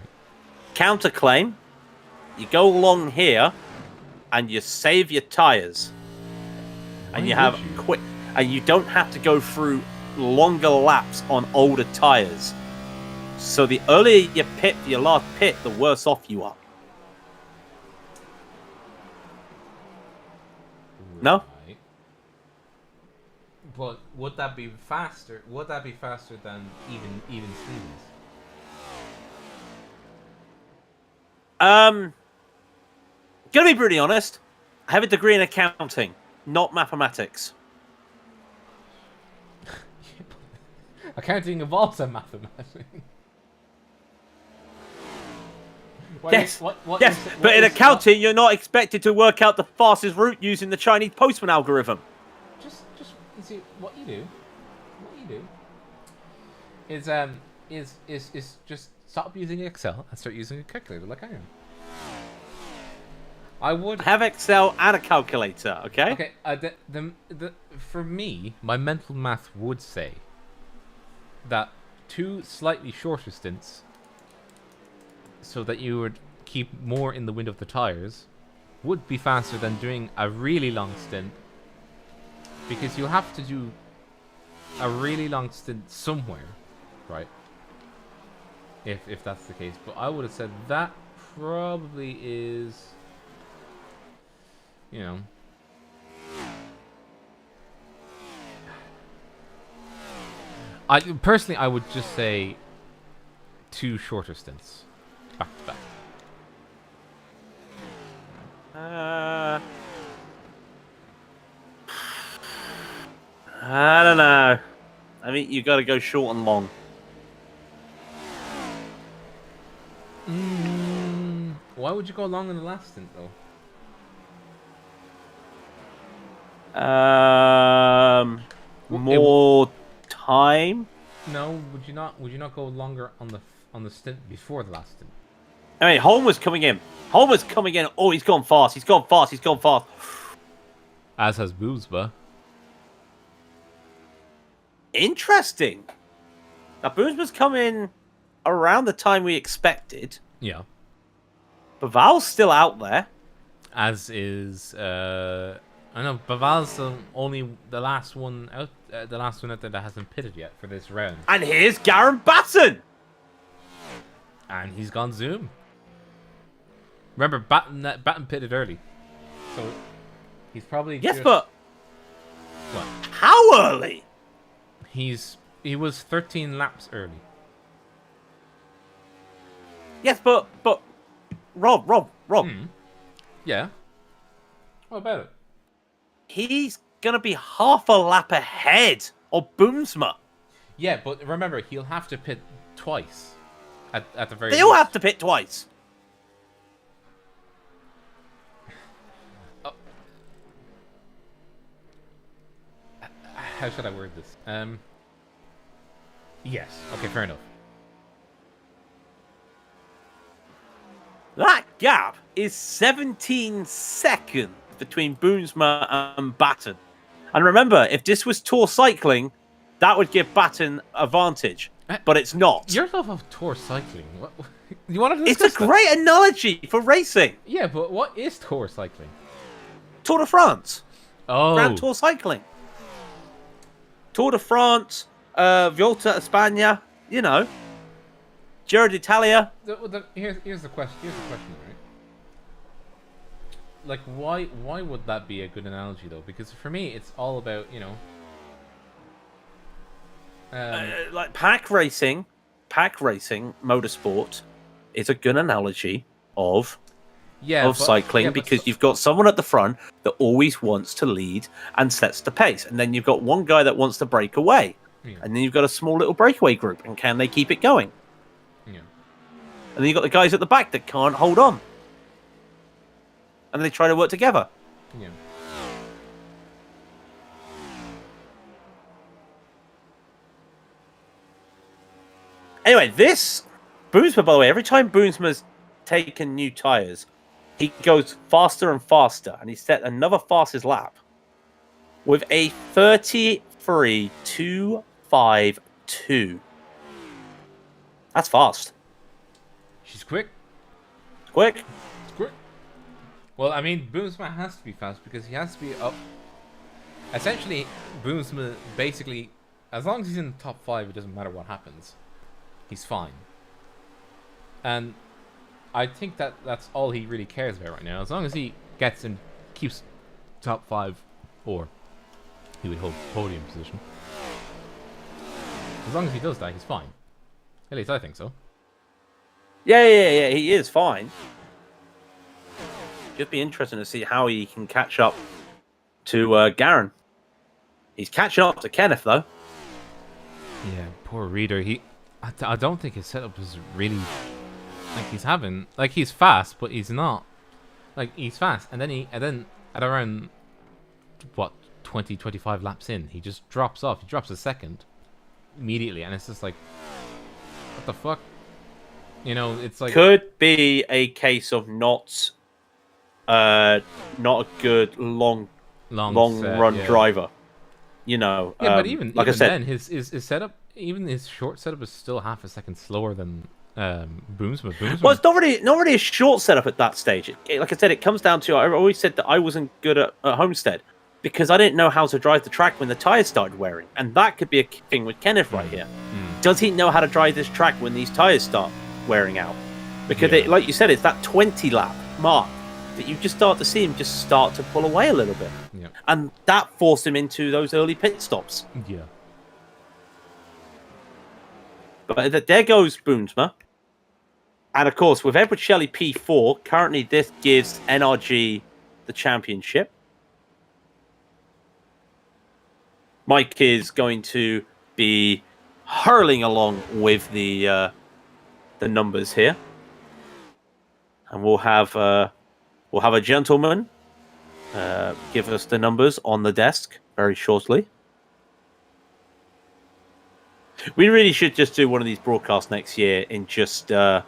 Counterclaim. You go along here, and you save your tires, and you have quick, and you don't have to go through longer laps on older tires. So the earlier you pit for your last pit, the worse off you are. No? Right. But would that be faster? Would that be faster than even Stevens? Gonna be brutally honest. I have a degree in accounting, not mathematics. Accounting involves a mathematics. Yes, but in accounting, you're not expected to work out the fastest route using the Chinese Postman algorithm. Just you see what you do is just stop using Excel and start using a calculator like I am. I would have Excel and a calculator. Okay. Okay. For me, my mental math would say that 2 slightly shorter stints, so that you would keep more in the wind of the tires, would be faster than doing a really long stint, because you have to do a really long stint somewhere, right? If that's the case. But I would have said that probably is, you know, I would just say 2 shorter stints back to back. I don't know. I mean, you got to go short and long. Why would you go long in the last stint, though? More time. No, would you not go longer on the stint before the last stint? I mean, Homer's coming in. Oh, he's gone fast. He's gone fast. As has Boomsma. Interesting. Now, Boomsma's coming around the time we expected. Yeah. Baval's still out there. As is, I know Baval's only the last one out there that hasn't pitted yet for this round. And here's Garen Batten. And he's gone Zoom. Remember, Batten pitted early, so he's probably but what? How early? He was 13 laps early. Yes, but Rob. Yeah. What about it? He's gonna be half a lap ahead of Boomsma. Yeah, but remember, he'll have to pit twice. At the very They all least. have to pit twice. How should I word this? Yes. Okay, fair enough. That gap is 17 seconds between Boomsma and Batten. And remember, if this was Tour cycling, that would give Batten advantage. But it's not. You're off of Tour cycling. What, you want to It's a great analogy for racing. Yeah, but what is Tour cycling? Tour de France. Oh. Grand Tour cycling. Tour de France, Volta España, you know, Giro d'Italia. Here's the question. Right? Like, why would that be a good analogy though? Because for me, it's all about like pack racing, motorsport is a good analogy of cycling because you've got someone at the front that always wants to lead and sets the pace, and then you've got one guy that wants to break away, and then you've got a small little breakaway group, and can they keep it going? Yeah. And then you've got the guys at the back that can't hold on, and they try to work together. Yeah. Anyway, this Boomsma, by the way, every time Boomsma's taken new tyres, he goes faster and faster, and he set another fastest lap with a 33.252. That's fast. She's quick. Quick. It's quick. Well, I mean, Boomsma has to be fast because he has to be up. Essentially, Boomsma basically, as long as he's in the top 5, it doesn't matter what happens. He's fine. And I think that's all he really cares about right now. As long as he gets and keeps top 5, or he would hold podium position. As long as he does that, he's fine. At least I think so. Yeah, he is fine. Just be interesting to see how he can catch up to Garen. He's catching up to Kenneth, though. Yeah, poor Reader. I don't think his setup is really... Like, he's fast, but he's not. Like, he's fast, and then at around, 20, 25 laps in, he just drops off. He drops a second immediately, and it's just like, what the fuck? It's like... Could be a case of not a good long run driver. Yeah, but even I said, then, his setup, even his short setup is still half a second slower than Boomsma. Well, it's not really a short setup at that stage. Like I said, it comes down to, I always said that I wasn't good at Homestead because I didn't know how to drive the track when the tyres started wearing. And that could be a thing with Kenneth right here. Does he know how to drive this track when these tyres start wearing out? Because, like you said, it's that 20 lap mark that you just start to see him just start to pull away a little bit. Yeah. And that forced him into those early pit stops. Yeah. But there goes Boomsma. And of course, with Edward Shelley P4, currently this gives NRG the championship. Mike is going to be hurling along with the numbers here, and we'll have a gentleman give us the numbers on the desk very shortly. We really should just do one of these broadcasts next year in just in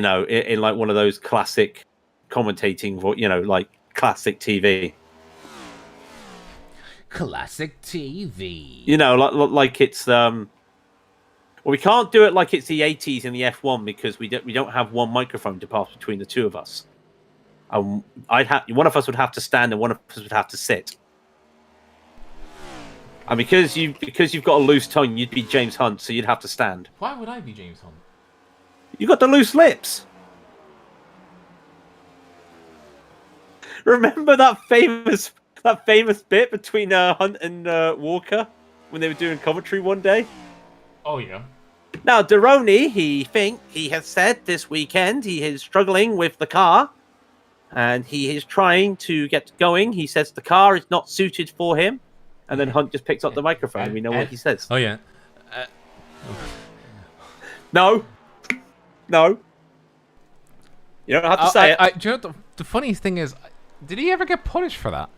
like one of those classic commentating, like classic TV. Classic TV. Like it's well, we can't do it like it's the 80s in the F1 because we don't have one microphone to pass between the two of us. One of us would have to stand and one of us would have to sit. And because you've got a loose tongue, you'd be James Hunt, so you'd have to stand. Why would I be James Hunt? You got the loose lips. Remember that famous bit between Hunt and Walker when they were doing commentary one day? Oh yeah. Now Deroni, he has said this weekend he is struggling with the car, and he is trying to get going. He says the car is not suited for him, and then Hunt just picks up the microphone, and we know what he says. Oh yeah. No. You don't have to say it. Do you know the funniest thing is, did he ever get punished for that?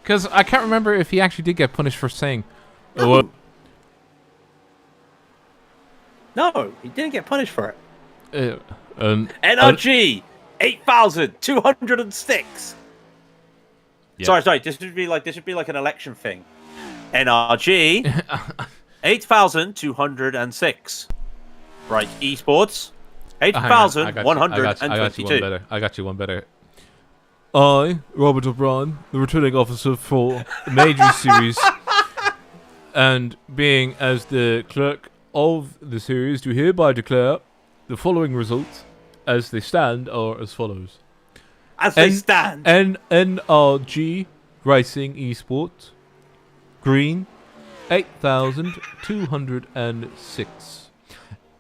Because I can't remember if he actually did get punished for saying... No, he didn't get punished for it. NRG 8,206. Yeah. Sorry. This should be like an election thing. NRG 8,206. Right, esports 8,122. I got you one better. I, Robert O'Brien, the returning officer for the Major Series, and being as the clerk of the series, do hereby declare the following results as they stand are as follows. As they stand. NRG Racing Esports, green, 8,206.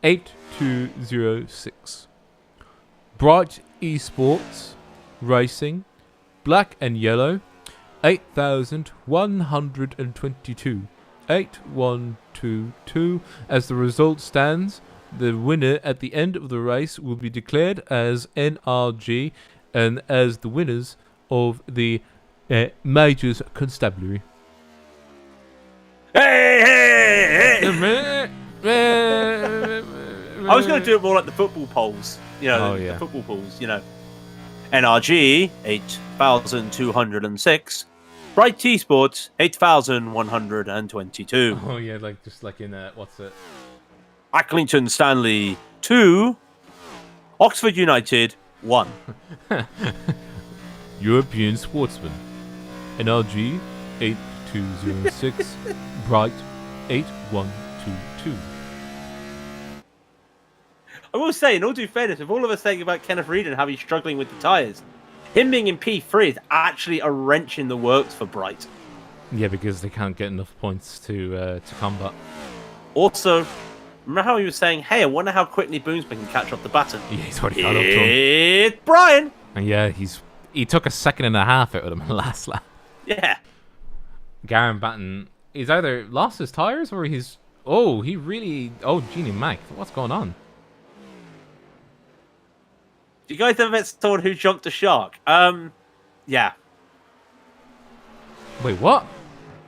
8206. Bright Esports Racing, black and yellow, 8,122. 8122. As the result stands, the winner at the end of the race will be declared as NRG and as the winners of the Majors Constabulary. Hey! I was going to do it more like the football polls. The football polls, NRG, 8,206. Bright Esports, 8,122. Oh, yeah, just like in, what's it? Acklington Stanley, 2. Oxford United, 1. European Sportsman, NRG, 8206. Bright, 8122. I will say, in all due fairness, with all of us saying about Kenneth Reid and how he's struggling with the tyres, him being in P3 is actually a wrench in the works for Bright. Yeah, because they can't get enough points to combat. Also, remember how he was saying, hey, I wonder how quickly Boomsman can catch up the baton? Yeah, he's already caught up to him. It's Brian! And yeah, he took a second and a half out of him in the last lap. Yeah. Garen Batten, he's either lost his tyres or he's... Oh, Genie Mac, what's going on? Do you guys ever met someone who jumped a shark? Yeah. Wait, what?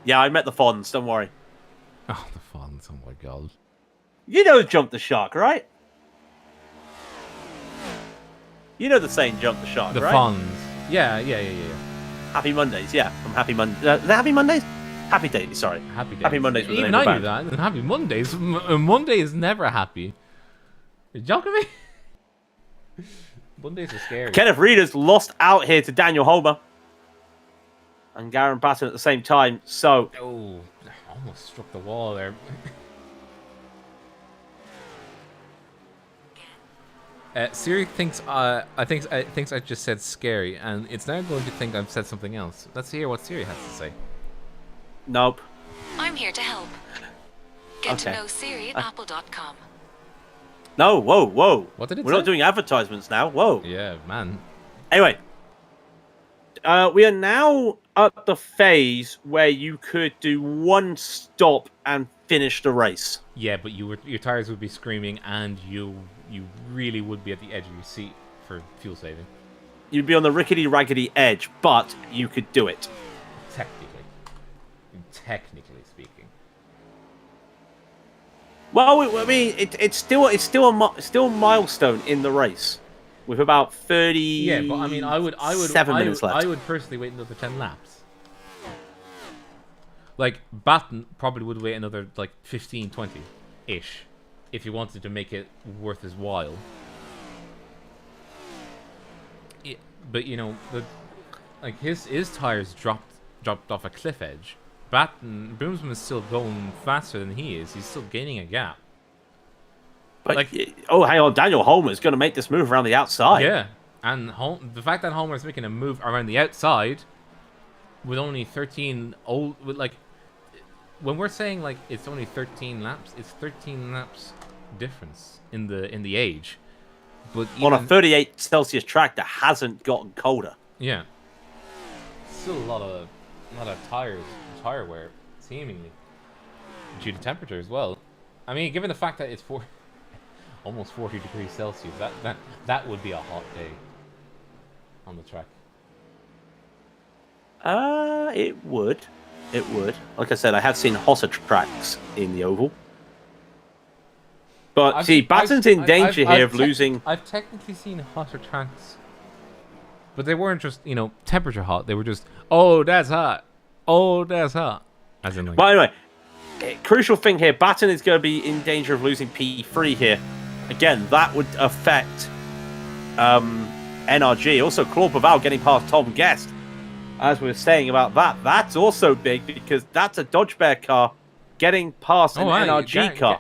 Yeah, I met the Fonz, don't worry. Oh, the Fonz, oh my god. You know jump the shark, right? You know the saying jump the shark, right? The Fonz. Yeah. Happy Mondays, yeah. From Happy Mondays. Is that Happy Mondays? Happy Days, sorry. Happy Days. Happy Mondays was the Even name of the I knew band. that. And Happy Mondays. Monday is never happy. You're joking me? Mondays are scary. Kenneth Reid has lost out here to Daniel Homer. And Garen Batten at the same time, so... Oh, almost struck the wall there. Siri thinks I just said scary, and it's now going to think I've said something else. Let's hear what Siri has to say. Nope. I'm here to help. Get to know Siri at apple.com. No, whoa. What did it We're say? not doing advertisements now. Whoa. Yeah, man. Anyway. We are now at the phase where you could do one stop and finish the race. Yeah, but your tires would be screaming, and you really would be at the edge of your seat for fuel saving. You'd be on the rickety-raggedy edge, but you could do it. Technically speaking. Well, I mean, it's still a milestone in the race, with about 30. Yeah, but I mean, I would 7 minutes left. I would personally wait another 10 laps. Like Batten probably would wait another 15, 20 ish, if he wanted to make it worth his while. Yeah, but his tires dropped off a cliff edge. Boomsman is still going faster than he is. He's still gaining a gap. But hang on, Daniel Homer is going to make this move around the outside. Yeah, and the fact that Homer is making a move around the outside with only 13 when we're saying it's only 13 laps, it's 13 laps difference in the age. But on a 38 Celsius track that hasn't gotten colder. Yeah, still a lot of tire wear, seemingly due to temperature as well. I mean, given the fact that it's almost 40 degrees Celsius, that would be a hot day on the track. It would. Like I said, I have seen hotter tracks in the oval. But Batten's in danger here of losing. I've technically seen hotter tracks, but they weren't just temperature hot. They were just that's hot. Oh, that's hot. As in, But anyway, crucial thing here, Batten is going to be in danger of losing P3 here. Again, that would affect NRG. Also, Claude Baval getting past Tom Guest. As we were saying about that, that's also big because that's a Dodge Bear car getting past an NRG car.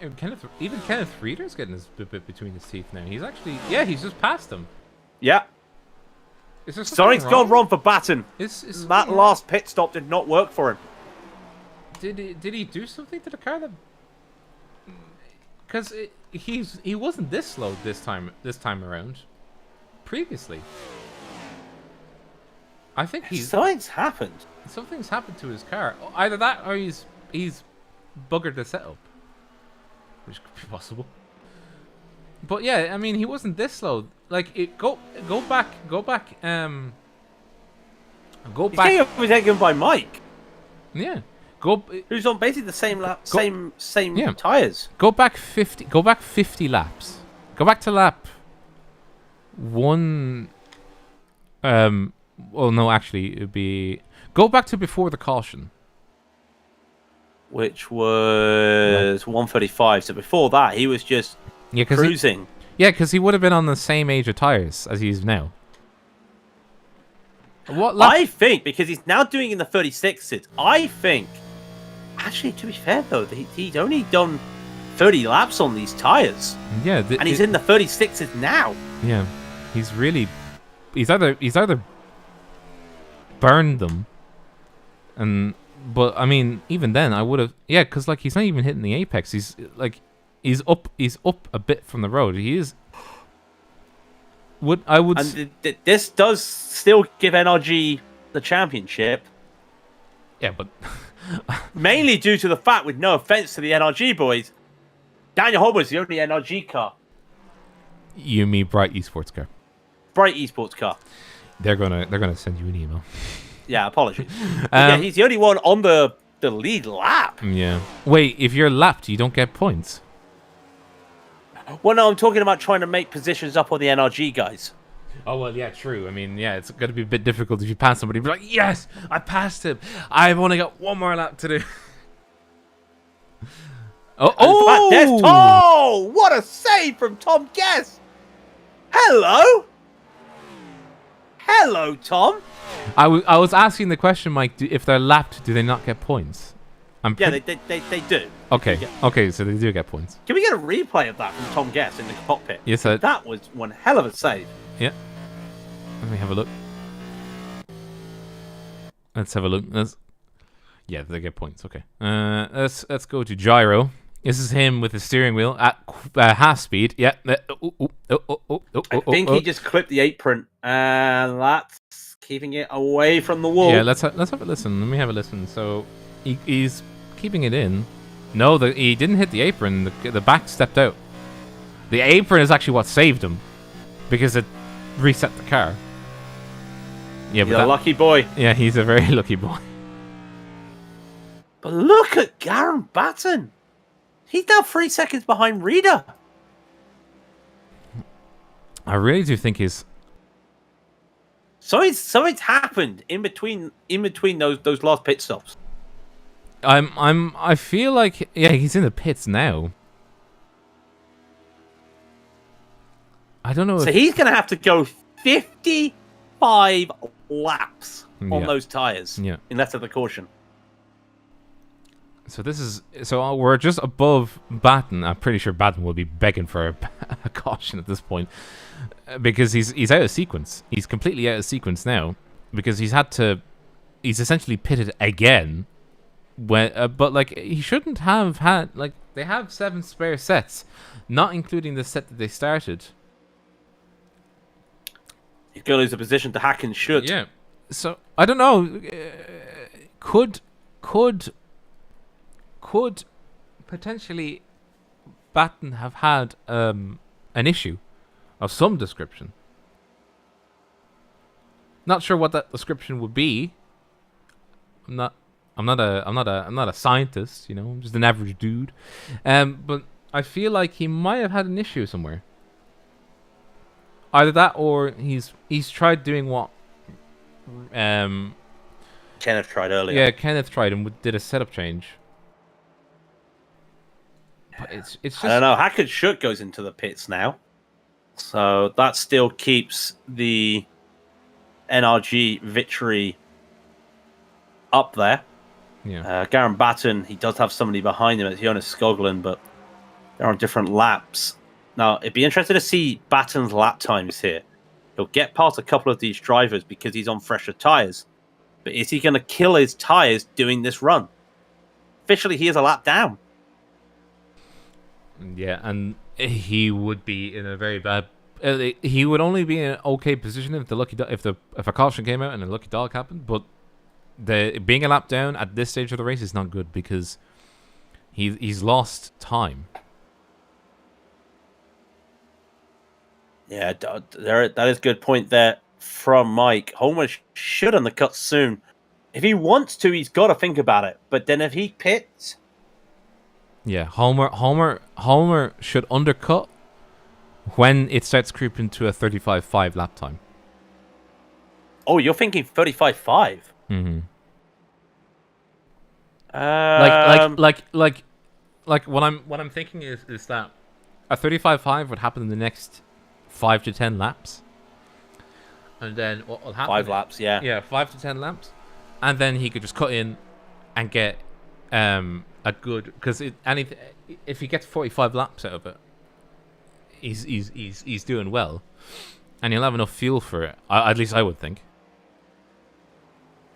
Even Kenneth Reeder's getting his bit between his teeth now. He's actually, he's just past him. Yeah. Something's gone wrong for Batten. That last pit stop did not work for him. Did he do something to the car that? Because he wasn't this slow this time around. Previously, I think something's happened. Something's happened to his car. Either that or he's buggered the setup, which could be possible. But yeah, I mean, he wasn't this slow. Like, go back. He's getting overtaken by Mike. Yeah. Who's on basically the same same tires. Go back 50 laps. Go back to lap 1. Well, no, actually, it'd be go back to before the caution, which was 135. So before that, he was just cruising. Because he would have been on the same age of tires as he is now. What lap? I think because he's now doing in the 36s. I think, actually, to be fair though, he's only done 30 laps on these tires. Yeah, and he's in the 36s now. Yeah, he's either burned them, but I mean, even then, I would have because like he's not even hitting the apex. He's up a bit from the road. He is. And this does still give NRG the championship. Yeah, but mainly due to the fact, with no offense to the NRG boys, Daniel Holber's the only NRG car. You mean Bright Esports car? Bright Esports car. They're gonna send you an email. Yeah, apologies. Yeah, he's the only one on the lead lap. Yeah. Wait, if you're lapped, you don't get points. Well, no, I'm talking about trying to make positions up on the NRG guys. Oh, well, yeah, true. I mean, yeah, it's going to be a bit difficult if you pass somebody. Be like, yes, I passed him. I've only got one more lap to do. Oh, what a save from Tom Guest. Hello, Tom. I was asking the question, Mike, if they're lapped, do they not get points? They do. Okay, so they do get points. Can we get a replay of that from Tom Guest in the cockpit? Yes, sir. That was one hell of a save. Yeah. Let me have a look. Let's have a look. Yeah, they get points. Okay. Let's go to Gyro. This is him with the steering wheel at half speed. Yeah. I think he just clipped the apron, and that's keeping it away from the wall. Yeah, let's have a listen. Let me have a listen. So he's keeping it in. No, he didn't hit the apron. The back stepped out. The apron is actually what saved him, because it reset the car. Yeah, he's a lucky boy. Yeah, he's a very lucky boy. But look at Garen Batten. He's now 3 seconds behind Reeder. I really do think he's. Something's happened in between those last pit stops. I feel like he's in the pits now. I don't know. So he's gonna have to go 55 laps on those tires. Yeah. Unless of the caution. So we're just above Batten. I'm pretty sure Batten will be begging for a caution at this point, because he's out of sequence. He's completely out of sequence now, because he's essentially pitted again. But like, he shouldn't have had, like, they have 7 spare sets, not including the set that they started. He's gonna lose a position to Hack and should. Yeah. So I don't know. Could potentially Batten have had an issue of some description? Not sure what that description would be. I'm not a scientist, you know. I'm just an average dude. But I feel like he might have had an issue somewhere. Either that, or he's tried doing what Kenneth tried earlier. Yeah, Kenneth tried and did a setup change. But it's just, I don't know. Hack and Shook goes into the pits now. So that still keeps the NRG victory up there. Yeah. Garen Batten, he does have somebody behind him. It's Jonas Skoglund, but they're on different laps. Now, it'd be interesting to see Batten's lap times here. He'll get past a couple of these drivers because he's on fresher tyres. But is he going to kill his tyres doing this run? Officially, he is a lap down. Yeah, and he would be in a very bad. He would only be in an okay position if if a caution came out and a lucky dog happened. But being a lap down at this stage of the race is not good because he's lost time. Yeah, that is a good point there from Mike. Homer should undercut soon. If he wants to, he's got to think about it. But then if he pits... Yeah, Homer should undercut when it starts creeping to a 35.5 lap time. Oh, you're thinking 35.5? Mm-hmm. Like what I'm thinking is that a 35.5 would happen in the next 5 to 10 laps, and then what will happen? 5 laps, yeah. Yeah, 5 to 10 laps, and then he could just cut in and get a good because if he gets 45 laps out of it, he's doing well, and he'll have enough fuel for it. At least I would think.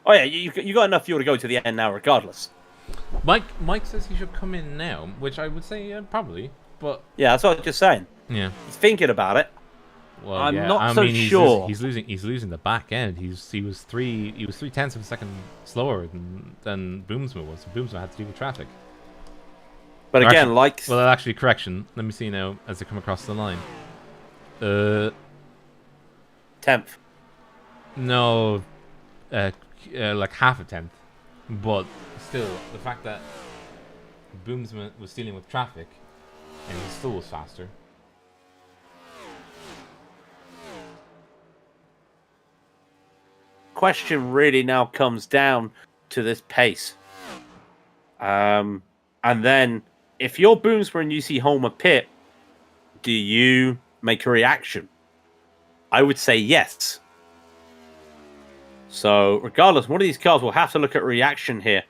Oh yeah, you got enough fuel to go to the end now, regardless. Mike says he should come in now, which I would say probably, but yeah, that's what I was just saying. Yeah, he's thinking about it. Well, I'm yeah, not sure. He's losing the back end. He was 3/10 of a second slower than Boomsma was. Boomsma had to deal with traffic. But again, correction. Let me see now as they come across the line. 10th. No, like half a tenth. But still, the fact that Boomsma was dealing with traffic and he still was faster. Question really now comes down to this pace. And then if you're Boomsma and you see Homer pit, do you make a reaction? I would say yes. So regardless, one of these cars will have to look at reaction here.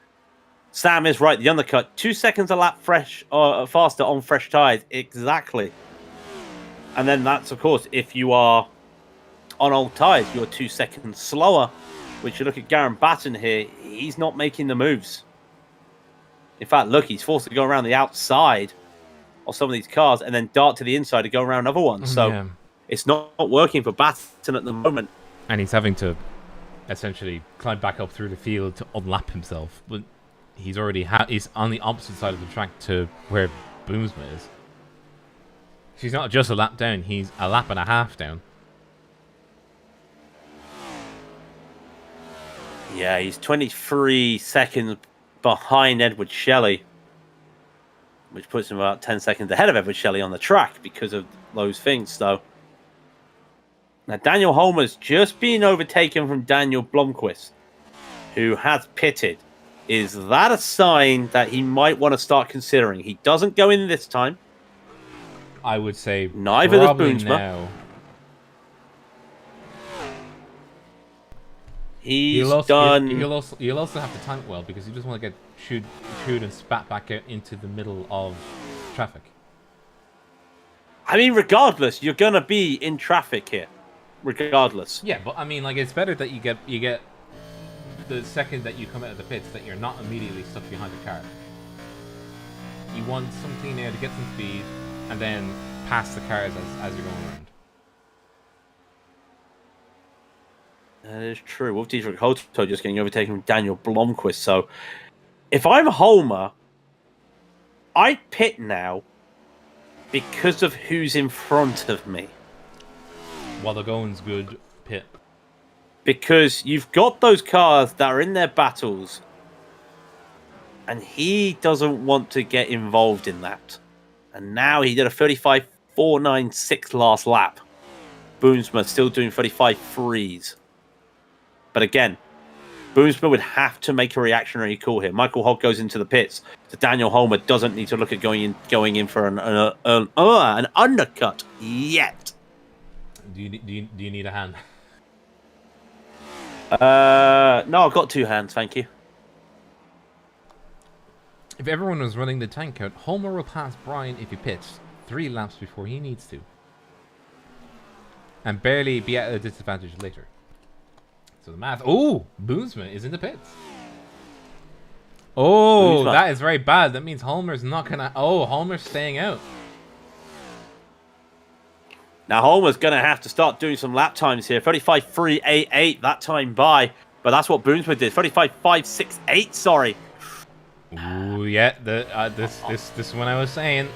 Sam is right. The undercut, 2 seconds a lap faster on fresh tires. Exactly. And then that's, of course, if you are on old tires, you're 2 seconds slower. Which you look at Garen Batten here, he's not making the moves. In fact, look, he's forced to go around the outside of some of these cars and then dart to the inside to go around other ones. So it's not working for Batten at the moment. And he's having to essentially climb back up through the field to unlap himself. But he's he's on the opposite side of the track to where Boomsma is. She's not just a lap down, he's a lap and a half down. Yeah, he's 23 seconds behind Edward Shelley, which puts him about 10 seconds ahead of Edward Shelley on the track because of those things, though. Now, Daniel Homer's just been overtaken from Daniel Blomqvist, who has pitted. Is that a sign that he might want to start considering? He doesn't go in this time. I would say neither does Boomsma. Now. He'll also have to time it well because he doesn't want to get chewed and spat back out into the middle of traffic. I mean, regardless, you're gonna be in traffic here. Regardless. Yeah, but I mean, like, it's better that you get the second that you come out of the pits that you're not immediately stuck behind the car. You want something there to get some speed and then pass the cars as you're going around. That is true. Wolf Dietrich Hoto just getting overtaken from Daniel Blomqvist. So, if I'm Homer, I pit now because of who's in front of me. While the going's good, pit. Because you've got those cars that are in their battles, and he doesn't want to get involved in that. And now he did a 35.496 last lap. Boomsma still doing 35.3s. But again, Boomsma would have to make a reactionary call here. Michael Hogg goes into the pits. So Daniel Homer doesn't need to look at going in for an undercut yet. you need a hand? No, I've got 2 hands, thank you. If everyone was running the tank count, Homer will pass Brian if he pits 3 laps before he needs to, and barely be at a disadvantage later. So the math. Oh, Boomsman is in the pits. Oh, that is very bad. That means Homer's not gonna. Oh, Homer's staying out. Now Homer's gonna have to start doing some lap times here. 35.388 that time by, but that's what Boomsman did. 35.568. Sorry. Ooh, yeah. This one I was saying.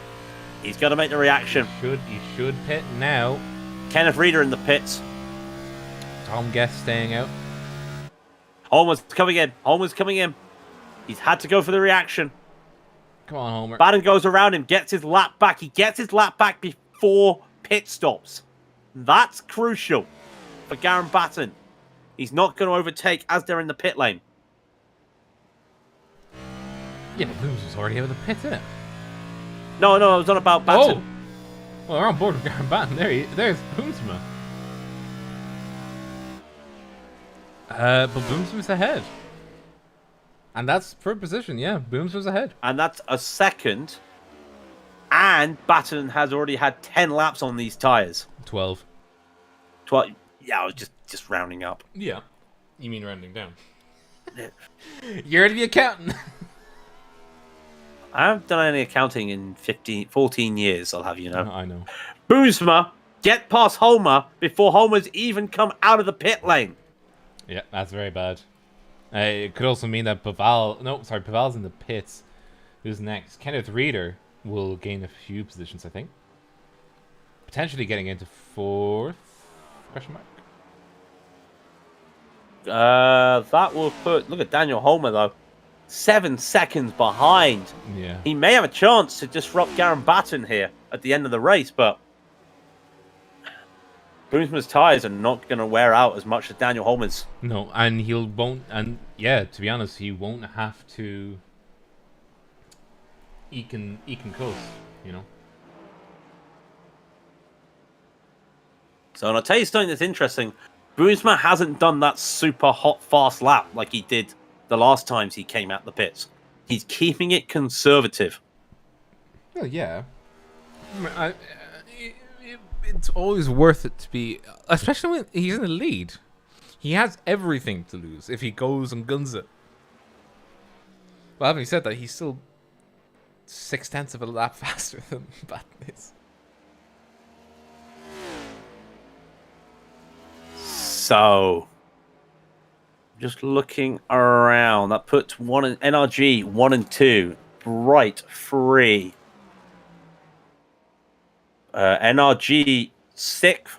He's gonna make the reaction. He should pit now. Kenneth Reader in the pits. Tom Guest staying out. Homer's coming in. Homer's coming in. He's had to go for the reaction. Come on, Homer. Batten goes around him, gets his lap back. He gets his lap back before pit stops. That's crucial for Garen Batten. He's not going to overtake as they're in the pit lane. Yeah, but Booms was already out of the pit, isn't it? No, it was not about Batten. Oh! Well, we're on board with Garen Batten. There's Boomsma. But Boomsma's ahead. And that's third position, yeah. Boomsma's ahead. And that's a second. And Batten has already had 10 laps on these tyres. 12. 12. Yeah, I was just rounding up. Yeah. You mean rounding down. You're the accountant. I haven't done any accounting in 14 years, I'll have you know. I know. Boomsma, get past Homer before Homer's even come out of the pit lane. Yeah, that's very bad. It could also mean that Paval's in the pits. Who's next? Kenneth Reader will gain a few positions, I think. Potentially getting into 4th? Question mark. That will put... Look at Daniel Homer, though. 7 seconds behind. Yeah. He may have a chance to disrupt Garen Batten here at the end of the race, but... Boomsman's tyres are not going to wear out as much as Daniel Homer's. No, and to be honest, he won't have to eke and coast, you know. So, and I'll tell you something that's interesting. Boomsman hasn't done that super hot, fast lap like he did the last times he came out the pits. He's keeping it conservative. Well, yeah. It's always worth it to be, especially when he's in the lead. He has everything to lose if he goes and guns it. Well, having said that, he's still 0.6 of a lap faster than Batten is. So, just looking around, that puts NRG 1 and 2, Bright 3. NRG 6th,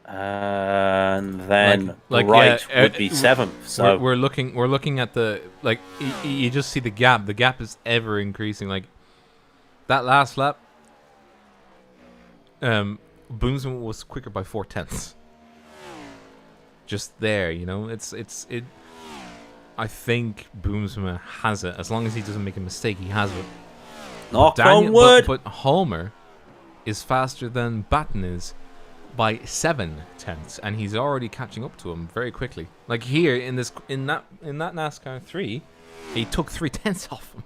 and then Wright would be 7th. So we're looking at the you just see the gap. The gap is ever increasing. Like that last lap, Boomsman was quicker by 0.4. Just there, you know. It. I think Boomsman has it as long as he doesn't make a mistake. He has it. Knock on wood. But Homer is faster than Batten is by 0.7, and he's already catching up to him very quickly. Like here in that NASCAR 3, he took 0.3 off him.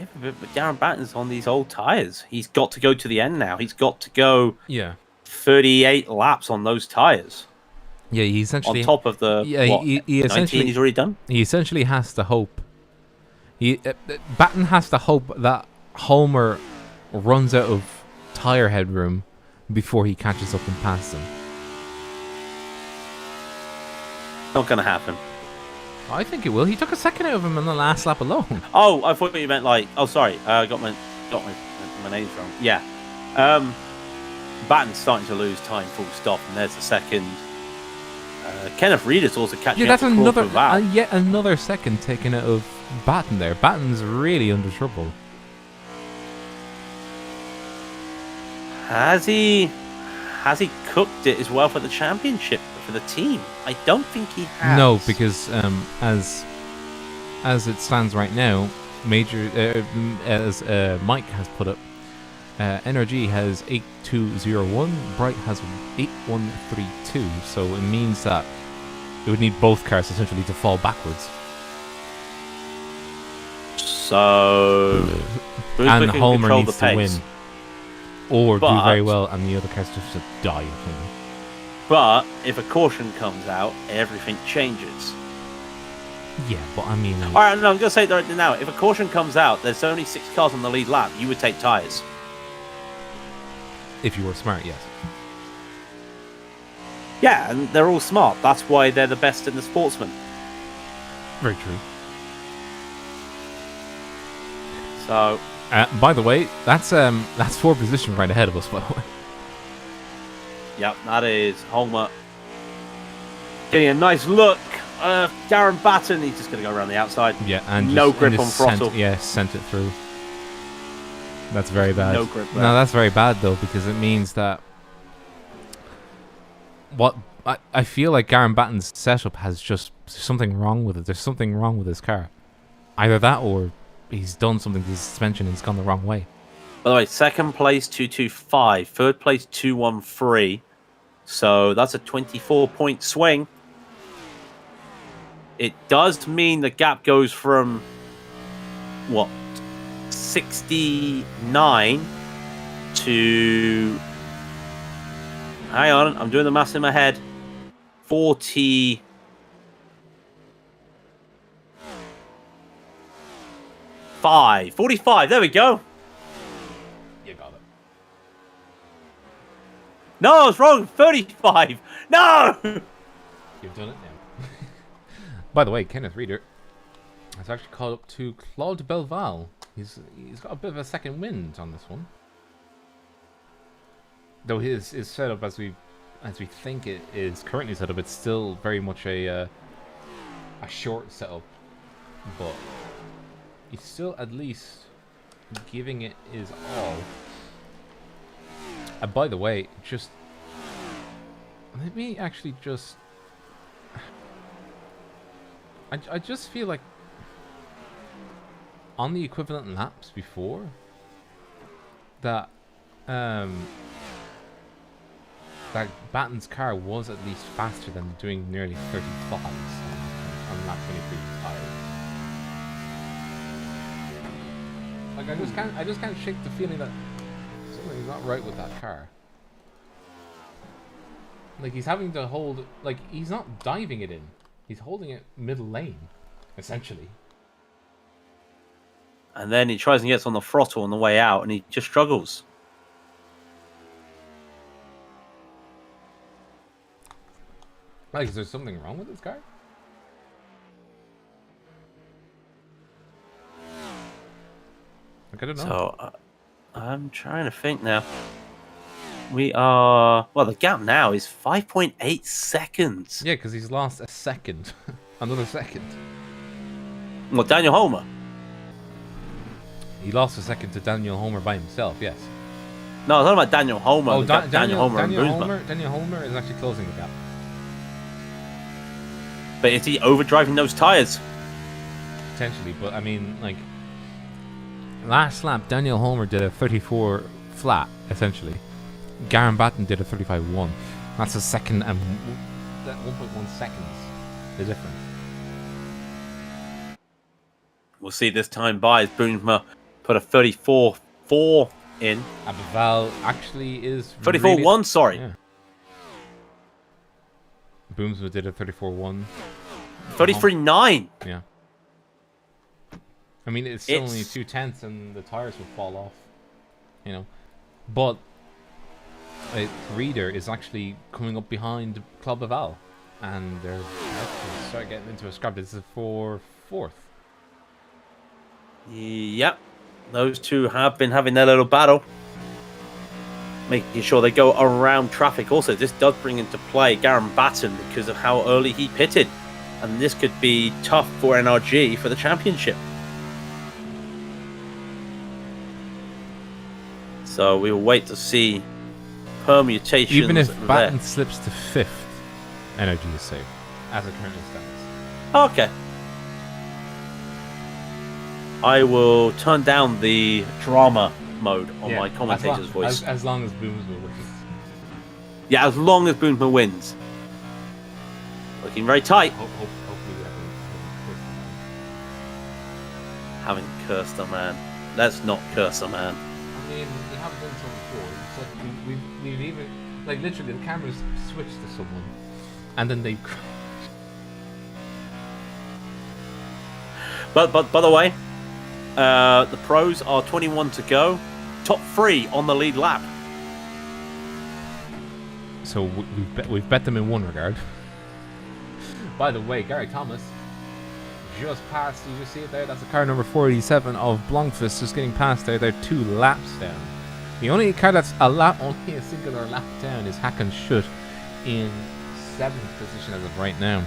Yeah, but Garen Batten's on these old tires. He's got to go to the end now. He's got to go 38 laps on those tires. Yeah, he essentially on top of the he 19 he's already done. He essentially has to hope. Batten has to hope that Homer runs out of tire headroom before he catches up and passes him. Not going to happen. I think it will. He took a second out of him in the last lap alone. Oh, I thought you meant like... Oh, sorry. I got my names wrong. Yeah. Batten's starting to lose time, full stop, and there's the second. Kenneth Reader's also catching up. Yeah, that's yet another second taken out of Batten there. Batten's really under trouble. Has he cooked it as well for the championship for the team? I don't think he has. No, because as it stands right now, as Mike has put it, NRG has 8201. Bright has 8132. So it means that it would need both cars essentially to fall backwards. So and Homer control needs the to win, pace. or do very well, and the other cars just die. But if a caution comes out, everything changes. Yeah, but I mean... All right, no, I'm going to say it right now. If a caution comes out, there's only 6 cars on the lead lap. You would take tyres. If you were smart, yes. Yeah, and they're all smart. That's why they're the best in the Sportsman. Very true. So... by the way, that's 4 position right ahead of us, by the way. Yep, that is Homer. Getting a nice look. Darren Batten, he's just going to go around the outside. Yeah, and no grip on throttle. Sent it through. That's very bad. No grip there. No, that's very bad though, because it means that what I feel like Darren Batten's setup has just something wrong with it. There's something wrong with his car. Either that, or he's done something to the suspension and it's gone the wrong way. By the way, second place 225, third place 213. So that's a 24-point swing. It does mean the gap goes from, what, 69 to... Hang on, I'm doing the maths in my head. 45, there we go. You got it. No, I was wrong. 35. No! You've done it now. By the way, Kenneth Reader has actually caught up to Claude Belval. He's got a bit of a second wind on this one. Though his setup, as we think it is currently set up, it's still very much a short setup, but he's still at least giving it his all. And by the way, just let me actually just... I just feel like on the equivalent laps before that that Batten's car was at least faster than doing nearly 35s on lap 23 tires. Like I just can't shake the feeling that something's not right with that car. Like he's having to hold, like he's not diving it in. He's holding it middle lane, essentially. And then he tries and gets on the throttle on the way out, and he just struggles. Like, is there something wrong with this car? Like, I don't know. So, I'm trying to think now. We are... Well, the gap now is 5.8 seconds. Yeah, because he's lost a second. Another second. Well, Daniel Homer. He lost a second to Daniel Homer by himself, yes. No, I'm talking about Daniel Homer. Oh, Daniel Homer and Boomsma. Daniel Homer is actually closing the gap. But is he overdriving those tyres? Potentially, but I mean, like... Last lap, Daniel Homer did a 34 flat, essentially. Garen Batten did a 35-1. That's a second and 1.1 seconds. The difference. We'll see this time by as Boomsma put a 34.4 in. Abival actually is 34.1, really, sorry. Yeah. Boomsma did a 34-1. 33.9. Yeah. I mean, it's still only 2/10 and the tires will fall off. You know. But Reader is actually coming up behind Club Aval. And they're actually start getting into a scrap. This is for 4th. Yep. Those two have been having their little battle. Making sure they go around traffic. Also, this does bring into play Garen Batten because of how early he pitted. And this could be tough for NRG for the championship. So we'll wait to see permutations. Even if there. Batten slips to 5th, energy is safe, as it currently stands. Okay. I will turn down the drama mode on my commentator's voice. As long as Boomsma wins. Yeah, as long as Boomsma wins. Looking very tight. Hopefully we haven't cursed a man. Let's not curse a man. I mean, we haven't done so before. So we've even, like, literally the cameras switched to someone, and then they. But by the way, the pros are 21 to go, top 3 on the lead lap. So we've bet them in one regard. By the way, Gary Thomas just passed. You just see it there. That's the car number 47 of Blancfist just getting past there. They're 2 laps down. The only car that's only a singular lap down is Hack and Shoot in 7th position as of right now.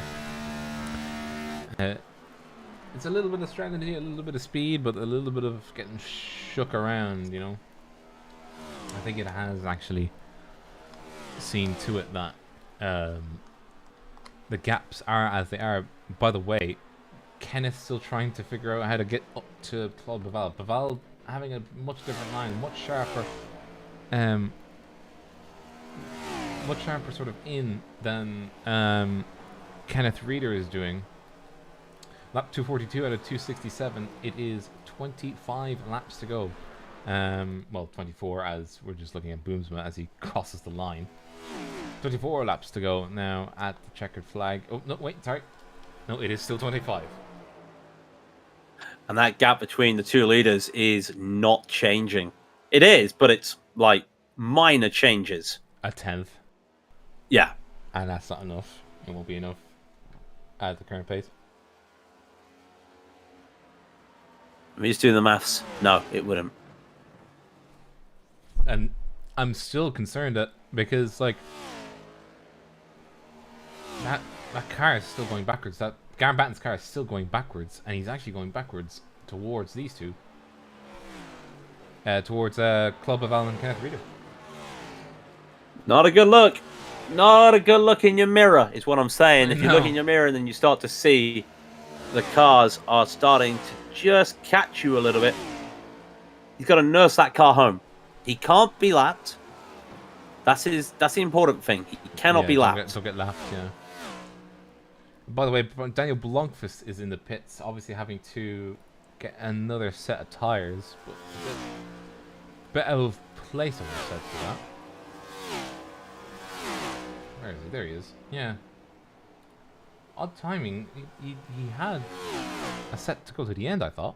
It's a little bit of strategy, a little bit of speed, but a little bit of getting shook around, you know. I think it has actually seen to it that the gaps are as they are. By the way, Kenneth's still trying to figure out how to get up to Claude Baval. Baval having a much different line, much sharper sort of in than Kenneth Reader is doing. Lap 242 out of 267. It is 25 laps to go. Well, 24 as we're just looking at Boomsma as he crosses the line. 24 laps to go now at the checkered flag. Oh, no, wait, sorry. No, it is still 25. And that gap between the 2 leaders is not changing. It is, but it's like minor changes. A 10th. Yeah. And that's not enough. It won't be enough at the current pace. I'm just doing the maths. No, it wouldn't. And I'm still concerned that because like that car is still going backwards. That Garen Batten's car is still going backwards, and he's actually going backwards towards these two. Towards Club of Alan and Kenneth Reader. Not a good look. Not a good look in your mirror, is what I'm saying. If you look in your mirror and then you start to see the cars are starting to just catch you a little bit. He's got to nurse that car home. He can't be lapped. That's the important thing. He cannot be lapped. Don't get lapped, yeah. By the way, Daniel Blancfist is in the pits, obviously having to get another set of tyres. But a bit out of place, I would have said, for that. Where is he? There he is. Yeah. Odd timing. He had a set to go to the end, I thought.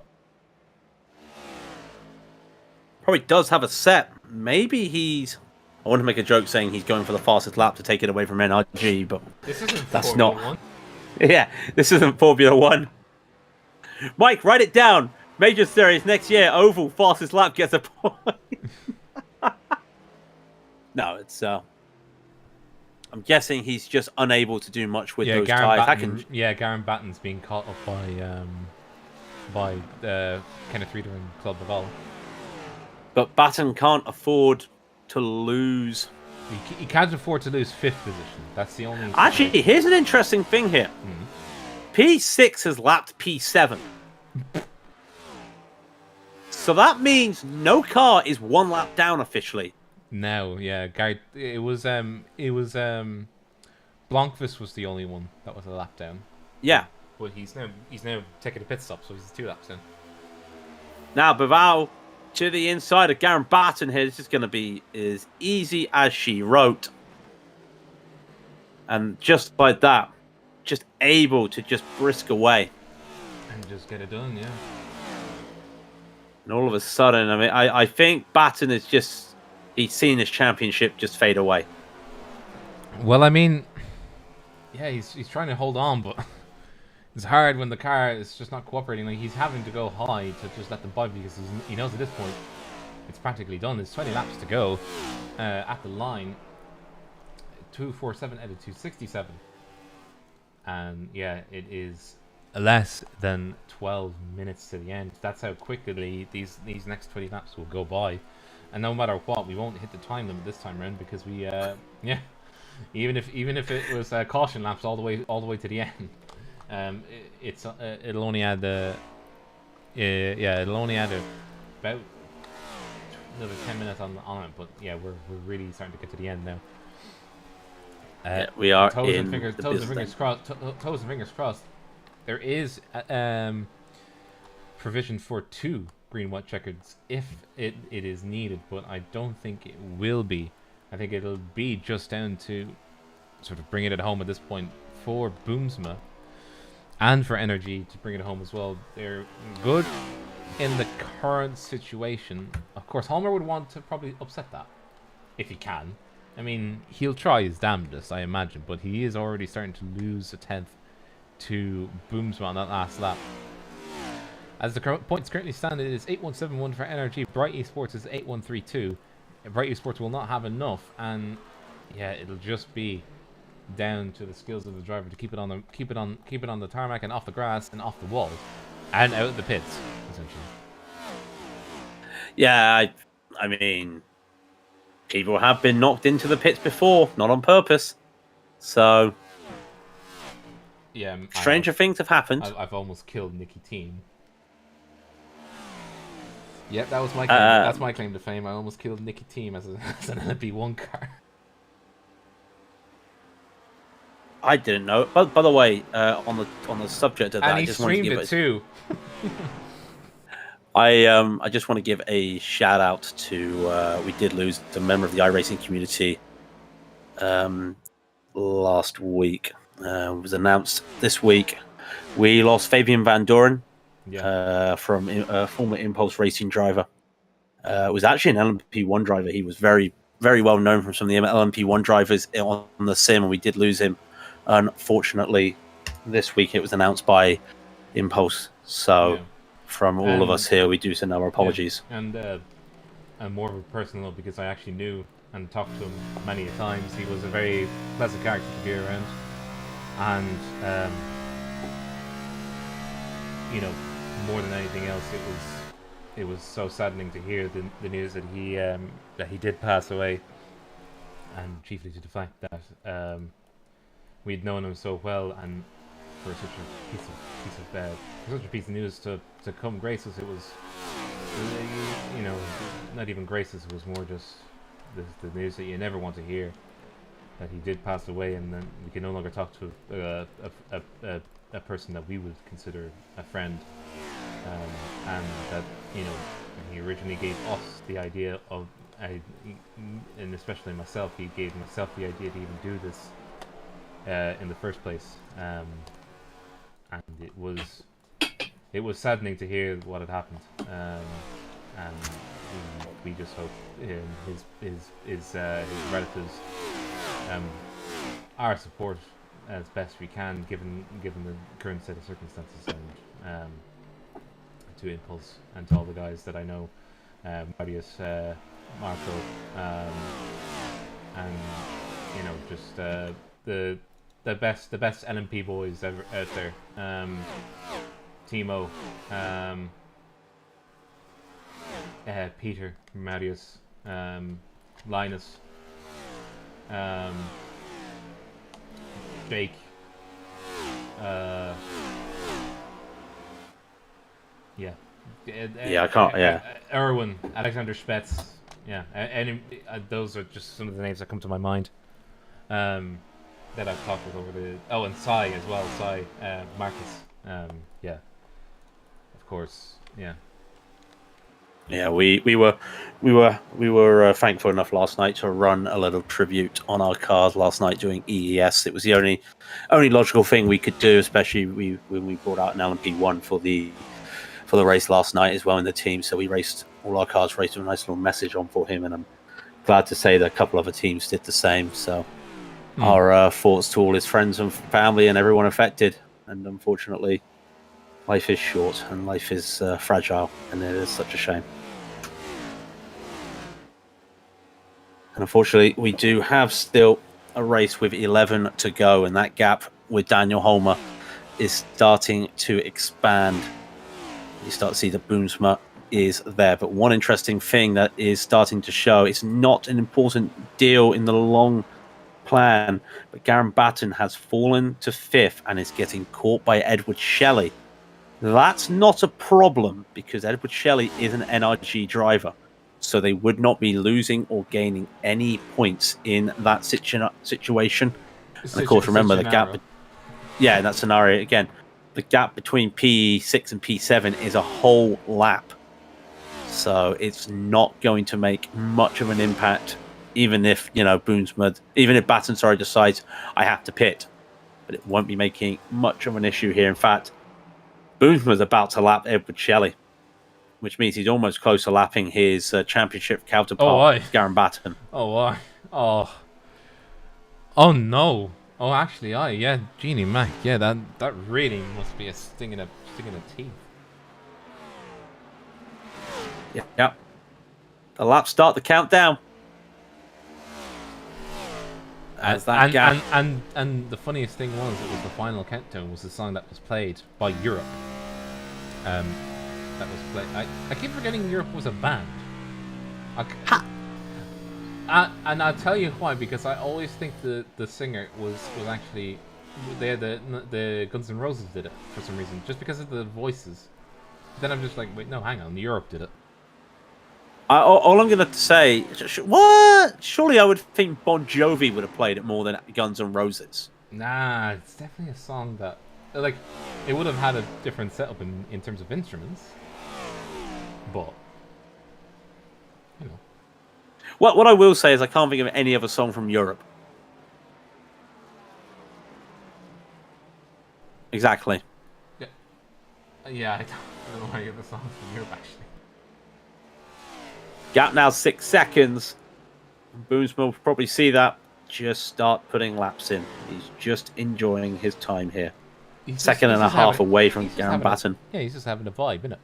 Probably does have a set. Maybe he's... I want to make a joke saying he's going for the fastest lap to take it away from NRG, but this isn't that's Formula not... 1. Yeah, this isn't Formula 1. Mike, write it down. Major Series next year, Oval, fastest lap gets a point. No, it's... I'm guessing he's just unable to do much with those tyres. Garen Batten's being caught up by Kenneth Reader and Claude Baval. But Batten can't afford to lose. He can't afford to lose 5th position. That's the only... Actually, here's an interesting thing here. P6 has lapped P7. So that means no car is 1 lap down officially. No, yeah, Gary. It was Blancfist was the only one that was a lap down. Yeah. But he's now taking a pit stop, so he's 2 laps down. Now Baval to the inside of Garen Batten here. This is going to be as easy as she wrote. And just like that, just able to just brisk away. And just get it done, yeah. And all of a sudden, I mean, I think Batten is just... He's seen his championship just fade away. Well, I mean... Yeah, he's trying to hold on, but... It's hard when the car is just not cooperating. Like, he's having to go high to just let them by because he knows at this point it's practically done. There's 20 laps to go at the line. 247 out of 267. And yeah, it is less than 12 minutes to the end. That's how quickly these next 20 laps will go by. And no matter what, we won't hit the time limit this time around because we even if it was caution laps all the way to the end. It'll only add about another 10 minutes on it, but yeah, we're really starting to get to the end now. We are toes in and fingers, the toes and business fingers crossed. Toes and fingers crossed. There is provision for 2 green white checkers if it is needed, but I don't think it will be. I think it'll be just down to sort of bringing it home at this point for Boomsma and for Energy to bring it home as well. They're good in the current situation. Of course, Homer would want to probably upset that if he can. I mean, he'll try his damnedest, I imagine, but he is already starting to lose a 10th to Boomsma on that last lap. As the points currently stand, it is 8-1-7-1 for Energy. Bright Esports is 8-1-3-2. Bright Esports will not have enough, and yeah, it'll just be down to the skills of the driver to keep it on the tarmac and off the grass and off the wall and out of the pits, essentially. Yeah, I mean, people have been knocked into the pits before, not on purpose. So, yeah, stranger things have happened. I've almost killed Nicky Team. Yep, that was my claim. That's my claim to fame. I almost killed Nicky Team as an LMP1 car. I didn't know. But by the way, on the subject of that, and he streamed it too. I just want to give a shout out to we did lose a member of the iRacing community last week. It was announced this week. We lost Fabian Van Doren, from a former Impulse Racing driver. Was actually an LMP1 driver. He was very, very well known from some of the LMP1 drivers on the sim, and we did lose him. Unfortunately, this week it was announced by Impulse. So, from all of us here, we do send our apologies. Yeah. And more of a personal note, because I actually knew and talked to him many times. He was a very pleasant character to be around, and you know, more than anything else, it was so saddening to hear the news that he did pass away, and chiefly to the fact that we'd known him so well, and for such a piece of news to come grace us, it was, you know, not even grace us. It was more just the news that you never want to hear, that he did pass away, and then we can no longer talk to a person that we would consider a friend, and that, you know, he originally gave us the idea of, and especially myself, he gave myself the idea to even do this in the first place, and it was saddening to hear what had happened, and we just hope his relatives our support as best we can, given the current set of circumstances, and to Impulse and to all the guys that I know, Marius, Marco, and you know, just the best LMP boys ever out there. Timo, Peter, Marius, Linus, Jake, I can't. Erwin, Alexander Spetz, and those are just some of the names that come to my mind. That I've talked with over the and Sai as well, Marcus, of course, we were thankful enough last night to run a little tribute on our cars last night doing EES. It was the only logical thing we could do, especially when we brought out an LMP1 for the race last night as well in the team. So we raced all our cars, raced a nice little message on for him, and I'm glad to say that a couple of other teams did the same. So our thoughts to all his friends and family and everyone affected. And unfortunately, life is short and life is fragile, and it is such a shame. And unfortunately, we do have still a race with 11 to go, and that gap with Daniel Holmer is starting to expand. You start to see that Boomsma is there. But one interesting thing that is starting to show, it's not an important deal in the long plan, but Garen Batten has fallen to 5th and is getting caught by Edward Shelley. That's not a problem, because Edward Shelley is an NRG driver. so they would not be losing or gaining any points in that situation. And of course, remember the gap. Yeah, in that scenario again, the gap between P6 and P7 is a whole lap, so it's not going to make much of an impact. Even if Baton decides I have to pit, but it won't be making much of an issue here. In fact, Boomsma's about to lap Edward Shelley, which means he's almost close to lapping his championship counterpart, Garen Baton. Oh, why? Oh no! Oh, actually, yeah, Genie Mac. Yeah, that really must be a sting in a teeth. Yeah. The laps start the countdown. As that gap. And the funniest thing was, it was the final countdown was the song that was played by Europe. That was played. I keep forgetting Europe was a band. And I'll tell you why, because I always think the singer was actually the Guns N' Roses did it for some reason, just because of the voices. Then I'm just like, wait, no, hang on, Europe did it. All I'm going to say, what? Surely I would think Bon Jovi would have played it more than Guns N' Roses. Nah, it's definitely a song that, like, it would have had a different setup in terms of instruments, but you know. What I will say is I can't think of any other song from Europe. Exactly. Yeah, I don't know why I get the songs from Europe actually. Gap now 6 seconds. Boomsma will probably see that. Just start putting laps in. He's just enjoying his time here. Second and a half away from Garen Baton. Yeah, he's just having a vibe, isn't it?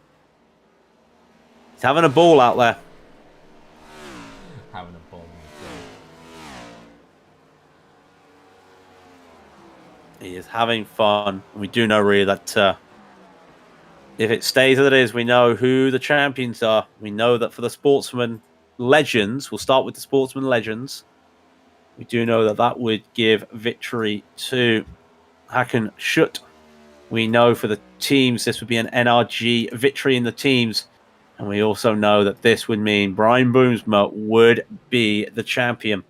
He's having a ball out there. Having a ball. He is having fun. We do know really that if it stays as it is, we know who the champions are. We know that for the Sportsman Legends, we'll start with the Sportsman Legends. We do know that would give victory to Hakan Schutt. We know for the teams, this would be an NRG victory in the teams. And we also know that this would mean Brian Boomsma would be the champion.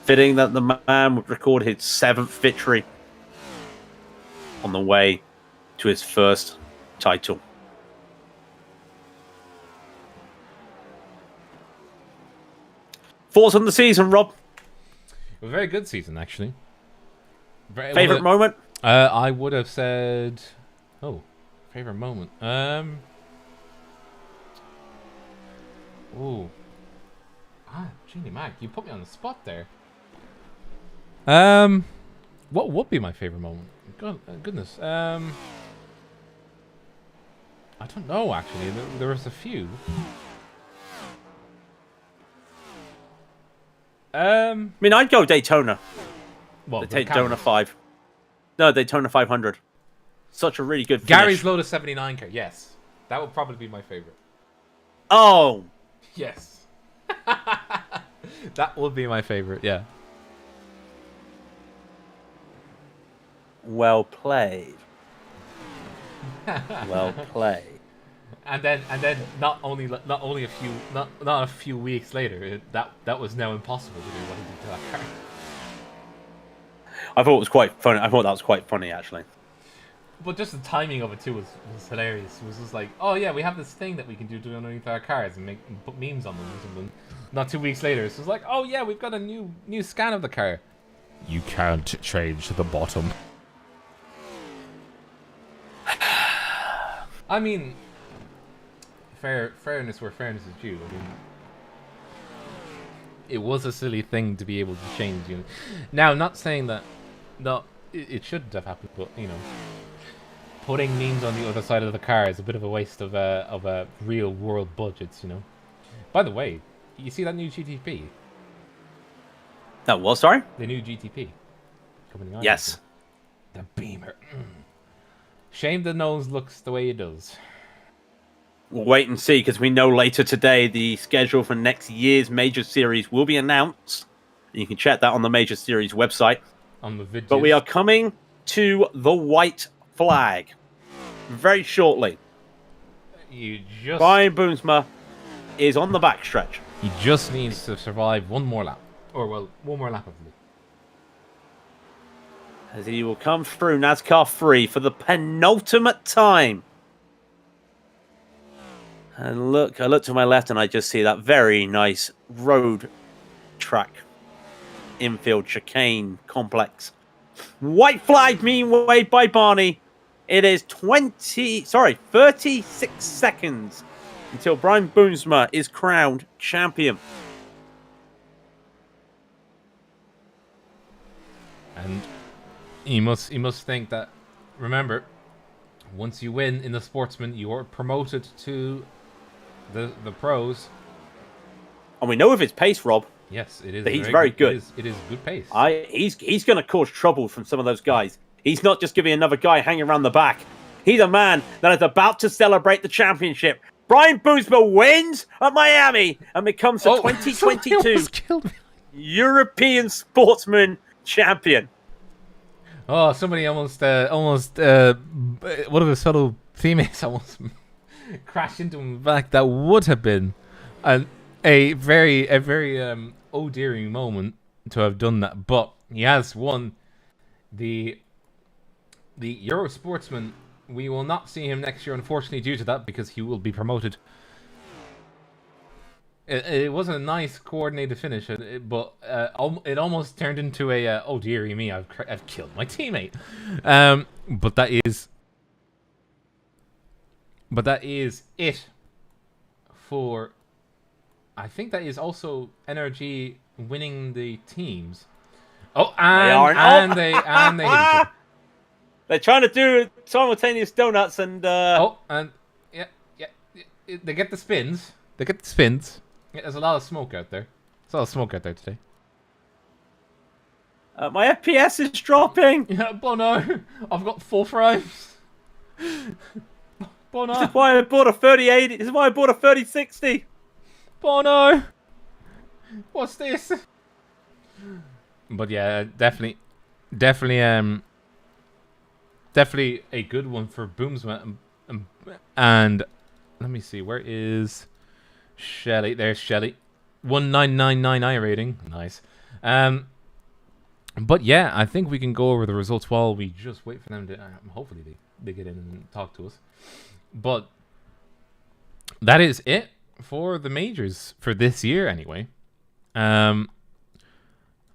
Fitting that the man would record his 7th victory on the way to his first title. Thoughts on the season, Rob? It was a very good season, actually. Favorite moment? I would have said, favorite moment. Genie Mac, you put me on the spot there. What would be my favorite moment? Goodness. I don't know, actually. There was a few. I mean, I'd go Daytona. What? Daytona 5. No, Daytona 500. Such a really good finish. Gary's Lotus 79 car. Yes, that would probably be my favorite. Oh, yes. That would be my favorite. Yeah. Well played. Well played. And then not only a few weeks later, that was now impossible to do what he did to that car. I thought it was quite funny. I thought that was quite funny, actually. But just the timing of it too was hilarious. It was just like, oh yeah, we have this thing that we can do underneath our cars and put memes on them or something. Not 2 weeks later, it's just like, oh yeah, we've got a new scan of the car. You can't change the bottom. I mean, fairness where fairness is due. I mean, it was a silly thing to be able to change. You know, now not saying that it shouldn't have happened, but you know, putting memes on the other side of the car is a bit of a waste of a real world budgets. You know. By the way, you see that new GTP? That was sorry. The new GTP coming on. Yes. The Beamer. Shame the nose looks the way it does. We'll wait and see, because we know later today the schedule for next year's Major Series will be announced. You can check that on the Major Series website. On the video. But we are coming to the white flag very shortly. You just... Brian Boomsma is on the backstretch. He just needs to survive one more lap. Or, well, one more lap of it. As he will come through NASCAR 3 for the penultimate time. And look, I look to my left and I just see that very nice road track infield chicane complex. White flag being waved by Barney. It is 36 seconds until Brian Boomsma is crowned champion. And you must think that, remember, once you win in the Sportsman, you are promoted to the pros. And we know of his pace, Rob. Yes, it is. He's very good. It is good pace. He's going to cause trouble from some of those guys. He's not just giving another guy hanging around the back. He's a man that is about to celebrate the championship. Brian Boomsma wins at Miami and becomes the 2022 European Sportsman champion. Oh, somebody almost one of his fellow teammates almost crashed into him back. That would have been a very endearing moment to have done that. But he has won the Euro Sportsman. We will not see him next year, unfortunately, due to that, because he will be promoted. It was a nice coordinated finish, but it almost turned into a oh dearie me, I've killed my teammate. But that is it for. I think that is also NRG winning the teams. Oh, and they hit each other. They're trying to do simultaneous donuts and. Oh, and yeah, they get the spins. Yeah, there's a lot of smoke out there. There's a lot of smoke out there today. My FPS is dropping. Yeah, Bono, I've got 4 frames. Bono. This is why I bought a 3080. This is why I bought a 3060. Bono, what's this? But yeah, definitely a good one for Boomsma. And let me see, where is Shelly? There's Shelly. 1999 rating. Nice. But yeah, I think we can go over the results while we just wait for them to. Hopefully they get in and talk to us. But that is it for the majors for this year, anyway.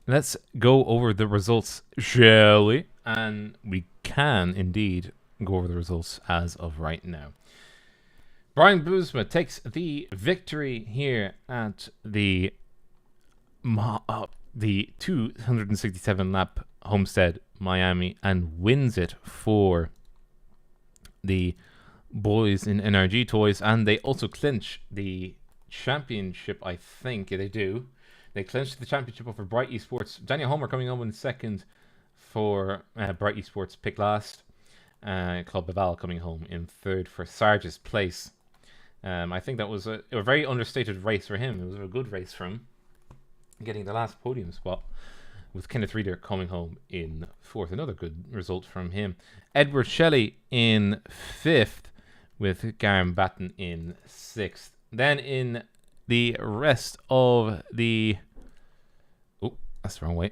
Let's go over the results, shall we? And we can indeed go over the results as of right now. Brian Boomsma takes the victory here at the 267 lap Homestead Miami and wins it for the boys in NRG Toys, and they also clinch the championship. I think they do. They clinched the championship over Bright Esports. Daniel Homer coming home in second for Bright Esports pick last. Club Baval coming home in third for Sarge's place. I think that was a very understated race for him. It was a good race for him, getting the last podium spot, with Kenneth Reader coming home in fourth. Another good result from him. Edward Shelley in fifth, with Garam Batten in sixth. Then in the rest of the... Oh, that's the wrong way.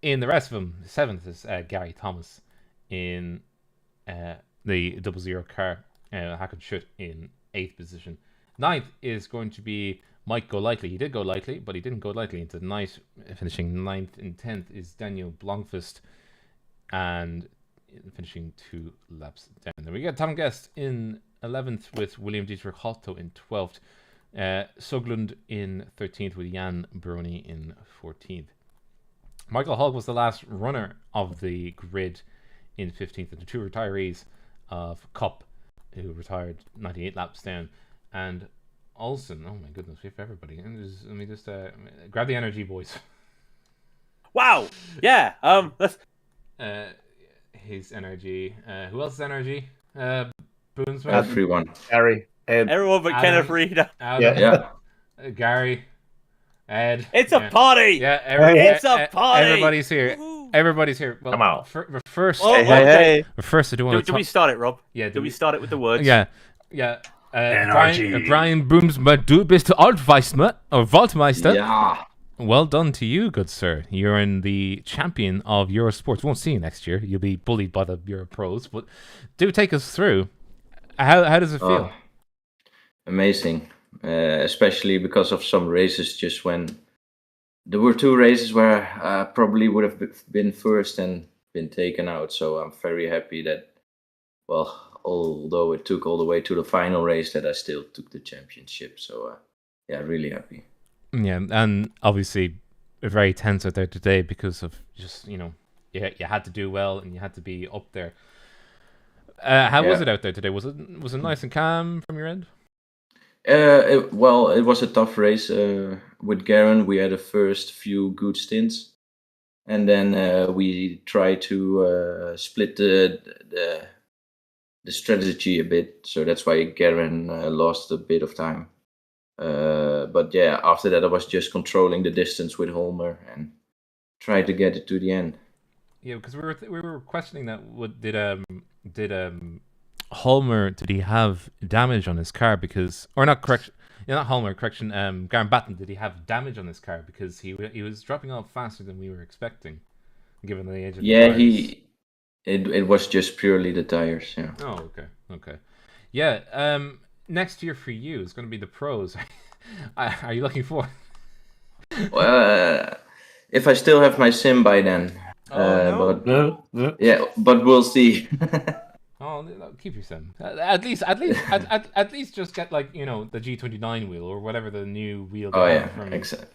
In the rest of them, seventh is Gary Thomas in the 00 car. Hackett Schutt in 8th position. 9th is going to be Mike Golightly. He did go lightly, but he didn't go lightly into the night. Finishing 9th and 10th is Daniel Blomqvist, and finishing 2 laps down. Then we get Tom Guest in 11th with William Dietrich Hotto in 12th. Suglund in 13th with Jan Brony in 14th. Michael Hogg was the last runner of the grid in 15th, and the 2 retirees of Cup, who retired 98 laps down, and Olsen. Oh my goodness, we have everybody. And let me just grab the energy, boys. Wow. Yeah. That's his energy. Who else's energy? Boomsma. Everyone. Gary. Ed. everyone but Kenneth Reader. Yeah. Gary. Ed. It's a party. Yeah. It's a party. Everybody's here. Everybody's here. Well, Come on. First, Oh, Hey. first, I do want to. Do we start it, Rob? Yeah. Do we start it with the words? Yeah. Brian Boomsma, du bist Altmeister or Waldmeister. Yeah. Well done to you, good sir. You're in the champion of Eurosports. Won't see you next year. You'll be bullied by the Euro pros, but do take us through. How does it feel? Amazing, especially because of some races. Just when there were 2 races where I probably would have been first and been taken out. So I'm very happy that, well, although it took all the way to the final race, that I still took the championship. So yeah, really happy. Yeah, and obviously very tense out there today because of just, you had to do well and you had to be up there. How was it out there today? Was it nice and calm from your end? It was a tough race with Garen. We had the first few good stints, and then we tried to split the strategy a bit. So that's why Garen lost a bit of time. But yeah, after that I was just controlling the distance with Holmer and tried to get it to the end. Yeah, because we were questioning that. Did Holmer, did he have damage on his car? Because, or not correction, not Holmer, correction. Garen Batten, did he have damage on his car because he was dropping off faster than we were expecting, given the age of the tires? It was just purely the tires. Yeah. Oh, okay. Yeah. Next year for you is going to be the pros. Are you looking forward? Well, if I still have my sim by then. No. But yeah, but we'll see. Oh, keep your sim. At least just get the G29 wheel or whatever the new wheel. Oh yeah,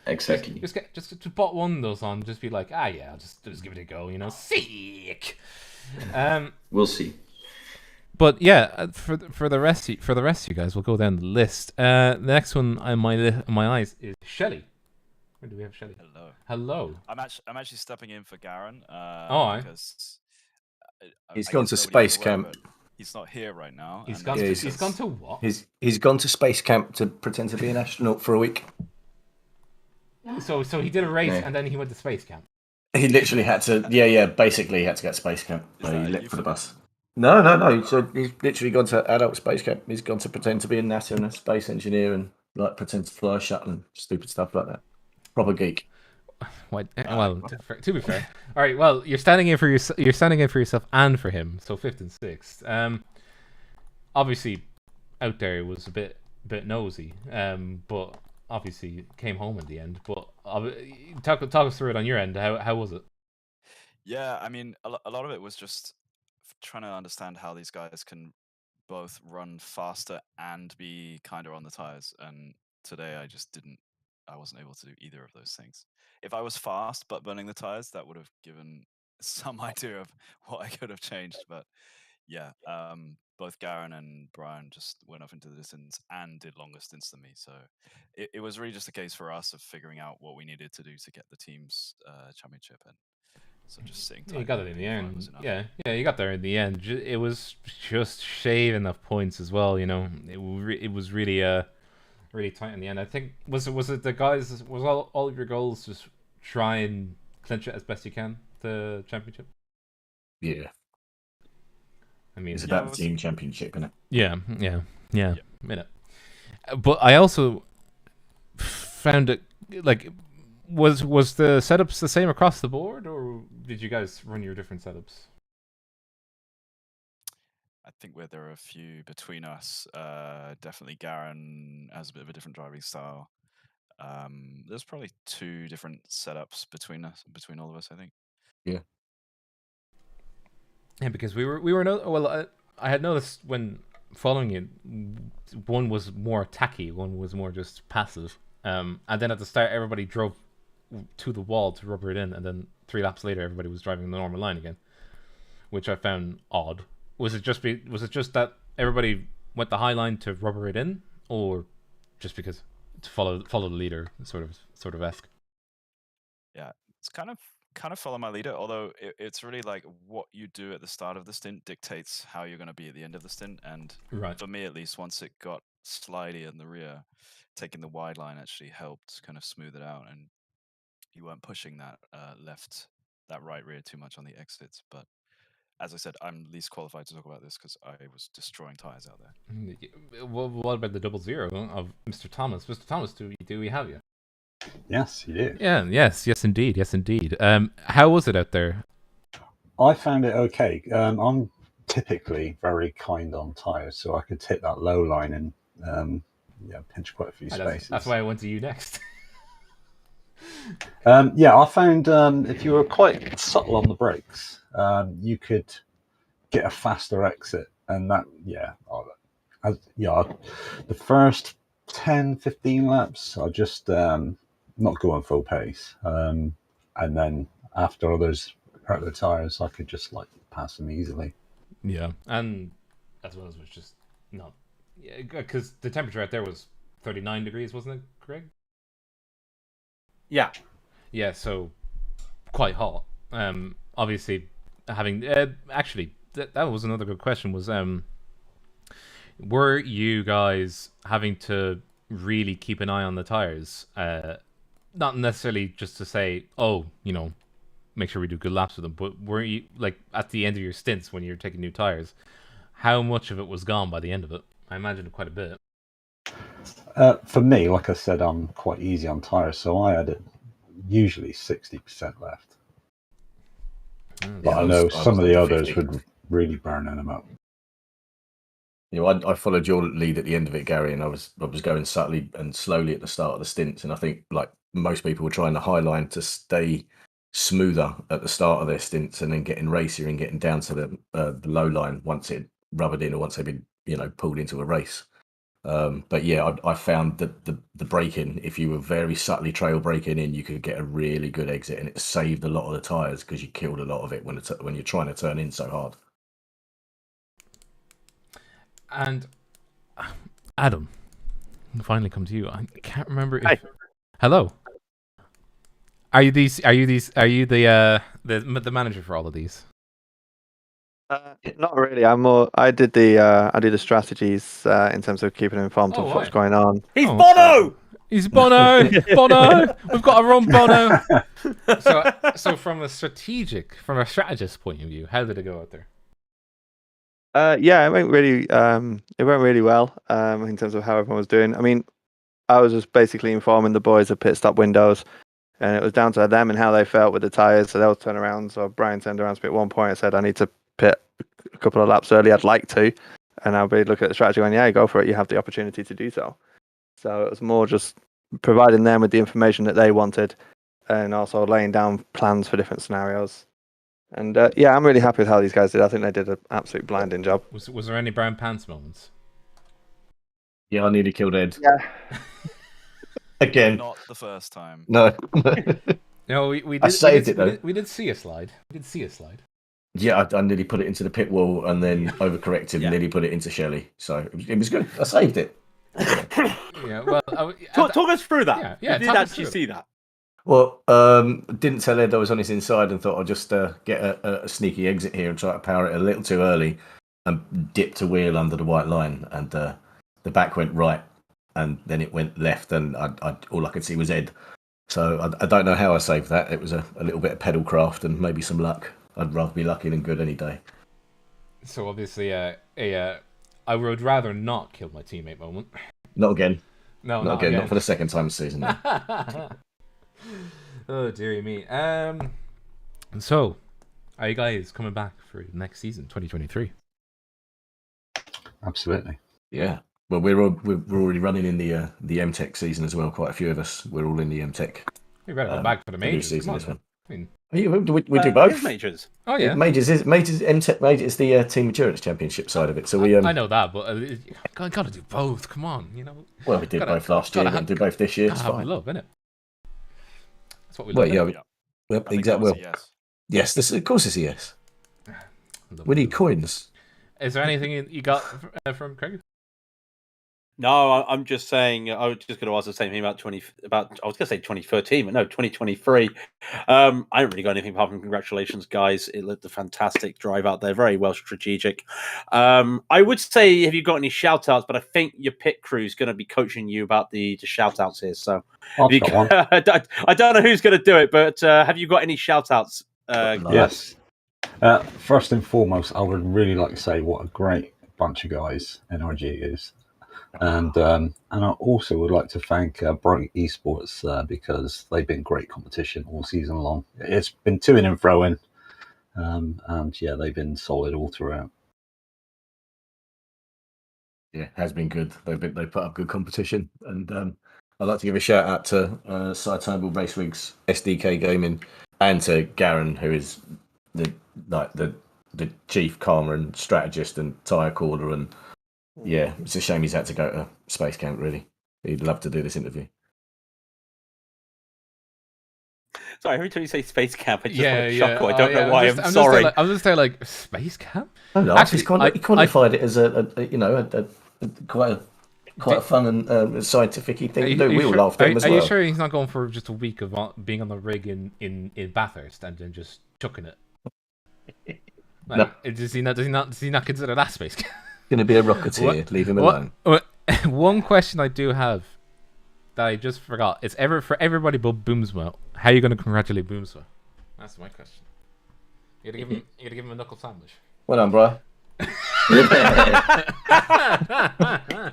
exactly. Just to put one of those on, just be like, yeah, I'll just give it a go. Sick. We'll see. But yeah, for the rest of you guys, we'll go down the list. The next one on my eyes is Shelley. Where do we have Shelley? Hello. I'm actually stepping in for Garen. Because he's gone to space camp. He's not here right now. He's gone to what? He's gone to space camp to pretend to be an astronaut for a week. So he did a race and then he went to space camp. He literally had to. Basically he had to get to space camp. He leapt for the bus. No. So he's literally gone to adult space camp. He's gone to pretend to be a NASA and a space engineer and pretend to fly a shuttle and stupid stuff like that. Proper geek. Well, to be fair, all right. Well, you're standing in for yourself and for him. So 5th and 6th. Obviously, out there was a bit nosy. But obviously came home in the end. But talk us through it on your end. How was it? Yeah, I mean, a lot of it was just trying to understand how these guys can both run faster and be kinder on the tires. And today I wasn't able to do either of those things. If I was fast but burning the tires, that would have given some idea of what I could have changed. But yeah, both Garen and Brian just went off into the distance and did longer stints than me. So it was really just a case for us of figuring out what we needed to do to get the team's championship. And so just sitting tight. You got it in the end. Yeah, you got there in the end. It was just shaving of points as well. It was really really tight in the end. I think was it the guys? Was all of your goals just try and clinch it as best you can, the championship? Yeah. I mean, it's about the team championship, isn't it? Yeah. Minute. But I also found it was the setups the same across the board, or did you guys run your different setups? I think there are a few between us. Definitely Garen has a bit of a different driving style. There's probably 2 different setups between all of us, I think. Yeah. Yeah, because I had noticed when following it, one was more tacky, one was more just passive. And then at the start, everybody drove to the wall to rubber it in, and then 3 laps later, everybody was driving the normal line again, which I found odd. Was it just that everybody went the high line to rubber it in, or just because to follow the leader, sort of esque? Yeah, it's kind of follow my leader. Although it's really like what you do at the start of the stint dictates how you're going to be at the end of the stint. And for me, at least, once it got slidey in the rear, taking the wide line actually helped kind of smooth it out, and you weren't pushing that right rear too much on the exits. But as I said, I'm least qualified to talk about this because I was destroying tires out there. What about the 00 of Mr. Thomas? Mr. Thomas, do we have you? Yes, you do. Yeah, yes, indeed. How was it out there? I found it okay. I'm typically very kind on tyres, so I could hit that low line and pinch quite a few spaces. That's why I went to you next. I found if you were quite subtle on the brakes, you could get a faster exit, and that the first 10-15 laps I just not going full pace, and then after others hurt their tires, I could just pass them easily. Yeah, and as well as was just not, because the temperature out there was 39 degrees, wasn't it, Craig? Yeah, so quite hot. Obviously, having actually that was another good question. Was were you guys having to really keep an eye on the tires? Not necessarily just to say, make sure we do good laps with them, but were you at the end of your stints when you're taking new tires? How much of it was gone by the end of it? I imagine quite a bit. For me, like I said, I'm quite easy on tires, so I had usually 60% left. But I know some of the others would really burn them up. I followed your lead at the end of it, Gary, and I was going subtly and slowly at the start of the stints, and I think most people were trying the high line to stay smoother at the start of their stints, and then getting racier and getting down to the low line once it rubbered in or once they'd been pulled into a race. But yeah, I found that the braking, if you were very subtly trail braking in, you could get a really good exit, and it saved a lot of the tires because you killed a lot of it when you're trying to turn in so hard. And Adam, I'll finally come to you. I can't remember if... Hi. Hello. Are you the manager for all of these? Not really. I did the strategies in terms of keeping informed of what's going on. He's Bono. He's Bono. Bono. We've got our own Bono. So from a strategist point of view, how did it go out there? It went really well in terms of how everyone was doing. I mean, I was just basically informing the boys of pit stop windows, and it was down to them and how they felt with the tyres. So they'll turn around. So Brian turned around to me at one point and said, "I need to pit a couple of laps early. I'd like to," and I'll be looking at the strategy going, "Yeah, go for it. You have the opportunity to do so." So it was more just providing them with the information that they wanted, and also laying down plans for different scenarios. And I'm really happy with how these guys did. I think they did an absolute blinding job. Was there any brown pants moments? Yeah, I nearly killed Ed. Yeah. Again. Not the first time. No. No, we did. I saved it though. We did see a slide. Yeah, I nearly put it into the pit wall and then overcorrected and nearly put it into Shelley. So it was good. I saved it. Yeah, well, talk us through that. Yeah, did actually see that? Well, didn't tell Ed I was on his inside and thought I'd just get a sneaky exit here and try to power it a little too early and dipped a wheel under the white line, and the back went right and then it went left, and all I could see was Ed. So I don't know how I saved that. It was a little bit of pedal craft and maybe some luck. I'd rather be lucky than good any day. So obviously, I would rather not kill my teammate moment. Not again. No, not again. Not for the second time this season. Oh dearie me. So, are you guys coming back for next season, 2023? Absolutely. Yeah. Well, we're already running in the MTech season as well. Quite a few of us. We're all in the MTech. You better come back for the majors. Season Come as on, well. I mean, We do both. Majors. Oh yeah. Majors MTech Major is the Team Endurance Championship side of it. So we. I know that, but I gotta do both. Come on, Well, we did both last year. We do both this year. It's fine. Love, innit? That's what we love. Well, yeah. Exactly. Well, yes. This of course is a yes. We need coins. Is there anything you got from Craig? No, I'm just saying. I was just going to ask the same thing about I was going to say 2013, but no, 2023. I haven't really got anything apart from congratulations, guys. It looked a fantastic drive out there, very well strategic. I would say, have you got any shout outs? But I think your pit crew is going to be coaching you about the shout outs here. So I don't know who's going to do it, but have you got any shout outs? Yes. First and foremost, I would really like to say what a great bunch of guys NRG is. And I also would like to thank Bright Esports because they've been great competition all season long. It's been to and fro in, and yeah, they've been solid all throughout. Yeah, has been good. They put up good competition, and I'd like to give a shout out to Side Turnbull Race Rigs, SDK Gaming, and to Garen, who is the chief calmer and strategist and tyre caller. And yeah, it's a shame he's had to go to Space Camp. Really, he'd love to do this interview. Sorry, every time you say Space Camp, I just want to chuckle. I don't know why. I'm sorry. I was just there like Space Camp. No, actually, he qualified it as a quite a fun and scientific thing. We all laughed at him as well. Are you sure he's not going for just a week of being on the rig in Bathurst and then just chucking it? Like, no. Does he not consider that Space Camp? Going to be a rocketeer. Leave him alone. One question I do have that I just forgot. It's for everybody but Boomsma. How are you going to congratulate Boomsma? That's my question. You gotta give him a knuckle sandwich. Well done, bro. Good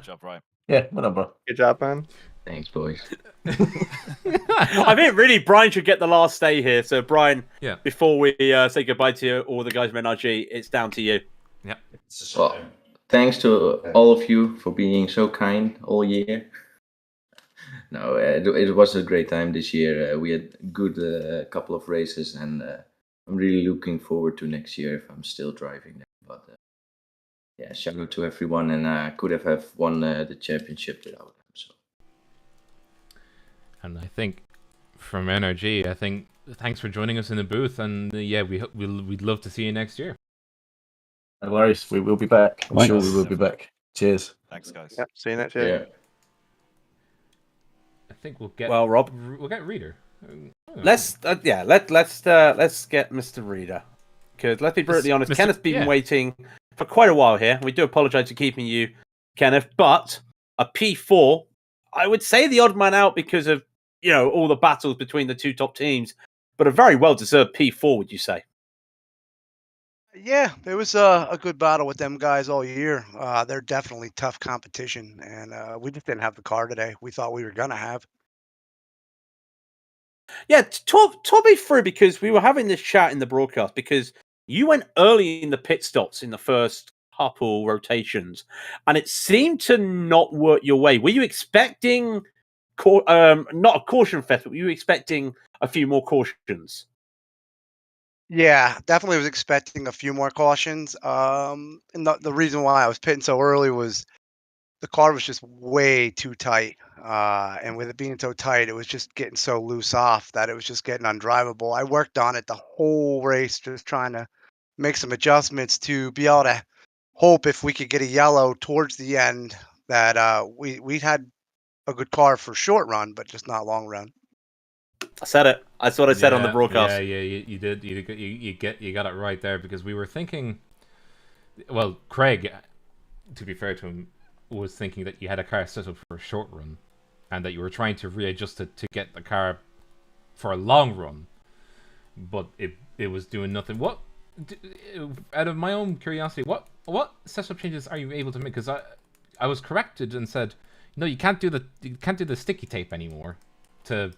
job, Brian. Yeah, well done, bro. Good job, man. Thanks, boys. I think really Brian should get the last say here. So Brian, before we say goodbye to all the guys from NRG, it's down to you. Yep. Well, thanks to all of you for being so kind all year. No, it was a great time this year. We had a good couple of races, and I'm really looking forward to next year if I'm still driving them. But yeah, shout out to everyone, and I could have won the championship without them. So. And I think from NRG, thanks for joining us in the booth, and we'd love to see you next year. No worries, we will be back. I'm sure we will be back. Cheers. Thanks, guys. Yep, see you next year. Yeah. I think we'll get. Well, Rob, we'll get Reader. Let's get Mr. Reader, because let's be brutally honest, Kenneth's been waiting for quite a while here. We do apologise for keeping you, Kenneth, but a P4, I would say the odd man out because of all the battles between the two top teams, but a very well deserved P4, would you say? Yeah, it was a good battle with them guys all year. They're definitely tough competition, and we just didn't have the car today. We thought we were gonna have. Yeah, talk me through, because we were having this chat in the broadcast, because you went early in the pit stops in the first couple rotations, and it seemed to not work your way. Were you expecting not a caution fest, but were you expecting a few more cautions? Yeah, definitely was expecting a few more cautions. And the reason why I was pitting so early was the car was just way too tight. And with it being so tight, it was just getting so loose off that it was just getting undrivable. I worked on it the whole race, just trying to make some adjustments to be able to hope if we could get a yellow towards the end that we had a good car for short run, but just not long run. I said it. That's what I said on the broadcast. Yeah, you did. You got it right there, because we were thinking. Well, Craig, to be fair to him, was thinking that you had a car set up for a short run, and that you were trying to readjust it to get the car for a long run, but it was doing nothing. What, out of my own curiosity, what setup changes are you able to make? Because I was corrected and said, no, you can't do the sticky tape anymore to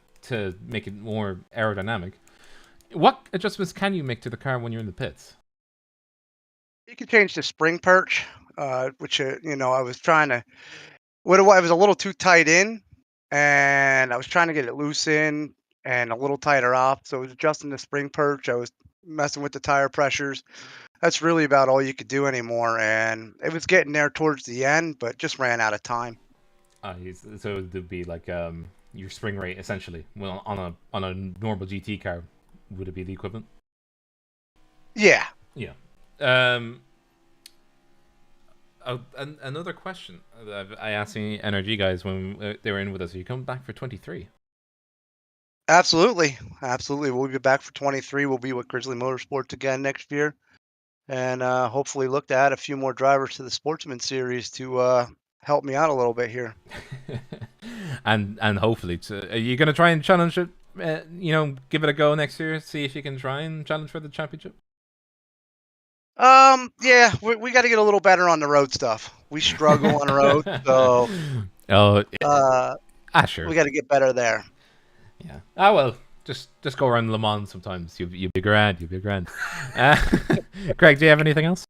make it more aerodynamic. What adjustments can you make to the car when you're in the pits? You can change the spring perch, which I was trying to. It was a little too tight in, and I was trying to get it loose in and a little tighter off. So I was adjusting the spring perch. I was messing with the tire pressures. That's really about all you could do anymore, and it was getting there towards the end, but just ran out of time. So it would be like your spring rate essentially. Well, on a normal GT car, would it be the equivalent? Yeah. Yeah. Another question I asked the NRG guys when they were in with us: are you coming back for 23? Absolutely. We'll be back for 23. We'll be with Grizzly Motorsports again next year, and hopefully look to add a few more drivers to the Sportsman series to help me out a little bit here. and hopefully, are you going to try and challenge it? Give it a go next year. See if you can try and challenge for the championship. Yeah, we got to get a little better on the road stuff. We struggle on the road, so sure. we got to get better there. Yeah. Well, just go around Le Mans sometimes. You'll be grand. You'll be grand. Craig, do you have anything else?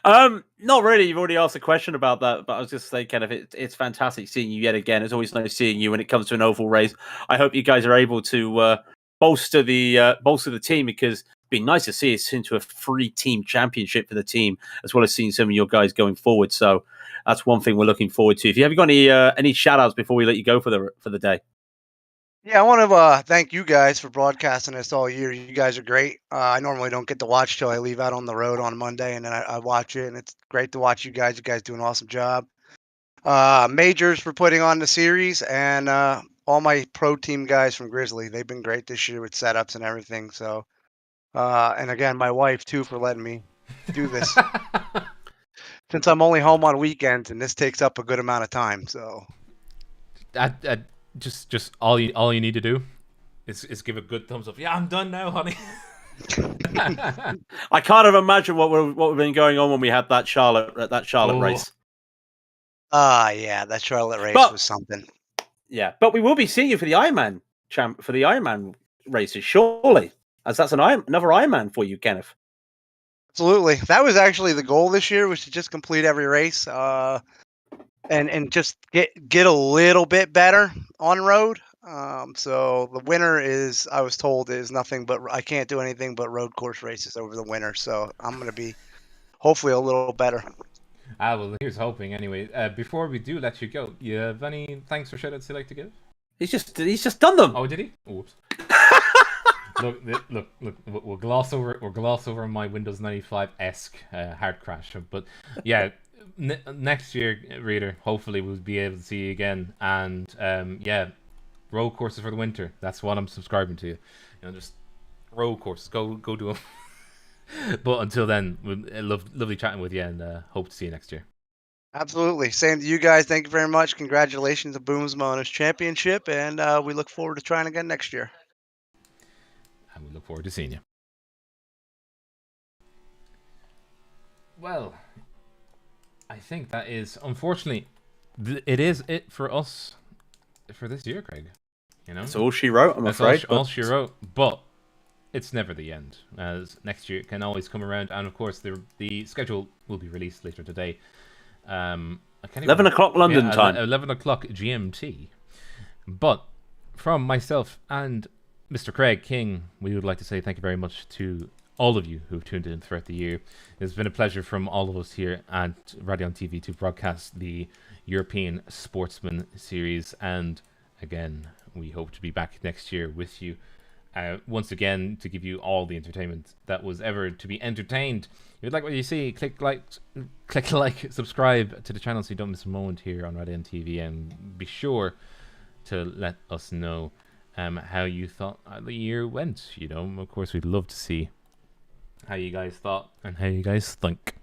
Not really. You've already asked a question about that, but I was just saying, kind of, it's fantastic seeing you yet again. It's always nice seeing you when it comes to an oval race. I hope you guys are able to bolster the team, because it'd be nice to see us into a free team championship for the team, as well as seeing some of your guys going forward. So that's one thing we're looking forward to. If you have got any shout outs before we let you go for the day. Yeah, I want to thank you guys for broadcasting this all year. You guys are great. I normally don't get to watch till I leave out on the road on Monday, and then I watch it, and it's great to watch you guys. You guys do an awesome job. Majors for putting on the series, and all my pro team guys from Grizzly. They've been great this year with setups and everything. So, and again, my wife too for letting me do this. Since I'm only home on weekends, and this takes up a good amount of time. So, just all you need to do is give a good thumbs up. Yeah, I'm done now, honey. I can't even imagine what we've been going on when we had that Charlotte race. Yeah, that Charlotte race was something. Yeah, but we will be seeing you for the Ironman races, surely, as that's another Ironman for you, Kenneth. Absolutely, that was actually the goal this year, was to just complete every race, and just get a little bit better on road. So the winter I was told, is nothing but, I can't do anything but road course races over the winter. So I'm going to be hopefully a little better. Well, here's hoping anyway. Before we do let you go, you have any thanks or shoutouts you'd like to give? He's just done them. Oh, did he? Oops. Look. We'll gloss over my Windows 95-esque hard crash, but yeah. Next year, reader, hopefully we'll be able to see you again, and road courses for the winter. That's what I'm subscribing to. Just road courses. Go do them. But until then, lovely chatting with you, and hope to see you next year. Absolutely. Same to you guys. Thank you very much. Congratulations to Boomsma on his championship, and we look forward to trying again next year. And we look forward to seeing you. Well, I think that is, unfortunately, it is it for us for this year, Craig. That's all she wrote, I'm afraid. All she wrote, but it's never the end, as next year can always come around, and of course the schedule will be released later today. 11 o'clock London time. 11 o'clock GMT. But from myself and Mr. Craig King, we would like to say thank you very much to all of you who've tuned in throughout the year. It's been a pleasure from all of us here at Raidillon TV to broadcast the European Sportsman series, and again, we hope to be back next year with you once again to give you all the entertainment that was ever to be entertained. If you like what you see, click like, subscribe to the channel so you don't miss a moment here on Raidillon TV, and be sure to let us know how you thought the year went. Of course, we'd love to see how you guys thought and how you guys think.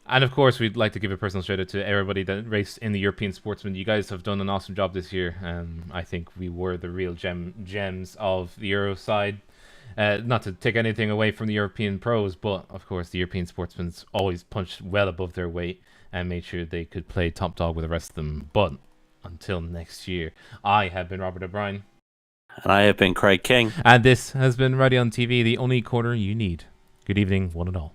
And of course, we'd like to give a personal shout out to everybody that raced in the European Sportsman. You guys have done an awesome job this year. I think we were the real gems of the Euro side. Not to take anything away from the European pros, but of course, the European Sportsmen's always punched well above their weight and made sure they could play top dog with the rest of them. But until next year, I have been Robert O'Brien. And I have been Craig King. And this has been Raidillon TV, the only corner you need. Good evening, one and all.